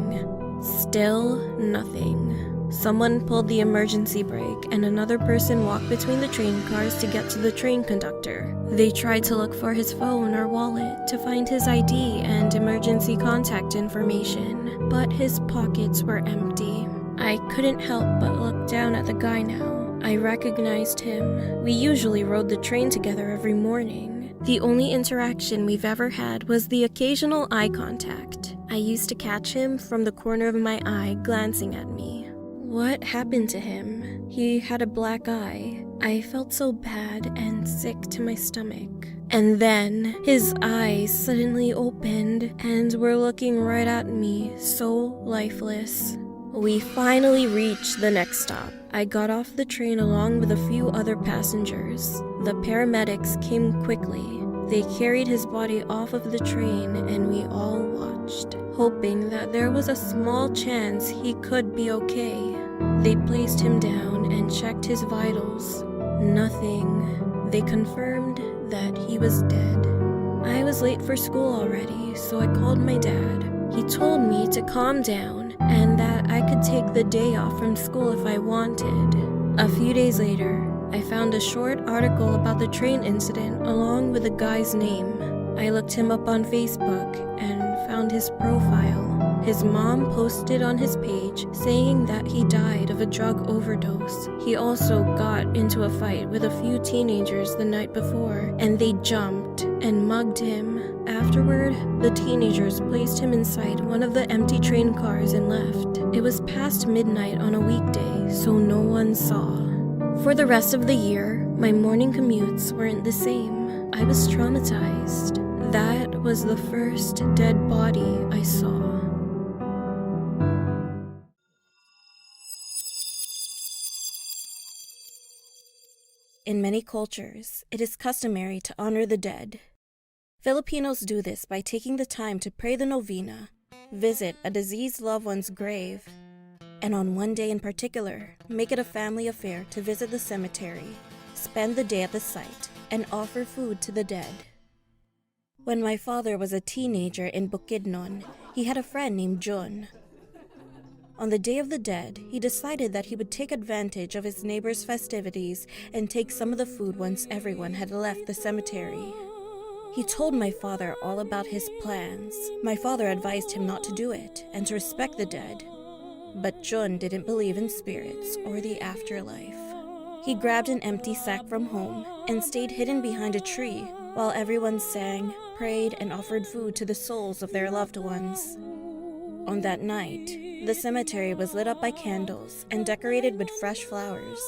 Still nothing. Someone pulled the emergency brake and another person walked between the train cars to get to the train conductor. They tried to look for his phone or wallet to find his ID and emergency contact information, but his pockets were empty. I couldn't help but look down at the guy now. I recognized him. We usually rode the train together every morning. The only interaction we've ever had was the occasional eye contact. I used to catch him from the corner of my eye glancing at me. What happened to him? He had a black eye. I felt so bad and sick to my stomach. And then his eyes suddenly opened and were looking right at me, so lifeless. We finally reached the next stop. I got off the train along with a few other passengers. The paramedics came quickly. They carried his body off of the train and we all watched, hoping that there was a small chance he could be okay. They placed him down and checked his vitals. Nothing. They confirmed that he was dead. I was late for school already, so I called my dad. He told me to calm down and that I could take the day off from school if I wanted. A few days later, I found a short article about the train incident along with the guy's name. I looked him up on Facebook and found his profile. His mom posted on his page saying that he died of a drug overdose. He also got into a fight with a few teenagers the night before, and they jumped and mugged him. Afterward, the teenagers placed him inside one of the empty train cars and left. It was past midnight on a weekday, so no one saw. For the rest of the year, my morning commutes weren't the same. I was traumatized. That was the first dead body I saw. In many cultures, it is customary to honor the dead. Filipinos do this by taking the time to pray the novena, visit a deceased loved one's grave, and on one day in particular, make it a family affair to visit the cemetery, spend the day at the site, and offer food to the dead. When my father was a teenager in Bukidnon, he had a friend named Jun. On the Day of the Dead, he decided that he would take advantage of his neighbor's festivities and take some of the food once everyone had left the cemetery. He told my father all about his plans. My father advised him not to do it and to respect the dead. But Jun didn't believe in spirits or the afterlife. He grabbed an empty sack from home and stayed hidden behind a tree while everyone sang, prayed, and offered food to the souls of their loved ones. On that night, the cemetery was lit up by candles and decorated with fresh flowers.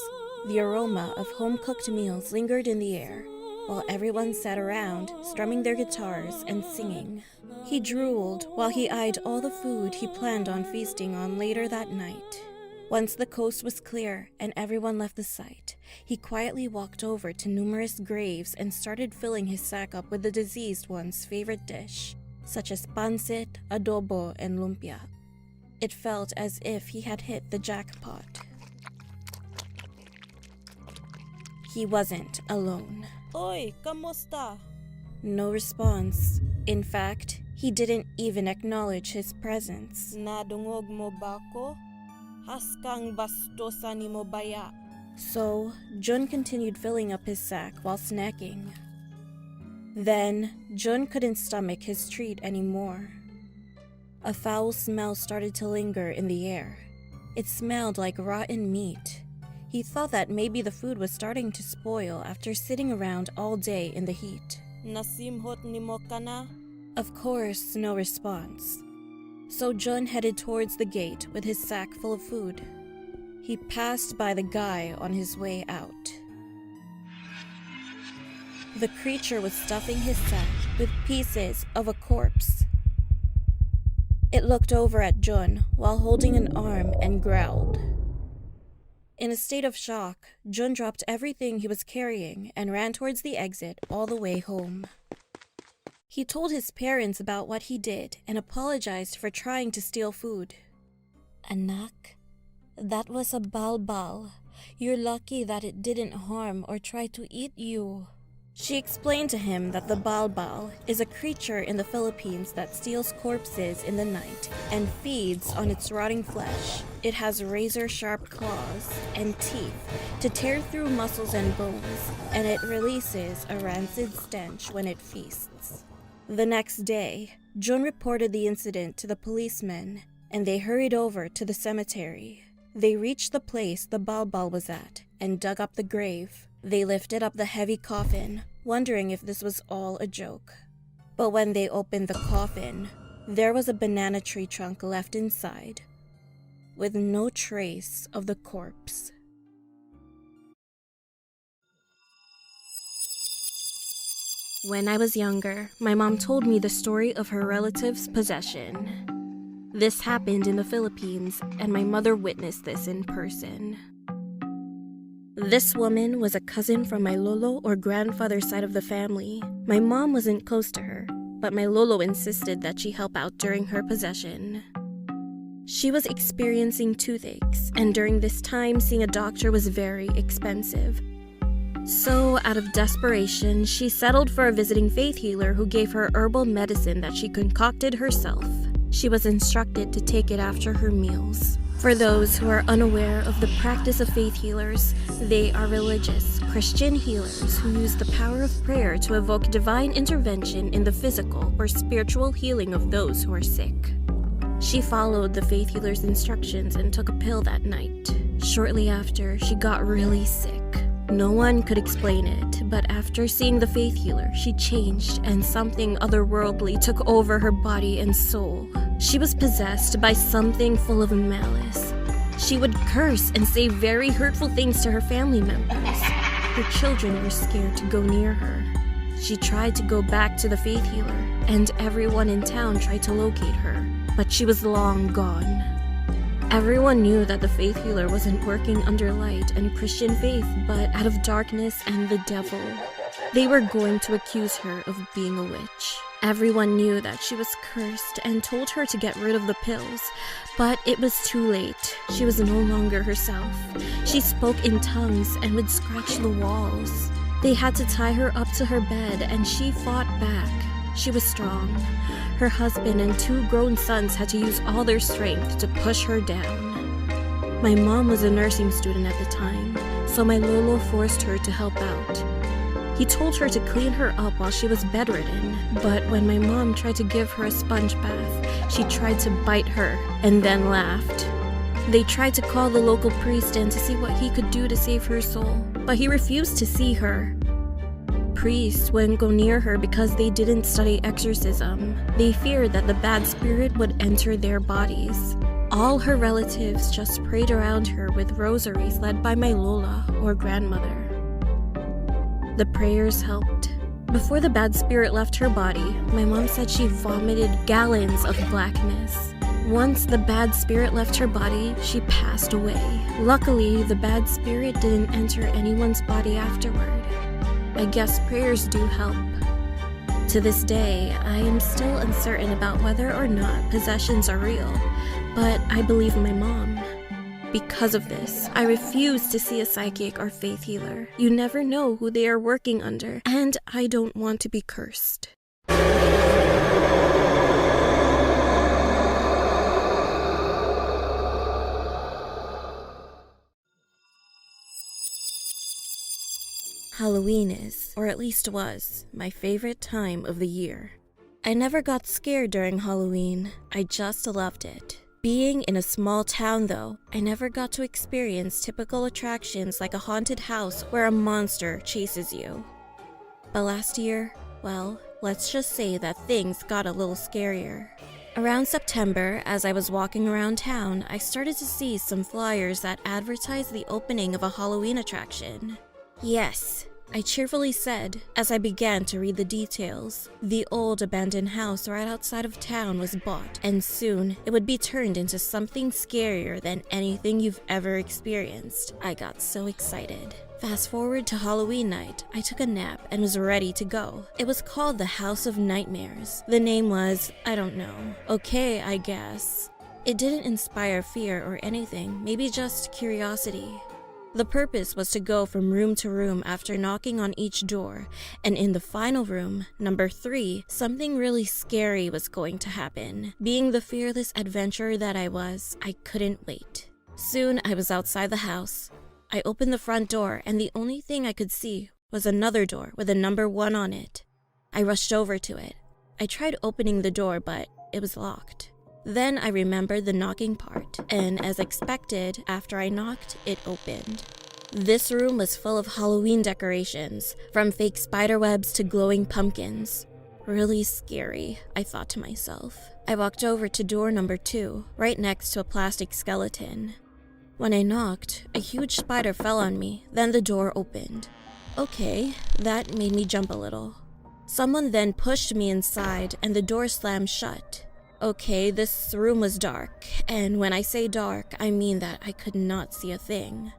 The aroma of home-cooked meals lingered in the air, while everyone sat around, strumming their guitars and singing. He drooled while he eyed all the food he planned on feasting on later that night. Once the coast was clear and everyone left the site, he quietly walked over to numerous graves and started filling his sack up with the deceased one's favorite dish, such as pancit, adobo, and lumpia. It felt as if he had hit the jackpot. He wasn't alone. Oy, kamusta? No response. In fact, he didn't even acknowledge his presence. Nadungog mo ba ko? Haskang bastosa ni mo baya. So, Jun continued filling up his sack while snacking. Then, Jun couldn't stomach his treat anymore. A foul smell started to linger in the air. It smelled like rotten meat. He thought that maybe the food was starting to spoil after sitting around all day in the heat. Of course, no response. So Jun headed towards the gate with his sack full of food. He passed by the guy on his way out. The creature was stuffing his sack with pieces of a corpse. It looked over at Jun while holding an arm and growled. In a state of shock, Jun dropped everything he was carrying and ran towards the exit all the way home. He told his parents about what he did and apologized for trying to steal food. Anak, that was a balbal. You're lucky that it didn't harm or try to eat you. She explained to him that the balbal is a creature in the Philippines that steals corpses in the night and feeds on its rotting flesh. It has razor-sharp claws and teeth to tear through muscles and bones, and it releases a rancid stench when it feasts. The next day, Jun reported the incident to the policemen, and they hurried over to the cemetery. They reached the place the balbal was at and dug up the grave. They lifted up the heavy coffin, wondering if this was all a joke. But when they opened the coffin, there was a banana tree trunk left inside, with no trace of the corpse. When I was younger, my mom told me the story of her relative's possession. This happened in the Philippines, and my mother witnessed this in person. This woman was a cousin from my lolo or grandfather's side of the family. My mom wasn't close to her, but my lolo insisted that she help out during her possession. She was experiencing toothaches, and during this time, seeing a doctor was very expensive. So, out of desperation, she settled for a visiting faith healer who gave her herbal medicine that she concocted herself. She was instructed to take it after her meals. For those who are unaware of the practice of faith healers, they are religious, Christian healers who use the power of prayer to evoke divine intervention in the physical or spiritual healing of those who are sick. She followed the faith healer's instructions and took a pill that night. Shortly after, she got really sick. No one could explain it, but after seeing the faith healer, she changed and something otherworldly took over her body and soul. She was possessed by something full of malice. She would curse and say very hurtful things to her family members. Her children were scared to go near her. She tried to go back to the faith healer, and everyone in town tried to locate her, but she was long gone. Everyone knew that the faith healer wasn't working under light and Christian faith, but out of darkness and the devil. They were going to accuse her of being a witch. Everyone knew that she was cursed and told her to get rid of the pills, but it was too late. She was no longer herself. She spoke in tongues and would scratch the walls. They had to tie her up to her bed, and she fought back. She was strong. Her husband and 2 grown sons had to use all their strength to push her down. My mom was a nursing student at the time, so my lolo forced her to help out. He told her to clean her up while she was bedridden, but when my mom tried to give her a sponge bath, she tried to bite her and then laughed. They tried to call the local priest in to see what he could do to save her soul, but he refused to see her. Priests wouldn't go near her because they didn't study exorcism. They feared that the bad spirit would enter their bodies. All her relatives just prayed around her with rosaries led by my lola or grandmother. The prayers helped. Before the bad spirit left her body, my mom said she vomited gallons of blackness. Once the bad spirit left her body, she passed away. Luckily, the bad spirit didn't enter anyone's body afterward. I guess prayers do help. To this day, I am still uncertain about whether or not possessions are real, but I believe my mom. Because of this, I refuse to see a psychic or faith healer. You never know who they are working under, and I don't want to be cursed. Halloween is, or at least was, my favorite time of the year. I never got scared during Halloween. I just loved it. Being in a small town though, I never got to experience typical attractions like a haunted house where a monster chases you. But last year, well, let's just say that things got a little scarier. Around September, as I was walking around town, I started to see some flyers that advertised the opening of a Halloween attraction. Yes, I cheerfully said, as I began to read the details. The old abandoned house right outside of town was bought, and soon it would be turned into something scarier than anything you've ever experienced. I got so excited. Fast forward to Halloween night, I took a nap and was ready to go. It was called the House of Nightmares. The name was, I don't know, okay, I guess. It didn't inspire fear or anything, maybe just curiosity. The purpose was to go from room to room after knocking on each door, and in the final room, number 3, something really scary was going to happen. Being the fearless adventurer that I was, I couldn't wait. Soon I was outside the house. I opened the front door, and the only thing I could see was another door with a number 1 on it. I rushed over to it. I tried opening the door, but it was locked. Then I remembered the knocking part, and as expected, after I knocked, it opened. This room was full of Halloween decorations, from fake spiderwebs to glowing pumpkins. Really scary, I thought to myself. I walked over to door number 2, right next to a plastic skeleton. When I knocked, a huge spider fell on me, then the door opened. Okay, that made me jump a little. Someone then pushed me inside, and the door slammed shut. Okay, this room was dark, and when I say dark, I mean that I could not see a thing.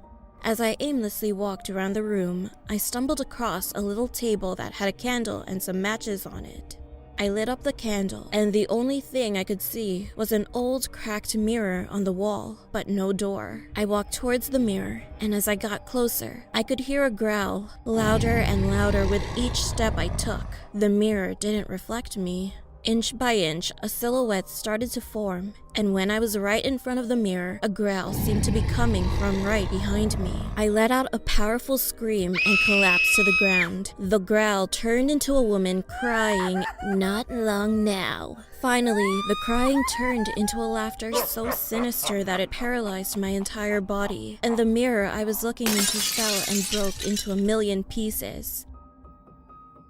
As I aimlessly walked around the room, I stumbled across a little table that had a candle and some matches on it. I lit up the candle, and the only thing I could see was an old cracked mirror on the wall, but no door. I walked towards the mirror, and as I got closer, I could hear a growl, louder and louder with each step I took. The mirror didn't reflect me. Inch by inch, a silhouette started to form, and when I was right in front of the mirror, a growl seemed to be coming from right behind me. I let out a powerful scream and collapsed to the ground. The growl turned into a woman crying, "Not long now." Finally, the crying turned into a laughter so sinister that it paralyzed my entire body, and the mirror I was looking into fell and broke into a million pieces.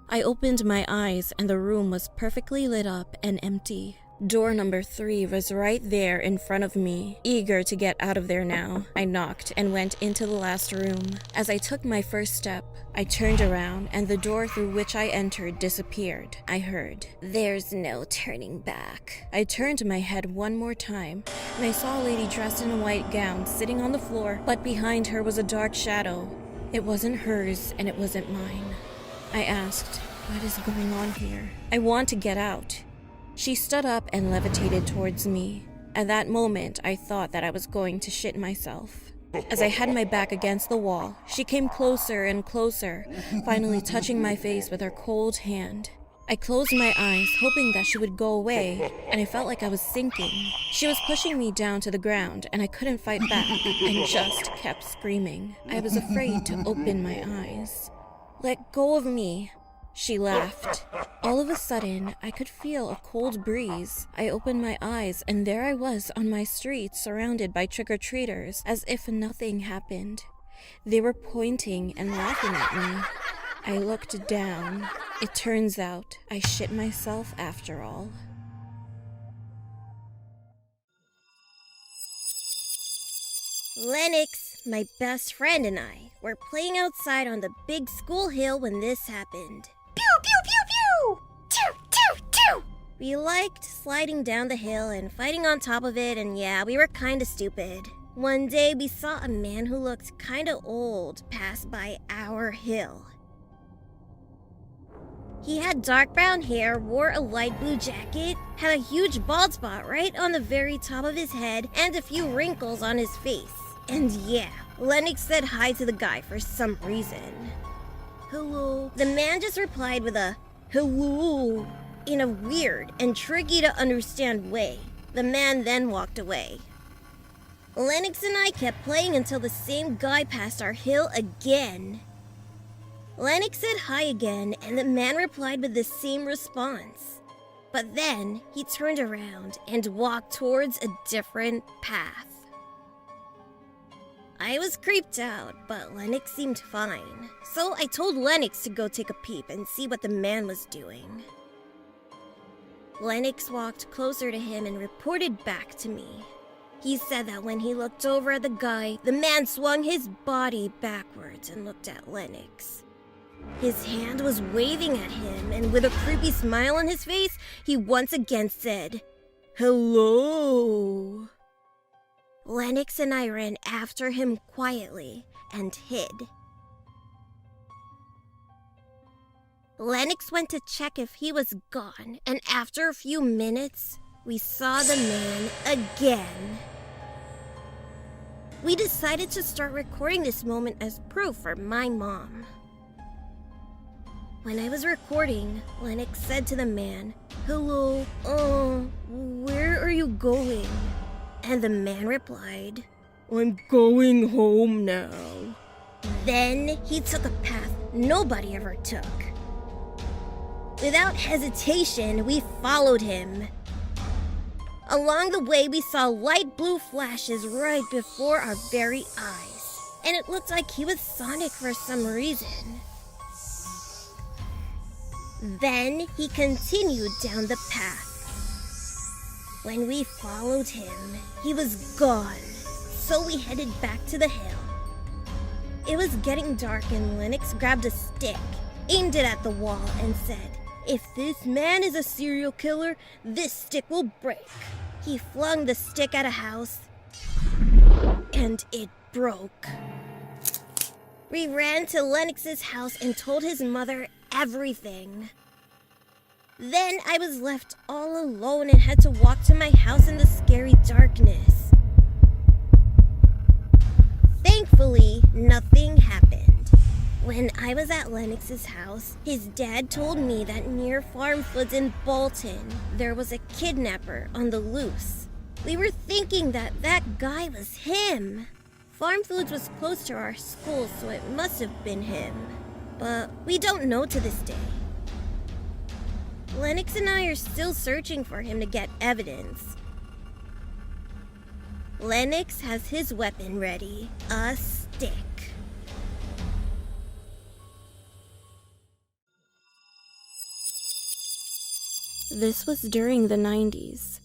I opened my eyes and the room was perfectly lit up and empty. Door number 3 was right there in front of me. Eager to get out of there now, I knocked and went into the last room. As I took my first step, I turned around and the door through which I entered disappeared. I heard, "There's no turning back." I turned my head one more time and I saw a lady dressed in a white gown sitting on the floor, but behind her was a dark shadow. It wasn't hers and it wasn't mine. I asked, "What is going on here? I want to get out." She stood up and levitated towards me. At that moment, I thought that I was going to shit myself. As I had my back against the wall, she came closer and closer, finally touching my face with her cold hand. I closed my eyes, hoping that she would go away, and I felt like I was sinking. She was pushing me down to the ground, and I couldn't fight back, and just kept screaming. I was afraid to open my eyes. "Let go of me," she laughed. All of a sudden, I could feel a cold breeze. I opened my eyes, and there I was on my street, surrounded by trick-or-treaters, as if nothing happened. They were pointing and laughing at me. I looked down. It turns out I shit myself after all. Lennox, my best friend, and I were playing outside on the big school hill when this happened. Pew, pew, pew, pew! Choo, choo, choo! We liked sliding down the hill and fighting on top of it, and yeah, we were kinda stupid. One day, we saw a man who looked kinda old pass by our hill. He had dark brown hair, wore a light blue jacket, had a huge bald spot right on the very top of his head, and a few wrinkles on his face. And yeah, Lennox said hi to the guy for some reason. "Hello." The man just replied with a "hello" in a weird and tricky to understand way. The man then walked away. Lennox and I kept playing until the same guy passed our hill again. Lennox said hi again, and the man replied with the same response. But then he turned around and walked towards a different path. I was creeped out, but Lennox seemed fine, so I told Lennox to go take a peep and see what the man was doing. Lennox walked closer to him and reported back to me. He said that when he looked over at the guy, the man swung his body backwards and looked at Lennox. His hand was waving at him, and with a creepy smile on his face, he once again said, "Hello." Lennox and I ran after him quietly and hid. Lennox went to check if he was gone, and after a few minutes, we saw the man again. We decided to start recording this moment as proof for my mom. When I was recording, Lennox said to the man, "Hello, where are you going?" And the man replied, "I'm going home now." Then he took a path nobody ever took. Without hesitation, we followed him. Along the way, we saw light blue flashes right before our very eyes, and it looked like he was Sonic for some reason. Then he continued down the path. When we followed him, he was gone, so we headed back to the hill. It was getting dark and Lennox grabbed a stick, aimed it at the wall, and said, "If this man is a serial killer, this stick will break." He flung the stick at a house, and it broke. We ran to Lennox's house and told his mother everything. Then I was left all alone and had to walk to my house in the scary darkness. Thankfully, nothing happened. When I was at Lennox's house, his dad told me that near Farm Foods in Bolton, there was a kidnapper on the loose. We were thinking that that guy was him. Farm Foods was close to our school, so it must have been him. But we don't know to this day. Lennox and I are still searching for him to get evidence. Lennox has his weapon ready, a stick. This was during the 90s.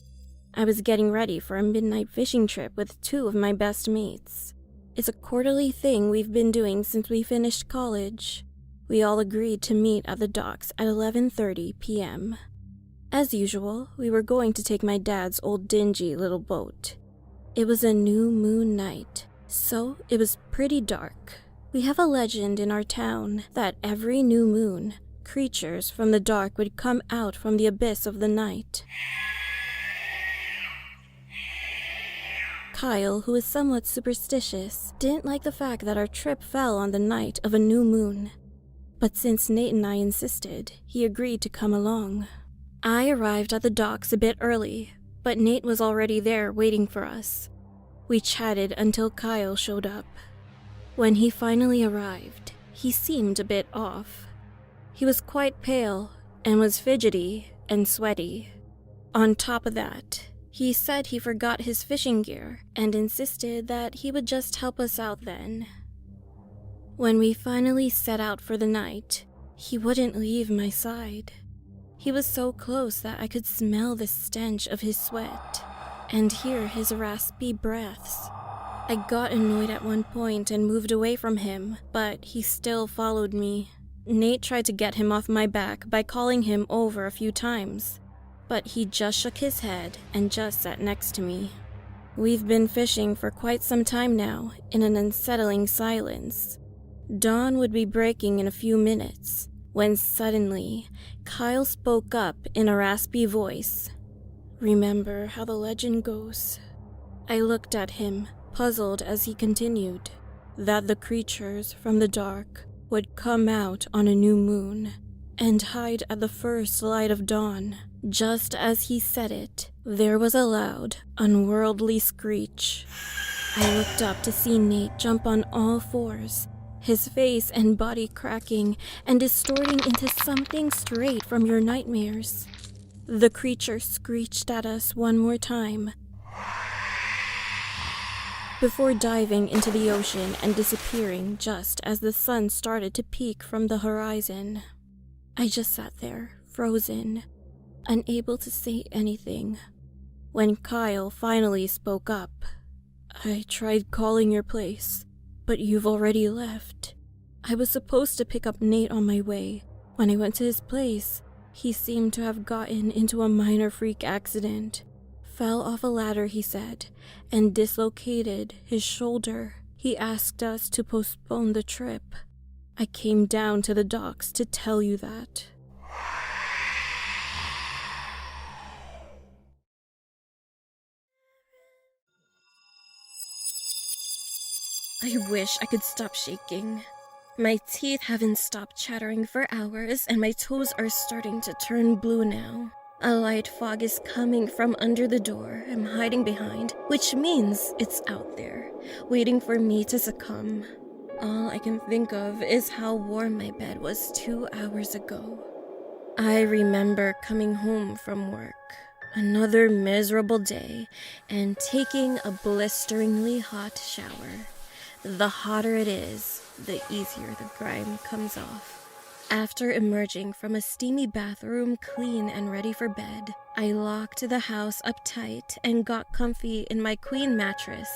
I was getting ready for a midnight fishing trip with two of my best mates. It's a quarterly thing we've been doing since we finished college. We all agreed to meet at the docks at 11:30 p.m. As usual, we were going to take my dad's old dingy little boat. It was a new moon night, so it was pretty dark. We have a legend in our town that every new moon, creatures from the dark would come out from the abyss of the night. Kyle, who is somewhat superstitious, didn't like the fact that our trip fell on the night of a new moon. But since Nate and I insisted, he agreed to come along. I arrived at the docks a bit early, but Nate was already there waiting for us. We chatted until Kyle showed up. When he finally arrived, he seemed a bit off. He was quite pale and was fidgety and sweaty. On top of that, he said he forgot his fishing gear and insisted that he would just help us out then. When we finally set out for the night, he wouldn't leave my side. He was so close that I could smell the stench of his sweat and hear his raspy breaths. I got annoyed at one point and moved away from him, but he still followed me. Nate tried to get him off my back by calling him over a few times, but he just shook his head and just sat next to me. We've been fishing for quite some time now, in an unsettling silence. Dawn would be breaking in a few minutes, when suddenly, Kyle spoke up in a raspy voice. "Remember how the legend goes?" I looked at him, puzzled as he continued, that the creatures from the dark would come out on a new moon and hide at the first light of dawn. Just as he said it, there was a loud, unworldly screech. I looked up to see Nate jump on all fours, his face and body cracking and distorting into something straight from your nightmares. The creature screeched at us one more time before diving into the ocean and disappearing just as the sun started to peek from the horizon. I just sat there, frozen, unable to say anything. When Kyle finally spoke up, "I tried calling your place, but you've already left. I was supposed to pick up Nate on my way. When I went to his place, he seemed to have gotten into a minor freak accident. Fell off a ladder, he said, and dislocated his shoulder. He asked us to postpone the trip. I came down to the docks to tell you that." I wish I could stop shaking. My teeth haven't stopped chattering for hours, and my toes are starting to turn blue now. A light fog is coming from under the door I'm hiding behind, which means it's out there, waiting for me to succumb. All I can think of is how warm my bed was 2 hours ago. I remember coming home from work, another miserable day, and taking a blisteringly hot shower. The hotter it is, the easier the grime comes off. After emerging from a steamy bathroom clean and ready for bed, I locked the house up tight and got comfy in my queen mattress.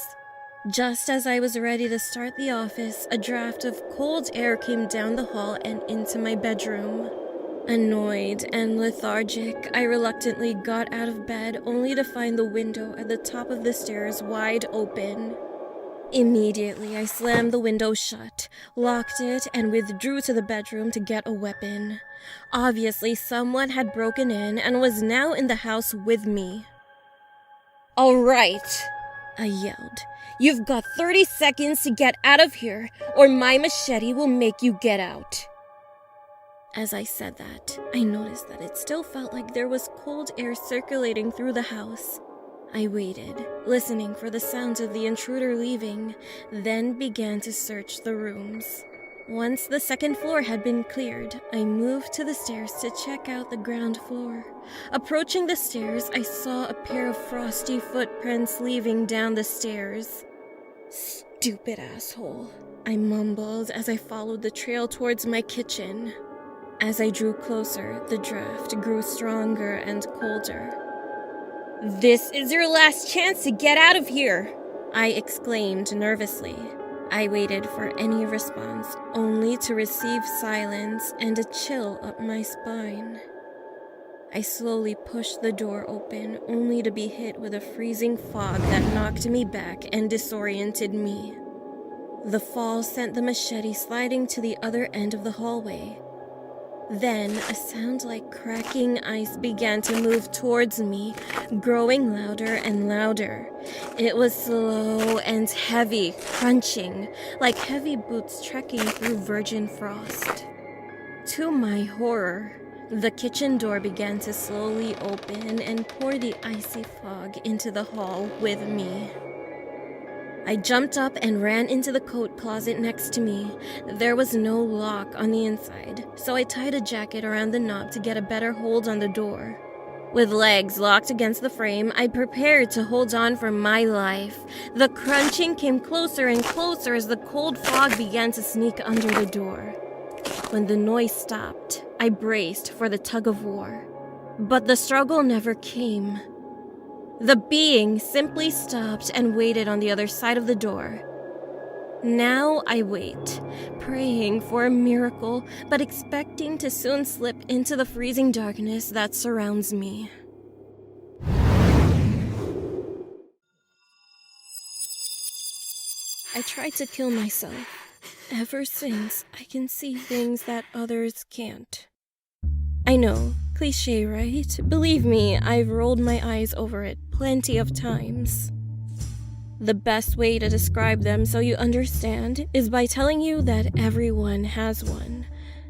Just as I was ready to start the office, a draft of cold air came down the hall and into my bedroom. Annoyed and lethargic, I reluctantly got out of bed only to find the window at the top of the stairs wide open. Immediately, I slammed the window shut, locked it, and withdrew to the bedroom to get a weapon. Obviously, someone had broken in and was now in the house with me. "All right," I yelled. "You've got 30 seconds to get out of here, or my machete will make you get out." As I said that, I noticed that it still felt like there was cold air circulating through the house. I waited, listening for the sounds of the intruder leaving, then began to search the rooms. Once the second floor had been cleared, I moved to the stairs to check out the ground floor. Approaching the stairs, I saw a pair of frosty footprints leaving down the stairs. "Stupid asshole," I mumbled as I followed the trail towards my kitchen. As I drew closer, the draft grew stronger and colder. "This is your last chance to get out of here!" I exclaimed nervously. I waited for any response, only to receive silence and a chill up my spine. I slowly pushed the door open, only to be hit with a freezing fog that knocked me back and disoriented me. The fall sent the machete sliding to the other end of the hallway. Then, a sound like cracking ice began to move towards me, growing louder and louder. It was slow and heavy, crunching, like heavy boots trekking through virgin frost. To my horror, the kitchen door began to slowly open and pour the icy fog into the hall with me. I jumped up and ran into the coat closet next to me. There was no lock on the inside, so I tied a jacket around the knob to get a better hold on the door. With legs locked against the frame, I prepared to hold on for my life. The crunching came closer and closer as the cold fog began to sneak under the door. When the noise stopped, I braced for the tug-of-war. But the struggle never came. The being simply stopped and waited on the other side of the door. Now I wait, praying for a miracle, but expecting to soon slip into the freezing darkness that surrounds me. I tried to kill myself. Ever since, I can see things that others can't. I know, cliché, right? Believe me, I've rolled my eyes over it plenty of times. The best way to describe them so you understand is by telling you that everyone has one.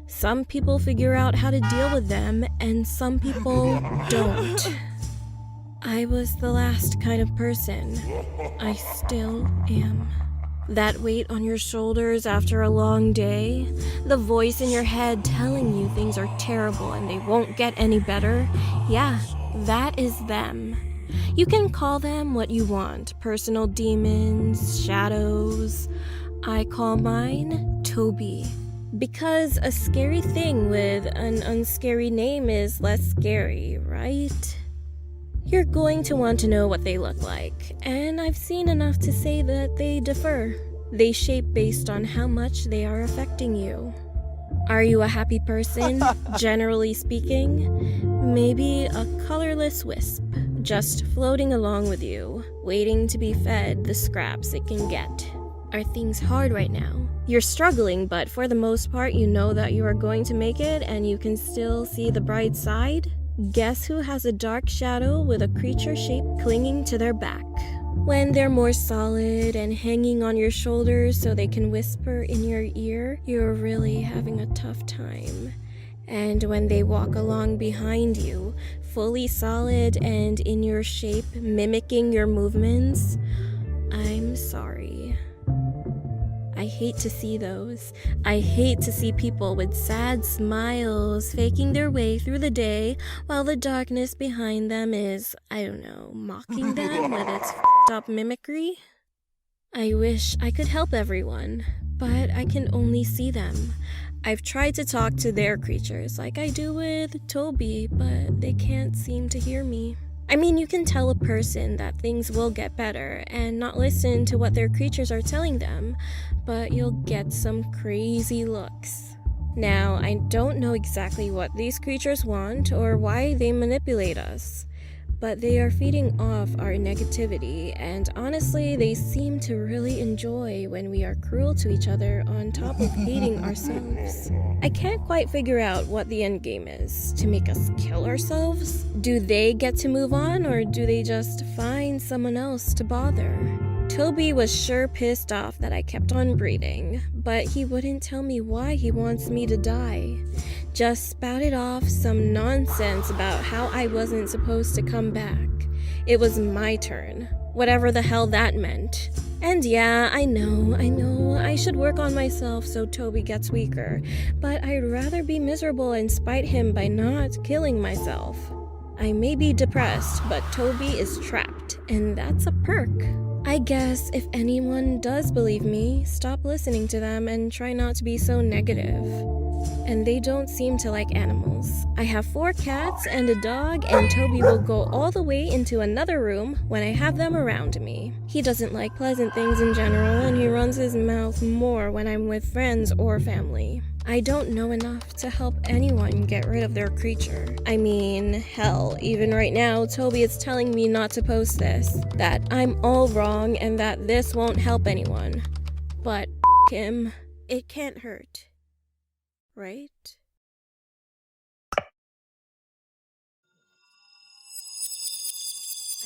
Some people figure out how to deal with them, and some people don't. I was the last kind of person. I still am. That weight on your shoulders after a long day, the voice in your head telling you things are terrible and they won't get any better, yeah, That is them. You can call them what you want, personal demons, shadows. I call mine Toby. Because a scary thing with an unscary name is less scary, right? You're going to want to know what they look like, and I've seen enough to say that they differ. They shape based on how much they are affecting you. Are you a happy person, generally speaking? Maybe a colorless wisp, just floating along with you, waiting to be fed the scraps it can get. Are things hard right now? You're struggling, but for the most part you know that you are going to make it and you can still see the bright side? Guess who has a dark shadow with a creature shape clinging to their back? When they're more solid and hanging on your shoulders so they can whisper in your ear, you're really having a tough time. And when they walk along behind you, fully solid and in your shape, mimicking your movements, I'm sorry. I hate to see those. I hate to see people with sad smiles faking their way through the day while the darkness behind them is, I don't know, mocking them with its f***ed-up mimicry. I wish I could help everyone, but I can only see them. I've tried to talk to their creatures like I do with Toby, but they can't seem to hear me. I mean, you can tell a person that things will get better and not listen to what their creatures are telling them, but you'll get some crazy looks. Now, I don't know exactly what these creatures want or why they manipulate us, but they are feeding off our negativity, and honestly, they seem to really enjoy when we are cruel to each other on top of hating ourselves. I can't quite figure out what the end game is. To make us kill ourselves? Do they get to move on, or do they just find someone else to bother? Toby was sure pissed off that I kept on breathing, but he wouldn't tell me why he wants me to die. Just spouted off some nonsense about how I wasn't supposed to come back. It was my turn, whatever the hell that meant. And yeah, I know, I should work on myself so Toby gets weaker, but I'd rather be miserable and spite him by not killing myself. I may be depressed, but Toby is trapped, and that's a perk. I guess if anyone does believe me, stop listening to them and try not to be so negative. And they don't seem to like animals. I have 4 cats and a dog, and Toby will go all the way into another room when I have them around me. He doesn't like pleasant things in general, and he runs his mouth more when I'm with friends or family. I don't know enough to help anyone get rid of their creature. I mean, hell, even right now, Toby is telling me not to post this, that I'm all wrong and that this won't help anyone. But him, it can't hurt. Right?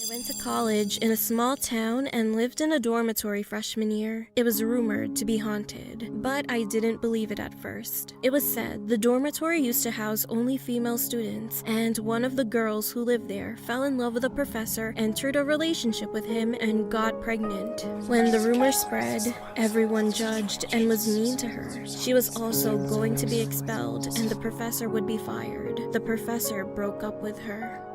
I went to college in a small town and lived in a dormitory freshman year. It was rumored to be haunted, but I didn't believe it at first. It was said the dormitory used to house only female students, and one of the girls who lived there fell in love with a professor, entered a relationship with him, and got pregnant. When the rumor spread, everyone judged and was mean to her. She was also going to be expelled, and the professor would be fired. The professor broke up with her.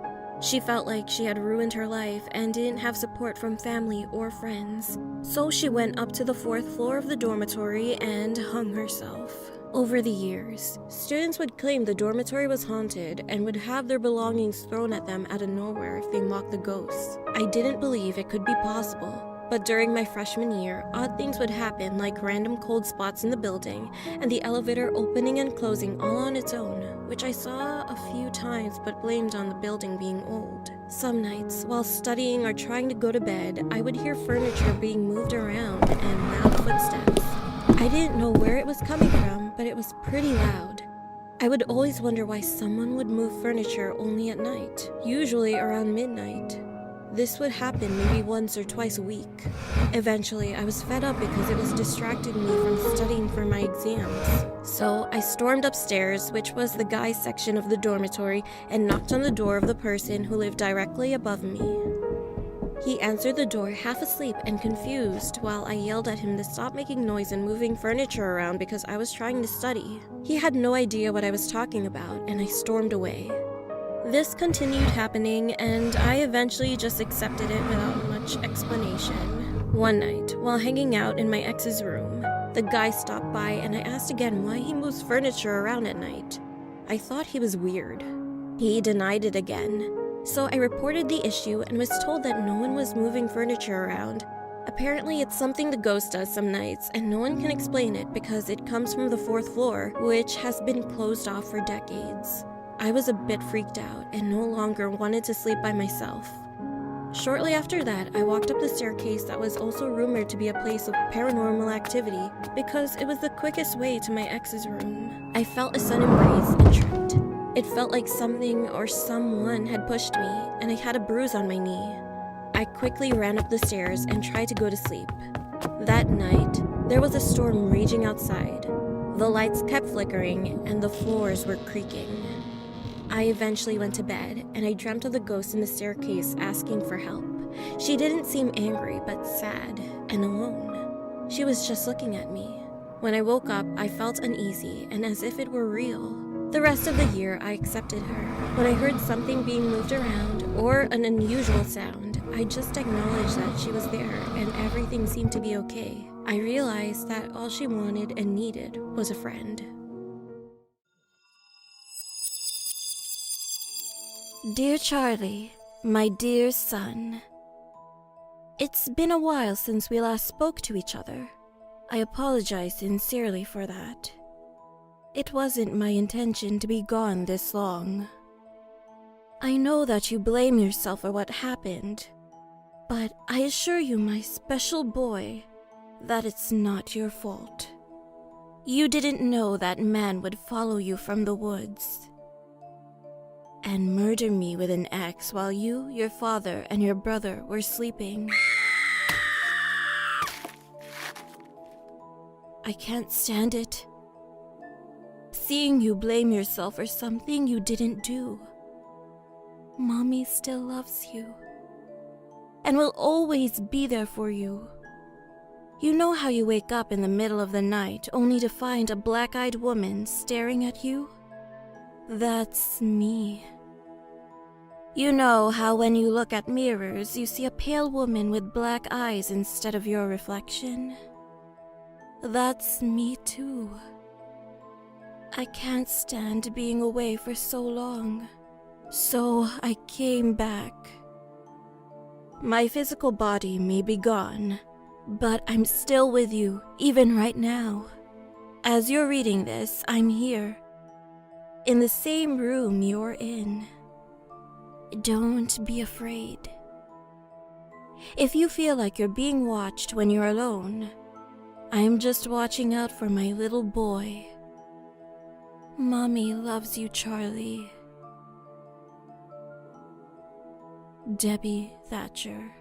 She felt like she had ruined her life and didn't have support from family or friends. So she went up to the 4th floor of the dormitory and hung herself. Over the years, students would claim the dormitory was haunted and would have their belongings thrown at them out of nowhere if they mocked the ghosts. I didn't believe it could be possible. But during my freshman year, odd things would happen, like random cold spots in the building and the elevator opening and closing all on its own, which I saw a few times but blamed on the building being old. Some nights, while studying or trying to go to bed, I would hear furniture being moved around and loud footsteps. I didn't know where it was coming from, but it was pretty loud. I would always wonder why someone would move furniture only at night, usually around midnight. This would happen maybe once or twice a week. Eventually, I was fed up because it was distracting me from studying for my exams. So I stormed upstairs, which was the guys' section of the dormitory, and knocked on the door of the person who lived directly above me. He answered the door half asleep and confused while I yelled at him to stop making noise and moving furniture around because I was trying to study. He had no idea what I was talking about, and I stormed away. This continued happening, and I eventually just accepted it without much explanation. One night, while hanging out in my ex's room, the guy stopped by and I asked again why he moves furniture around at night. I thought he was weird. He denied it again, so I reported the issue and was told that no one was moving furniture around. Apparently it's something the ghost does some nights, and no one can explain it because it comes from the 4th floor, which has been closed off for decades. I was a bit freaked out and no longer wanted to sleep by myself. Shortly after that, I walked up the staircase that was also rumored to be a place of paranormal activity because it was the quickest way to my ex's room. I felt a sudden breeze and tripped. It felt like something or someone had pushed me, and I had a bruise on my knee. I quickly ran up the stairs and tried to go to sleep. That night, there was a storm raging outside. The lights kept flickering and the floors were creaking. I eventually went to bed, and I dreamt of the ghost in the staircase asking for help. She didn't seem angry, but sad and alone. She was just looking at me. When I woke up, I felt uneasy and as if it were real. The rest of the year, I accepted her. When I heard something being moved around or an unusual sound, I just acknowledged that she was there and everything seemed to be okay. I realized that all she wanted and needed was a friend. Dear Charlie, my dear son. It's been a while since we last spoke to each other. I apologize sincerely for that. It wasn't my intention to be gone this long. I know that you blame yourself for what happened, but I assure you, my special boy, that it's not your fault. You didn't know that man would follow you from the woods and murder me with an axe while you, your father, and your brother were sleeping. I can't stand it. Seeing you blame yourself for something you didn't do. Mommy still loves you and will always be there for you. You know how you wake up in the middle of the night only to find a black-eyed woman staring at you? That's me. You know how when you look at mirrors, you see a pale woman with black eyes instead of your reflection? That's me too. I can't stand being away for so long, so I came back. My physical body may be gone, but I'm still with you, even right now. As you're reading this, I'm here, in the same room you're in. Don't be afraid. If you feel like you're being watched when you're alone, I'm just watching out for my little boy. Mommy loves you, Charlie. Debbie Thatcher.